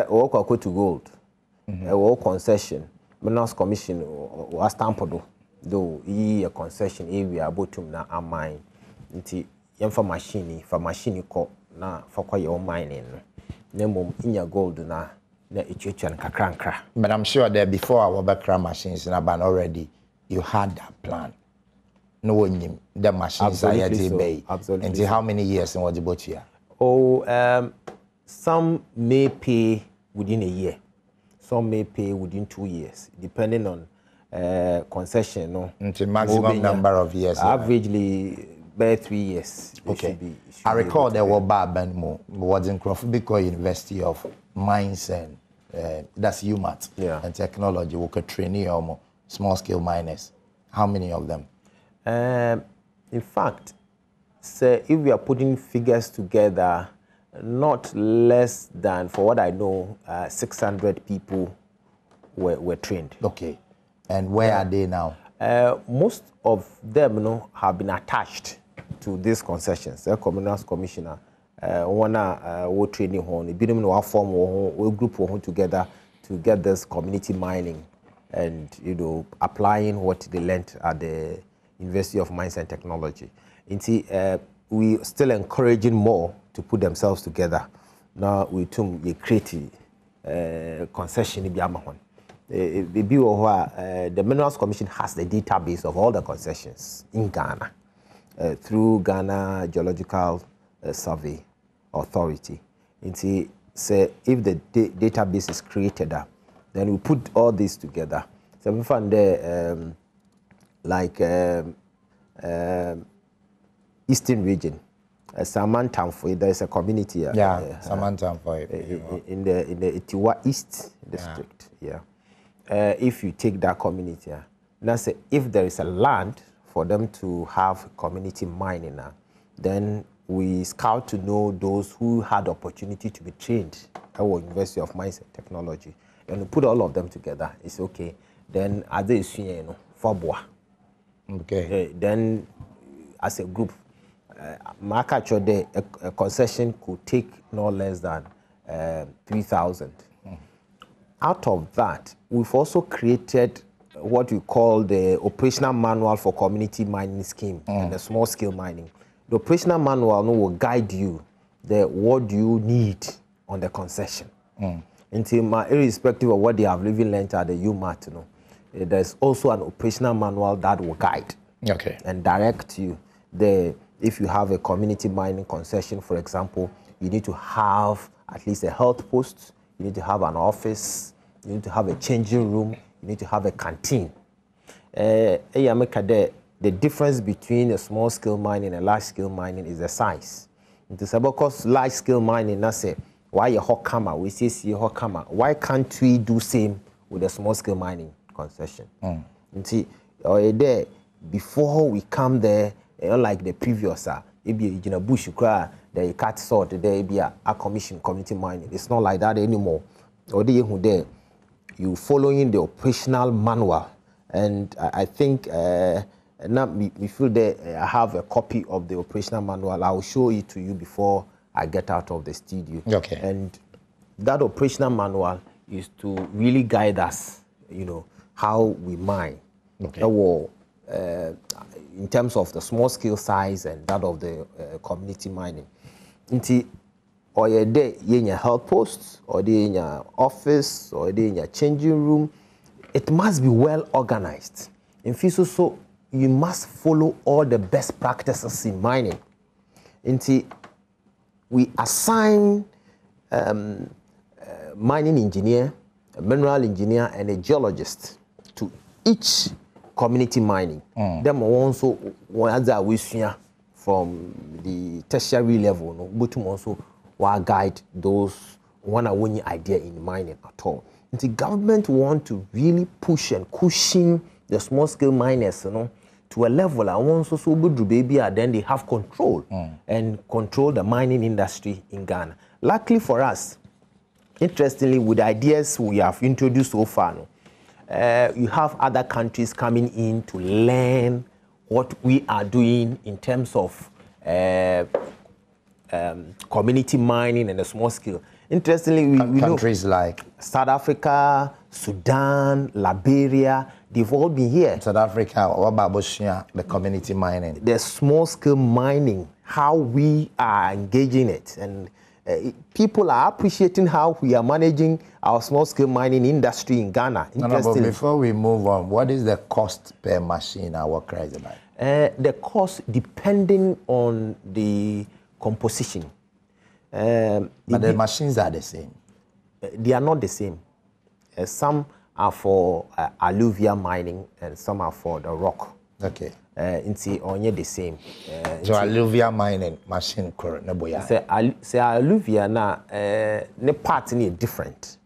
go to gold, concession. Minerals Commission was stamped do a concession area bottom na a mine. Nti yemfa machine ko na for your mining. Nemo in your gold na echuan kakranka. But I'm sure that before our background machines in Aban already, you had that plan. No one the machines are yet bay. Absolutely. And how many years in what the boat here? Oh, some may pay within a year. Some may pay within 2 years, depending on concession. No. Until maximum number of years. Averagely, by 3 years. Okay. I recall there were Badwam was in Crawford University of Mines and that's UMAT and technology. We could train small scale miners. How many of them? In fact, so if we are putting figures together, not less than, for what I know, 600 people were trained. Okay. And where are they now? Most of them, you know, have been attached to these concessions. The Minerals Commissioner, one training on, we form a group together to get this community mining and, you know, applying what they learned at the University of Mines and Technology. We still encouraging more to put themselves together. Now we create concession. The Minerals Commission has the database of all the concessions in Ghana through Ghana Geological Survey Authority. Say if the database is created, then we put all this together. So we found there Eastern region, Samantamfoy, there is a community. Samantamfoy. In the Itiwa East district. Yeah. if you take that community, that's if there is a land for them to have community mining, then we scout to know those who had opportunity to be trained at University of Mines and Technology, and we put all of them together. It's okay. Then as they see, Fabwa. Okay. Then as a group, a concession could take no less than 3,000. Out of that, we've also created what we call the operational manual for community mining scheme and the small scale mining. The operational manual will guide you what do you need on the concession. Irrespective of what they have living learned at the UMAT, there's also an operational manual that will guide and direct you. If you have a community mining concession, for example, you need to have at least a health post, you need to have an office, you need to have a changing room, you need to have a canteen. The difference between a small scale mining and large scale mining is the size. Because large scale mining, that's it. Why a hot camera? We see hot camera. Why can't we do same with a small scale mining concession? There, before we come there, unlike the previous, if you in a bush, you cry, the cut sort, there be a commission community mining. It's not like that anymore. Or there, you following the operational manual, and I think now we feel that I have a copy of the operational manual. I will show it to you before I get out of the studio. Okay. And that operational manual is to really guide us, how we mine. Okay. In terms of the small scale size and that of the community mining. Or you're there in your health post, or there in your office, or there in your changing room, it must be well organized. In FISO, so you must follow all the best practices in mining. We assign mining engineer, a mineral engineer, and a geologist to each community mining. Them also from the tertiary level, but also guide those one winning idea in mining at all. The government want to really push and cushion the small scale miners, to a level. I want so good baby, then they have control and control the mining industry in Ghana. Luckily for us, interestingly, with the ideas we have introduced so far, you have other countries coming in to learn what we are doing in terms of community mining and the small scale. Interestingly, we countries like South Africa, Sudan, Liberia, they've all been here. South Africa, what about the community mining? The small scale mining, how we are engaging it. And people are appreciating how we are managing our small scale mining industry in Ghana. But before we move on, what is the cost per machine our worker is like? The cost depending on the composition. But the machines are the same? They are not the same. Some are for alluvial mining and some are for the rock. Okay. Only the same. So alluvial mining machine correct? Say alluvial na ne part ni different.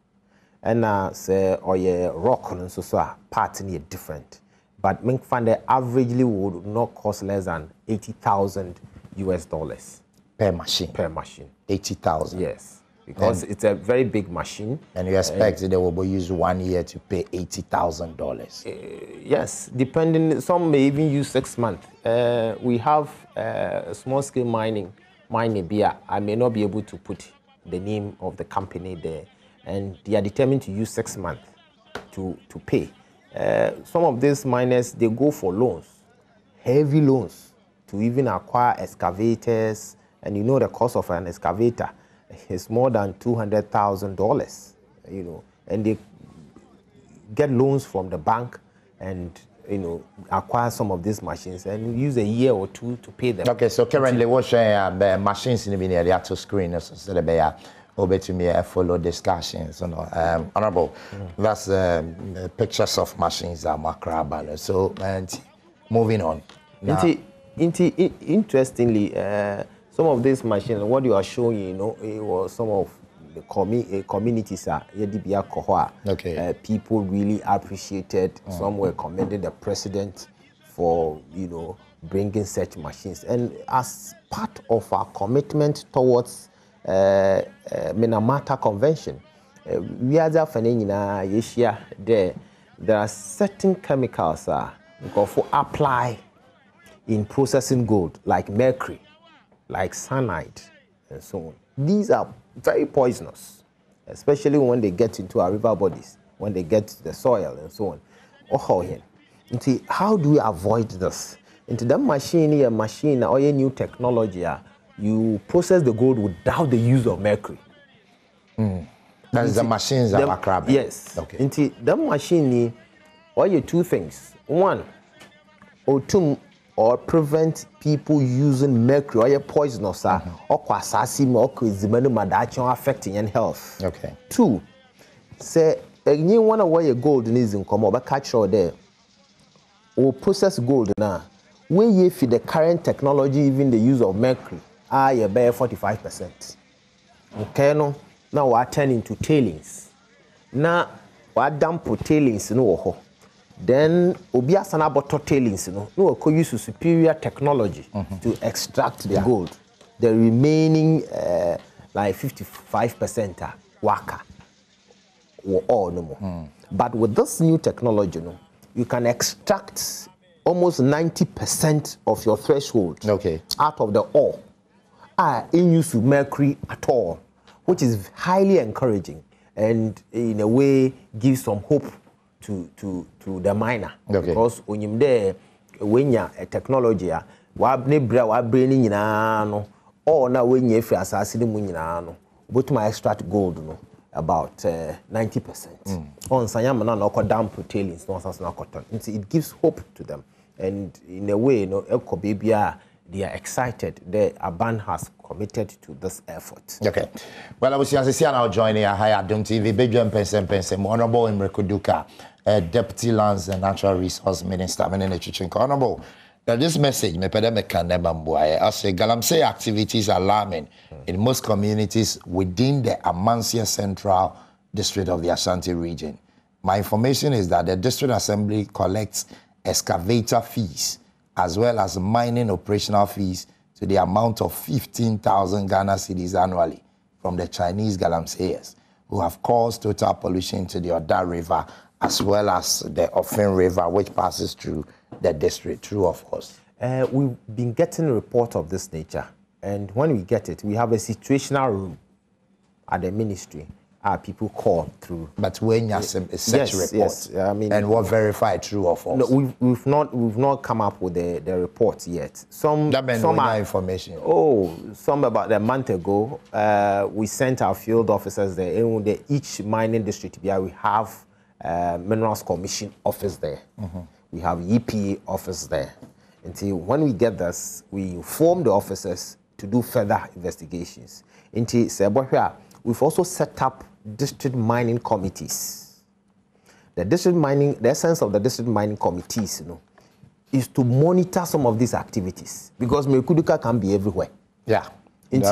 And say rock and so part ni different. But me find that averagely would not cost less than $80,000 per machine. Per machine. 80,000. Yes. Because it's a very big machine. And you expect they will use 1 year to pay $80,000? Yes, depending. Some may even use 6 months. We have small scale mining beer. I may not be able to put the name of the company there. And they are determined to use 6 months to pay. Some of these miners, they go for loans, heavy loans, to even acquire excavators. And you know the cost of an excavator is more than $200,000, and they get loans from the bank and, acquire some of these machines and use a year or two to pay them. Okay, so currently we're showing the machines in the actual screen, so they over to me follow discussions. Honorable, that's pictures of machines at Makraba. So, and moving on. Interestingly, some of these machines, what you are showing, it was some of communities are people really appreciated. Some were commending the president for bringing such machines, and as part of our commitment towards Minamata Convention, we are there are certain chemicals for apply in processing gold, like mercury, like cyanide, and so on. These are very poisonous, especially when they get into our river bodies, when they get to the soil and so on. How do we avoid this? Into that machine or a new technology, you process the gold without the use of mercury. That is the machines that are crabbing. Yes. Okay. Into that machine, you two things. One, or prevent people using mercury or poisonous or affecting your health. Okay. Two, say you want to wear your gold is in come over catch there or process gold now. When you feed the current technology, even the use of mercury, you bear 45%. Okay, no. Now we are turning to tailings. Now we are dump tailings then obia sana bottle tailings no we use superior technology to extract the gold. The remaining like 55% waka or all no more. But with this new technology, you can extract almost 90% of your threshold out of the ore in use of mercury at all, which is highly encouraging and in a way gives some hope to the miner. Because when you there, when you technology, wa brain no, or now when you free assassin but my extract gold about 90%. On Sayama no damp tailings, no cotton. It gives hope to them, and in a way, they are excited. The Aban has committed to this effort. Okay. Well, I was now joining Adom TV, Badwam Pensem, Honorable Emreko Duka, Deputy Lands and Natural Resource Minister, Honorable. Now, this message, I say Galamsey activities are alarming in most communities within the Amansia Central District of the Ashanti region. My information is that the District Assembly collects excavator fees as well as mining operational fees to the amount of 15,000 Ghana cedis annually from the Chinese galamseyers who have caused total pollution to the Oda River as well as the Ofen River, which passes through the district. True, of course. We've been getting a report of this nature, and when we get it, we have a situational room at the ministry. People call through. But when you have such report, yes, I mean, and what verified true or false? No, we've not come up with the reports yet. Some are information. Some about a month ago, we sent our field officers there. In each mining district, we have Minerals Commission office there. We have EPA office there. Until when we get this, we inform the officers to do further investigations. We've also set up district mining committees. The essence of the district mining committees, is to monitor some of these activities, because Merkuduka can be everywhere. Yeah. And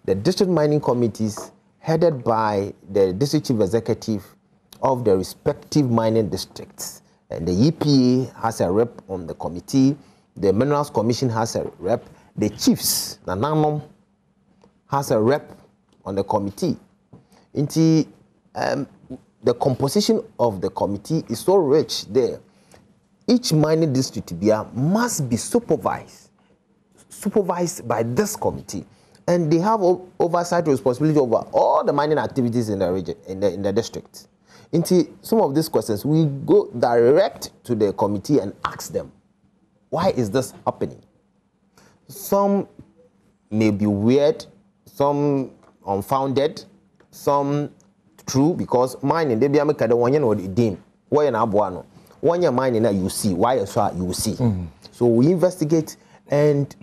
the district mining committees headed by the district chief executive of the respective mining districts. And the EPA has a rep on the committee. The Minerals Commission has a rep. The chiefs, Nanamom, has a rep on the committee. The composition of the committee is so rich there. Each mining district must be supervised by this committee, and they have oversight responsibility over all the mining activities in the region, in the district. Into some of these questions, we go direct to the committee and ask them, why is this happening? Some may be weird, some unfounded, some true, because mining they be ameka the one you know the dim. Why na abuano? When you're mining now you see, why you see. So we investigate, and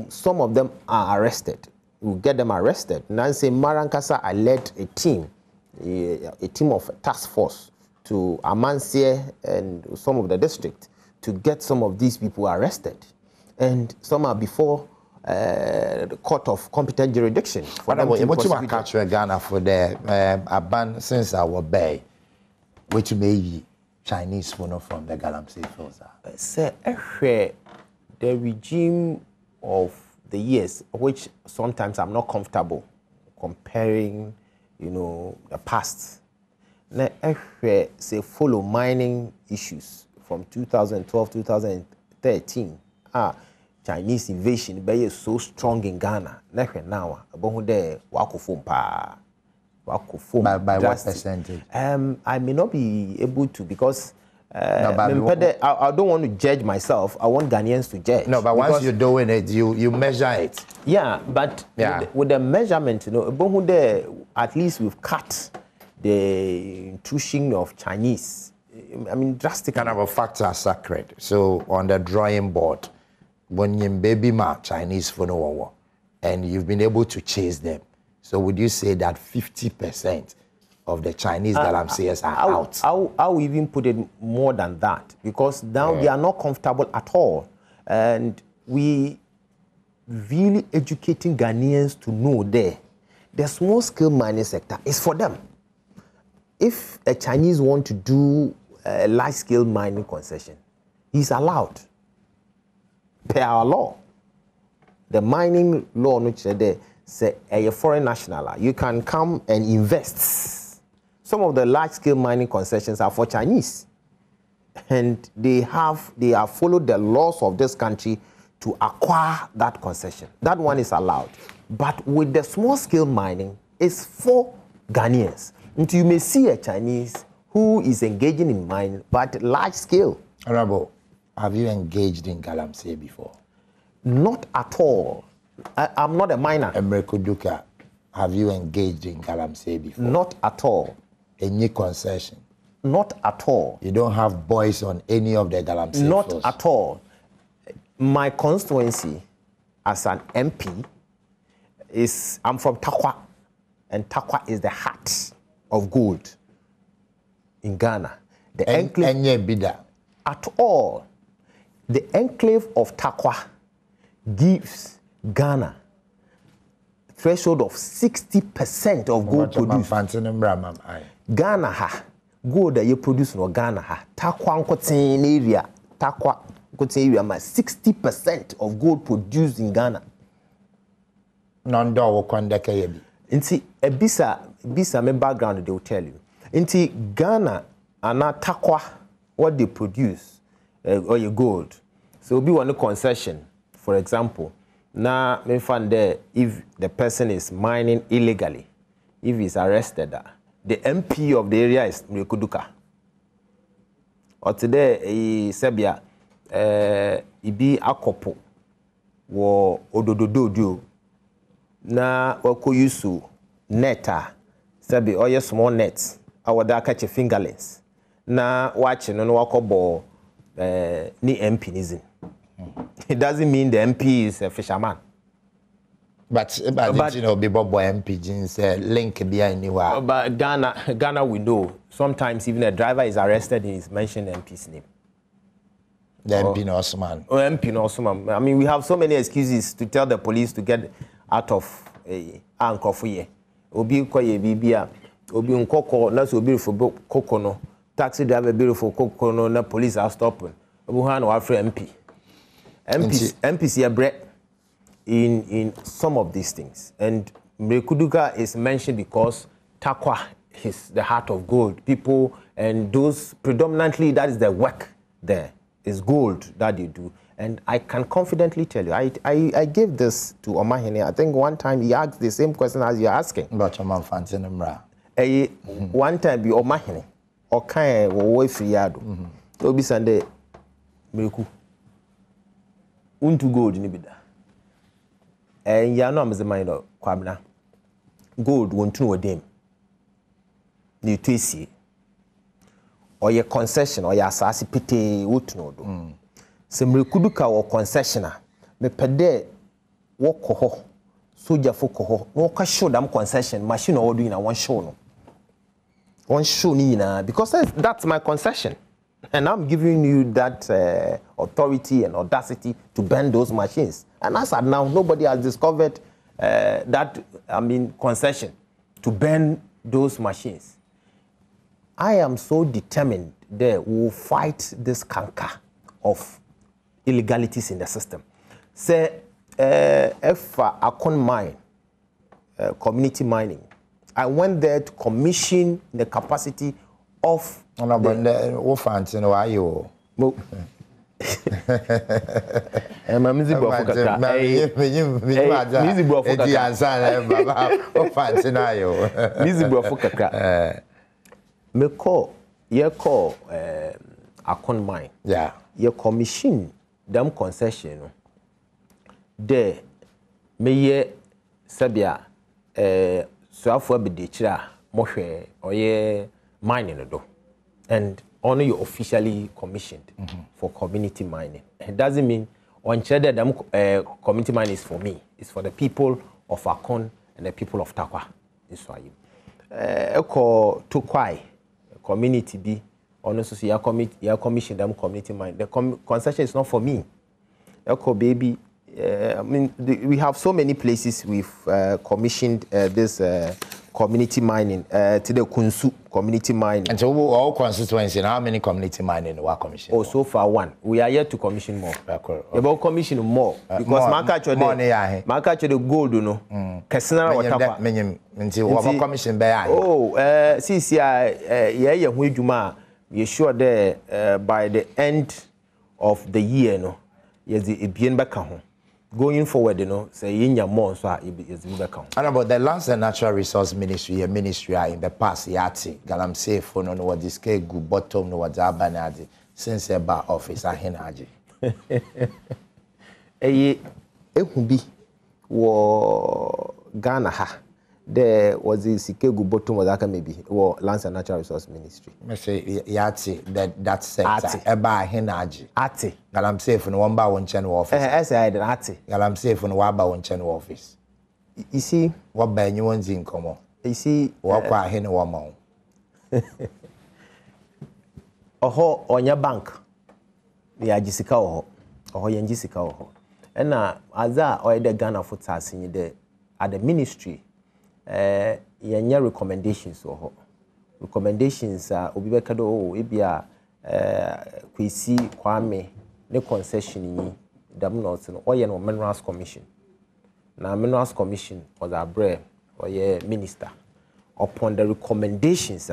some of them are arrested. We get them arrested. Nancy Marankasa, I led a team of a task force to Amansie and some of the district to get some of these people arrested. And some are before the court of competent jurisdiction. What you catch Ghana for the ban since our bay, which may Chinese phone from the Galamsey Fields? Say, the regime of the years, which sometimes I'm not comfortable comparing, the past. Say follow mining issues from 2012, 2013. Chinese invasion be so strong in Ghana. Now, by what percentage? I may not be able to because I don't want to judge myself. I want Ghanaians to judge. No, but once you're doing it, you measure it. Yeah, but with the measurement, at least we've cut the intrusion of Chinese. I mean, drastic. Kind of a facts are sacred. So on the drawing board, when you baby ma Chinese for no war, and you've been able to chase them, so would you say that 50% of the Chinese galamseers are out? I'll even put it more than that because now they are not comfortable at all, and we really educating Ghanaians to know the small scale mining sector is for them. If a Chinese want to do a large scale mining concession, he's allowed per our law. The mining law, which say a foreign national, you can come and invest. Some of the large scale mining concessions are for Chinese, and they have followed the laws of this country to acquire that concession. That one is allowed. But with the small scale mining, it's for Ghanaians. And you may see a Chinese who is engaging in mining, but large scale. Honorable, have you engaged in galamsey before? Not at all. I'm not a miner. Emrekuduka, have you engaged in galamsey before? Not at all. Any concession? Not at all. You don't have boys on any of the galamsey Not floors? at all. My constituency as an MP I'm from Takwa, and Takwa is the heart of gold in Ghana. The enclave at all. The enclave of Takwa gives Ghana threshold of 60% of gold produced. Ghana ha gold that you produce in Ghana ha Takwa Nkotin area 60% of gold produced in Ghana. Inti ebisa my background they will tell you. Inti Ghana and Takwa what they produce or your gold. So be one concession, for example. Now me find there if the person is mining illegally, if he's arrested, the MP of the area is Mrekuduka. Or today Sebia ibi akopo wo odododo na wako yusu neta sabi oye small nets awada catch fingerlings na watching no wako bo ni MP nizin. It doesn't mean the MP is a fisherman. But you know, people boy MP jeans link be anywhere. But Ghana we know sometimes even a driver is arrested and is mentioned MP's name. The MP no Osman. Oh, MP no Osman. I mean, we have so many excuses to tell the police to get out of anchor for ye. Obi koye bibia, obi unkoko, na so beautiful koko no. Taxi driver beautiful koko no, na police are stopping. Obi han wa free MP. MPs here bread in some of these things. And Mrekuduka is mentioned because Takwa is the heart of gold. People and those predominantly that is the work there. Is gold that they do. And I can confidently tell you, I gave this to Omahene. I think one time he asked the same question as you're asking. About your man Fantin Mra. One time be Omahene. Okay, wo free yado. So be Sunday Mreku. Untu gold ni bida. And ya no amze mind kwabna. Gold won't know them. Ni twisi. Or your concession or your assassi pity would know. Some Mrekuduka or concessioner, me pede walk ho, soldier for ho, no can show them concession, machine or doing a one show. No. One show nina, because that's my concession. And I'm giving you that authority and audacity to burn those machines. And as of now, nobody has discovered concession to burn those machines. I am so determined that we will fight this canker of illegalities in the system. Say, if I can mine, community mining, I went there to commission the capacity of me call Akon mine. Yeah. You commission them concession. There, me ye sabia so afọ be chira mohwe oye mining do. And only you officially commissioned for community mining. It doesn't mean on cheddar them community mining is for me. It's for the people of Akon and the people of Takwa. This why you eko to kwai community be honestly so you commission them community mining. The concession is not for me. Eko baby we have so many places we've commissioned this community mining to the Kunsu community mining. And so all constituencies, how many community mining were commissioned? Oh, so far one. We are yet to commission more. Okay. We will commission more because market the gold, you know. Kesina whatever. What commission be? Oh, since yeah, we sure there by the end of the year, no. Yes, it be back home. Going forward, you know, say in your more so is back home. And about the Lands and Natural Resource Ministry, a ministry in the past, yati galam say for no what this cake good bottom no what abanadi since about office ahenaji. Be wo Ghana ha. There was the Sikegu bottom of that maybe or Lands and Natural Resource Ministry. I say yati that sector eba henaji. Ati. Galam safe no one by one channel office. I said ati. Galam safe no one by one channel office. You see what by you one's income. You see what kwa hen one mount. Oho on your bank. Ya Jessica oho yan Jessica oho. And aza or the Ghana foot in there at the ministry. Yenya recommendations or recommendations obi bekado o ebia kwesi kwame ne concession yi dam not no oye no minerals commission na minerals commission was abre oye minister upon the recommendations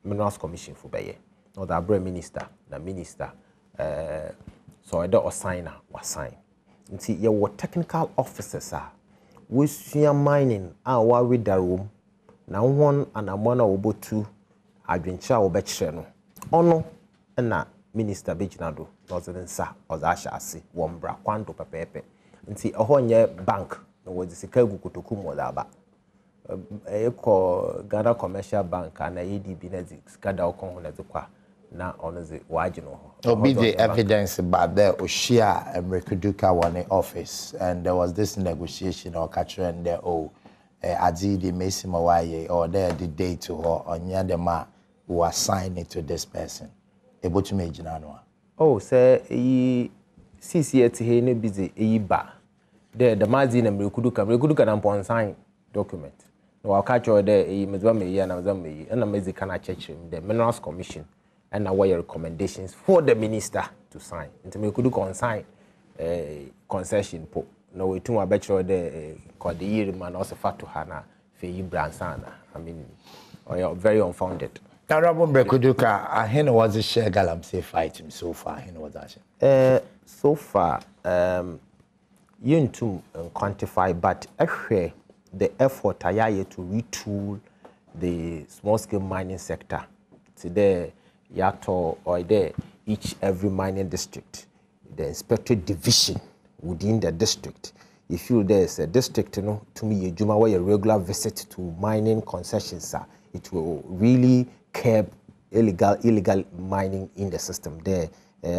minerals commission for beye no the abre minister na minister so the assigner was sign nti ye what technical officers we see mining our with the room now one and a one obotu adwencha obekire no ono na minister bejinado dozen sa ozashasi wombra kwando pepepe nti ohonye bank no wodi sika gukotoku mo daba eko Ghana Commercial Bank na EDB na sika da okon na zekwa na onoze wagino be the evidence about the Oshia and Rekuduka one office, and there was this negotiation or catcher and there Adidi Mesimawaye or there the day to her on Yadema who assigned it to this person. Able to make Janua. Oh, say CCT he no busy ba. There the Mazin and Rekuduka and sign document. No, I'll catch her there Mezwame and a Mezicana Church, the Minerals Commission. And now what your recommendations for the minister to sign. And we could consign concession po. No we too much the called the year man also fat to Hana Faye Bransana. I mean very unfounded. Honorable Brekuduka, I was a share galam say fighting so far. He was that. So far, you to quantify, but actually the effort I to retool the small scale mining sector today. Yato or there every mining district, the inspectorate division within the district. If you there's a district, you know, to me, you where a regular visit to mining concessions, it will really curb illegal mining in the system. There,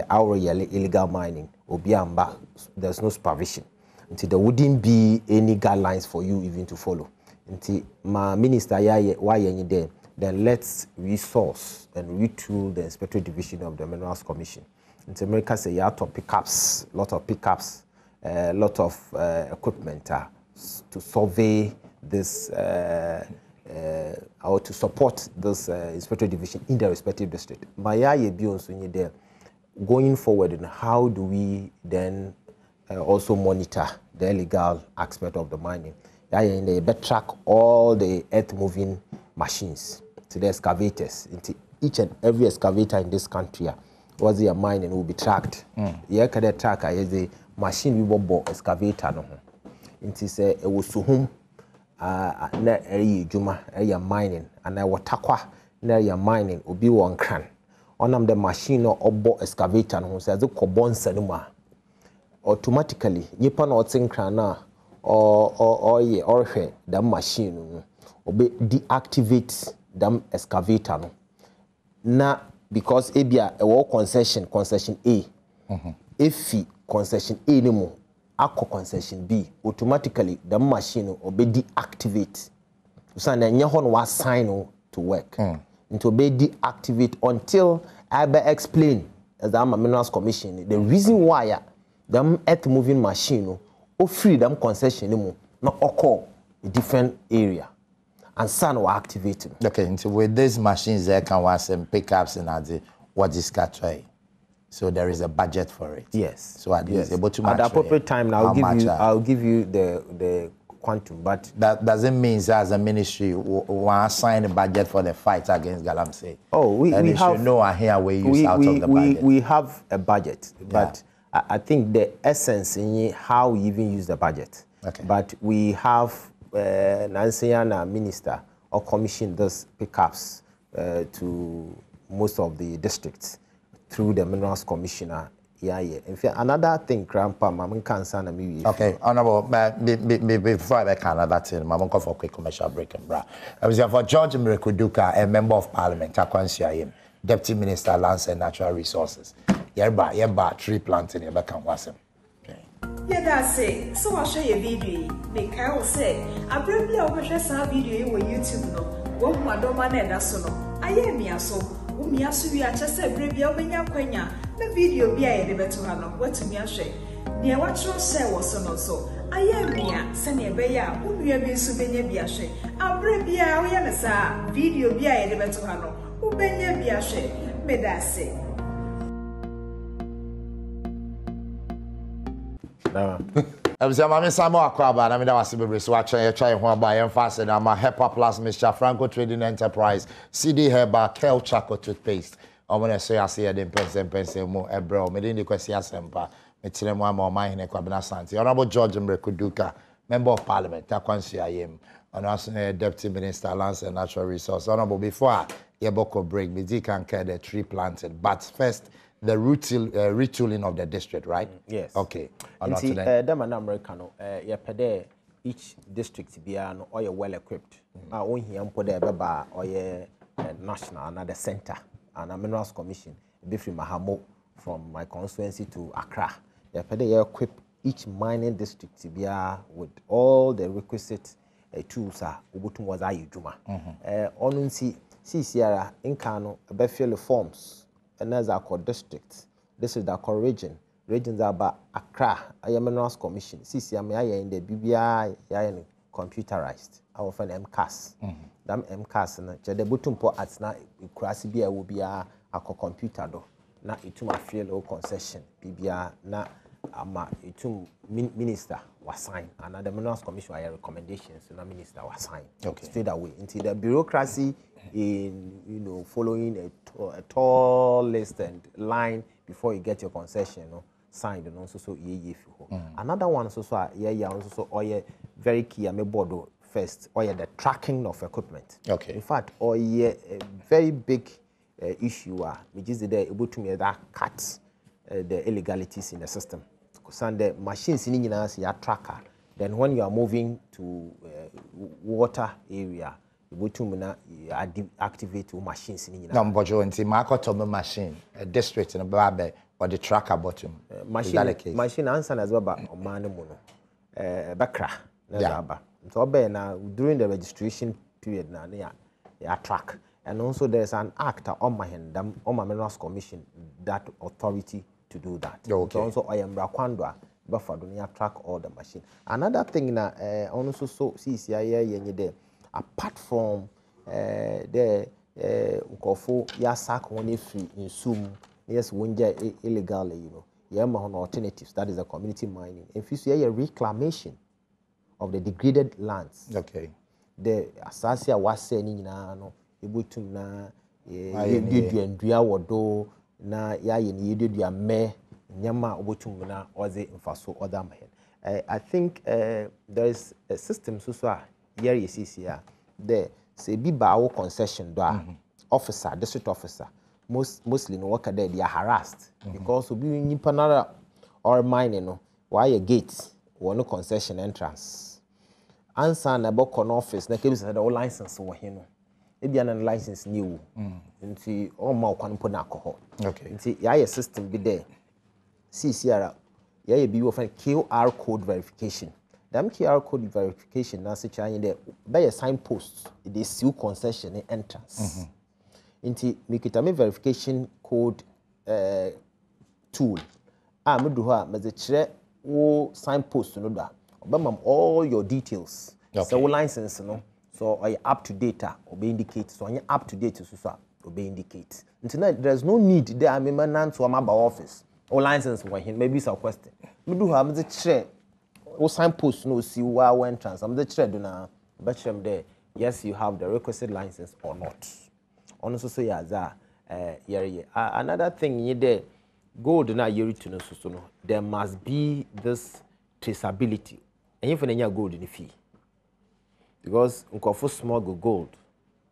our illegal mining, obiamba, there's no supervision. Until there wouldn't be any guidelines for you even to follow. Until my minister, why you there? then let's resource and retool the Inspectorate Division of the Minerals Commission. In America, say you have to pickups, lot of pickups, lot of equipment to survey this or to support this Inspectorate Division in the respective district. Going forward, and how do we then also monitor the illegal aspect of the mining? They track all the earth-moving machines to the excavators. Into each and every excavator in this country, was the mining will be tracked. Yeah, can tracker is the machine we will excavator no. Into say it was home. Na juma mining and I watakwa na mining obi one can. On the machine or obo excavator no say the carbon sanuma. Automatically, nipa na otin krana or the machine obe deactivate them excavator no. Na because ebia a concession A. If concession A no more akọ concession B, automatically the machine will be deactivate. So then you have to sign to work. It will be deactivate until I be explain as the Minerals Commission the reason why them earth moving machine or free them concession not occur a different area and sun will activate. Okay, so with these machines there can was some pickups and what is try. So there is a budget for it. Yes. So at least able to match at the appropriate time now I'll give you the quantum, but that doesn't mean as a ministry we assign a budget for the fight against Galamsey. Oh, we have know here we use out of the budget. We have a budget, but I think the essence in how we even use the budget. Okay. But we have Nancyana minister or commission those pickups to most of the districts through the Minerals Commissioner. In fact, another thing, Grandpa, Mama can't me. Okay, Honorable, before I can another thing, Mama go for a quick commercial break and bra. I was here for George Mrekuduka, a member of Parliament, Takwansiayim, Deputy Minister, Lands and Natural Resources. Yerba, tree planting, yerba can wasem. Yeah, that's it. So I'll show you a video. Make I will say, I bring you over a video on YouTube. No, one more domain and that's no. I am me so. Me asu wi acha se brebia obenya kwanya na video bia ye de beto ha no watumi ahwe ne watro se wo so no so ayamia se ne be ya unua bi su benya bia hwe abrebia wo ye ne sa video bia ye de beto ha no ubenya bia hwe medase I was a mammy Samo Aquaba, and I mean, I was a so I try one by emphasis. I'm a HEPA Plus, Mr. Franco Trading Enterprise, CD Herba, Kel Chaco toothpaste. I'm going to say, I see a dim pencil more, a bro, me the question, Sempa, me tell him one more mine in Kwabena Santi. Honorable George Mrekuduka, Member of Parliament, Takwansi Ayim, and also Deputy Minister, Lands and Natural Resources. Honorable, before Yeboko break, me can care the tree planted, but first, the retooling of the district, right? Yes. Okay. Americano, each district be well equipped. Only here put there or national another center and a Minerals Commission be from Mahamo from my constituency to Accra. They equip each mining district to be with all the requisite tools. Ubutum was ayuduma. On see Sierra in Kano, a fill forms. And as our core districts, this is the core region. Regions are about Accra, Minerals Commission. CCMI in the BBI, computerized. Our friend MCAS. Them MCAS, and the Butumpo at now, Crasibia will be a computer. Now, it to my field concession. BBI, now, itum minister was signed. And the Minerals Commission, I recommendations, and the minister was signed. Okay. Straight away. Into the bureaucracy in following a tall list and line before you get your concession signed and also another one also very key board first the tracking of equipment. Okay. In fact a very big issue which is able to make that cut the illegalities in the system because the machines in your tracker. Then when you are moving to water area activate machines in the machine, a district in a barbe or the tracker bottom. Machine answer as well, but Manemono, Bakra, so now during the registration period, track. And also there's an act on my hand, on my Minerals Commission, that authority to do that. Okay. So also I am Rakwandwa, but for the track all the machine. Another thing that also so CCIA there, apart from the ukofo ya sack one free in Zoom, yes, winja illegally, you know. Yeah, alternatives, that is the community mining. If you see a reclamation of the degraded lands. Okay. The Asasia was saying no, ebutum na ye ndua wodo na ya ye ne yedua me nyama obotum na oze mfaso other man. I think there is a system so here you see here there say bi ba wo concession do officer, district officer, mostly no worker there they are harassed because obi nipa na or mining no why a gate one concession entrance answer na boko no office na kebi say the license wo he no e bia na license ni wu nti o ma okwan po na akọ okay nti ya ye system bi there CCR ya ye bi wo fa QR code verification them QR code verification na se chan there by a signpost they seal concession entrance nti mikita me verification code tool me do ha me ze kire wo signpost no da obamam all your details. Okay. So license no. So are you up to date or be indicate. So are you up to date so or be indicate. Until there's no need there I mean man to my office. Or license for him maybe some question. Me do have the check or signpost no see where entrance. I'm the check do na bet them there. Yes, you have the requisite license or not. Also so yeah another thing you there gold na yeri to no so no. There must be this traceability. And you find gold in the fee because nkofo smuggle gold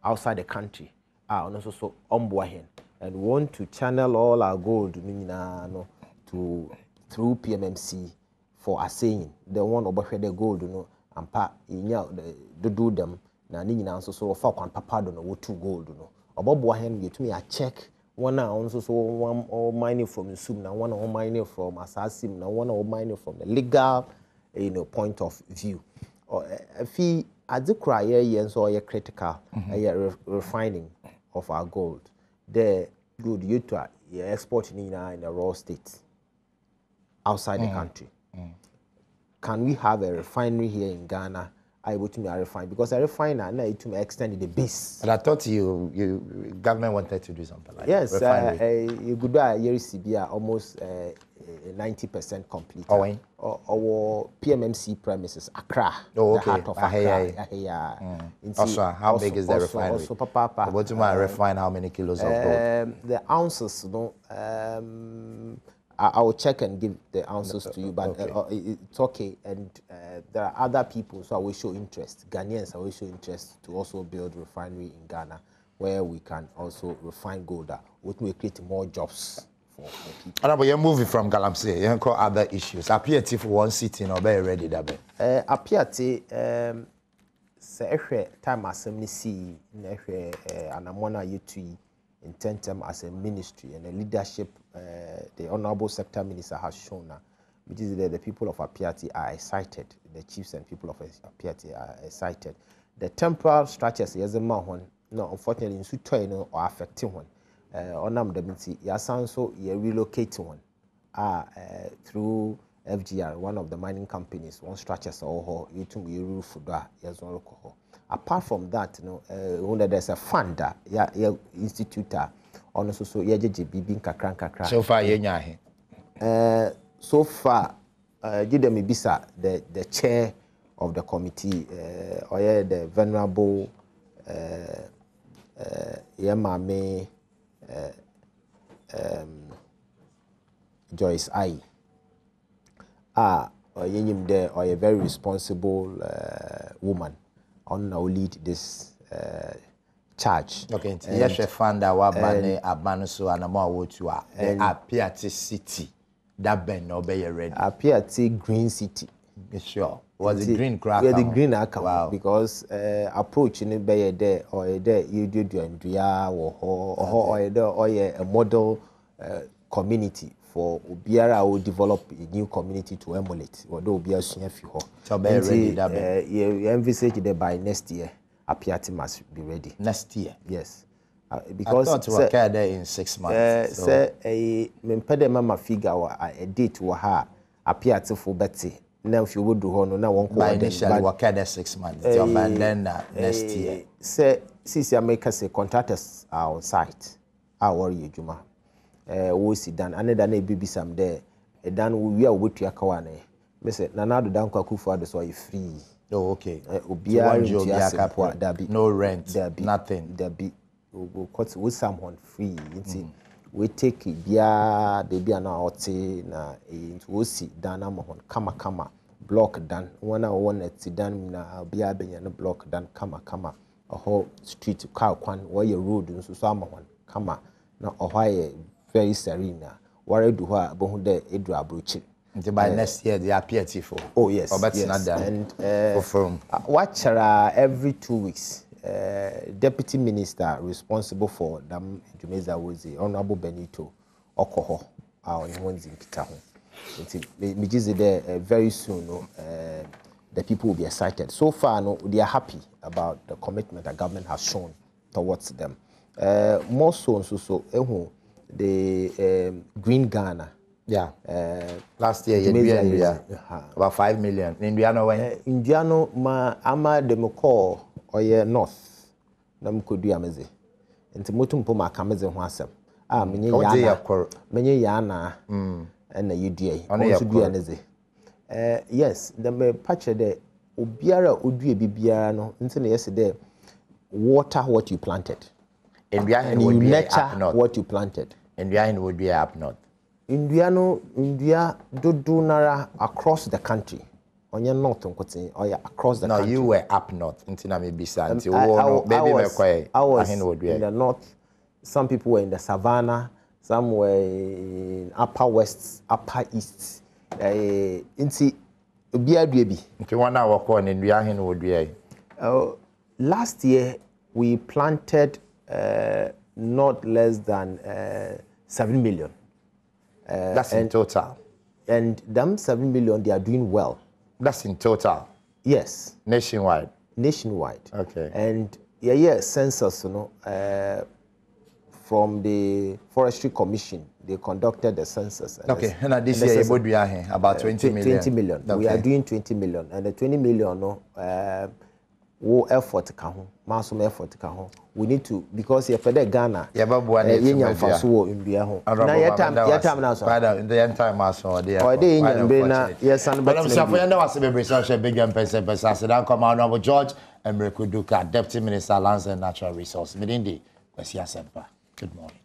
outside the country also so omboahen and want to channel all our gold no to through PMMC for assaying the one obahwe the gold no ampa inya do them na ni nyina so fa kwan papa do no wo two gold no oboboahen yetumi a check one also so one mining from Sum na one mining from Assassin na one mining from the legal point of view. Or if he at the cry so critical refining of our gold. The good you to exporting in a raw state outside the country. Can we have a refinery here in Ghana? I would to refine because a refiner now to extend the base. But I thought you government wanted to do something like yes, you could buy a almost 90% complete. Our PMMC premises, Accra, the heart of Accra. Also, how big is the refinery? Also, Papa. What do you refine how many kilos of gold? The ounces, no. I will check and give the answers to you, but it's okay. And there are other people, so I will show interest. Ghanaians, I will show interest to also build refinery in Ghana, where we can also refine gold, which will create more jobs for people. But you're moving from Galamsey, you call other issues. Appear for one sitting or very ready, Dabe. Appear say time as a see, and I'm one you to intend them as a ministry and a leadership. The Honorable Sector Minister has shown which is that the people of Apiati are excited. The chiefs and people of Apiati are excited. The temporal structures, yes, no, unfortunately, in Sutoino or affecting one. Onam the Minty, Yasan so ye relocate one through FGR, one of the mining companies, one structures or you to be roof yes, apart from that, there's a fund that institute on so BB kakra. So far, so far, Jidemi Bisa, the chair of the committee, or the venerable Yamame Joyce I. Or a very responsible woman on now lead this charge. Okay, yes, a fund that was Abanuso and Amawotua, Apiati City. That Ben no be ready. Apiati Green City. Sure. Was the green crack? Yeah, the green account. Wow. Because approaching it by a day or a day you do Andrea or a model community for Obiara will develop a new community to emulate. Although Obiara Shinyafi ho. So be ready that you envisage it by next year. Apiati must be ready next year. Yes. Because I thought we were there in 6 months. Say a pede mama figure a date wa ha Apiati for Betty. Now if you would do no now won't by initially we there 6 months. But then next year. Say since America say contractors are on site. I worry you Juma. We sit down another na baby some there. Dan we are with your kawane. Me say na do dan kwaku for the so free. Oh okay. No rent, nothing. There be with someone free. We take it bia de bia na ote na we sit down amon kama block done. One I want to sit down na bia benya na block done kama a whole street car kwan where your road nso so amon kama na ohwaye very serene. Worry do ha bohu de edu abrochi. By next year, they appear for. Oh yes, yes. And watch every 2 weeks. Deputy Minister responsible for Dam Jumeza was the Honorable Benito Okoho. Our ones in Kitaho. Which is there very soon. The people will be excited. So far, no, they are happy about the commitment the government has shown towards them. More so, the Green Ghana. Yeah. Last year, about 5 million. Indiano when? Indiano ma ama demoko oye north. Nam kodu ameze. Nti motum po ma kameze ho asem. Ah menye yana. Na yedie. Onso dua neze. Yes, the me patch de obiara odue bibiara no nti na yes there water what you planted. And you nurture what you planted. And behind would be up north. India do nara across the country. On your north or across the country. No, you were up north. I was in the north. Some people were in the savannah. Some were in upper west, upper east. Last year we planted not less than 7 million. That's in total. And them 7 million, they are doing well. That's in total? Yes. Nationwide? Nationwide. Okay. And census, from the Forestry Commission, they conducted the census. Okay, and this year you would be about 20 million? 20 million. Okay. We are doing 20 million. And the 20 million, effort we need to because if for the Ghana in the time George and Deputy Minister Lands and Natural Resources. Good morning.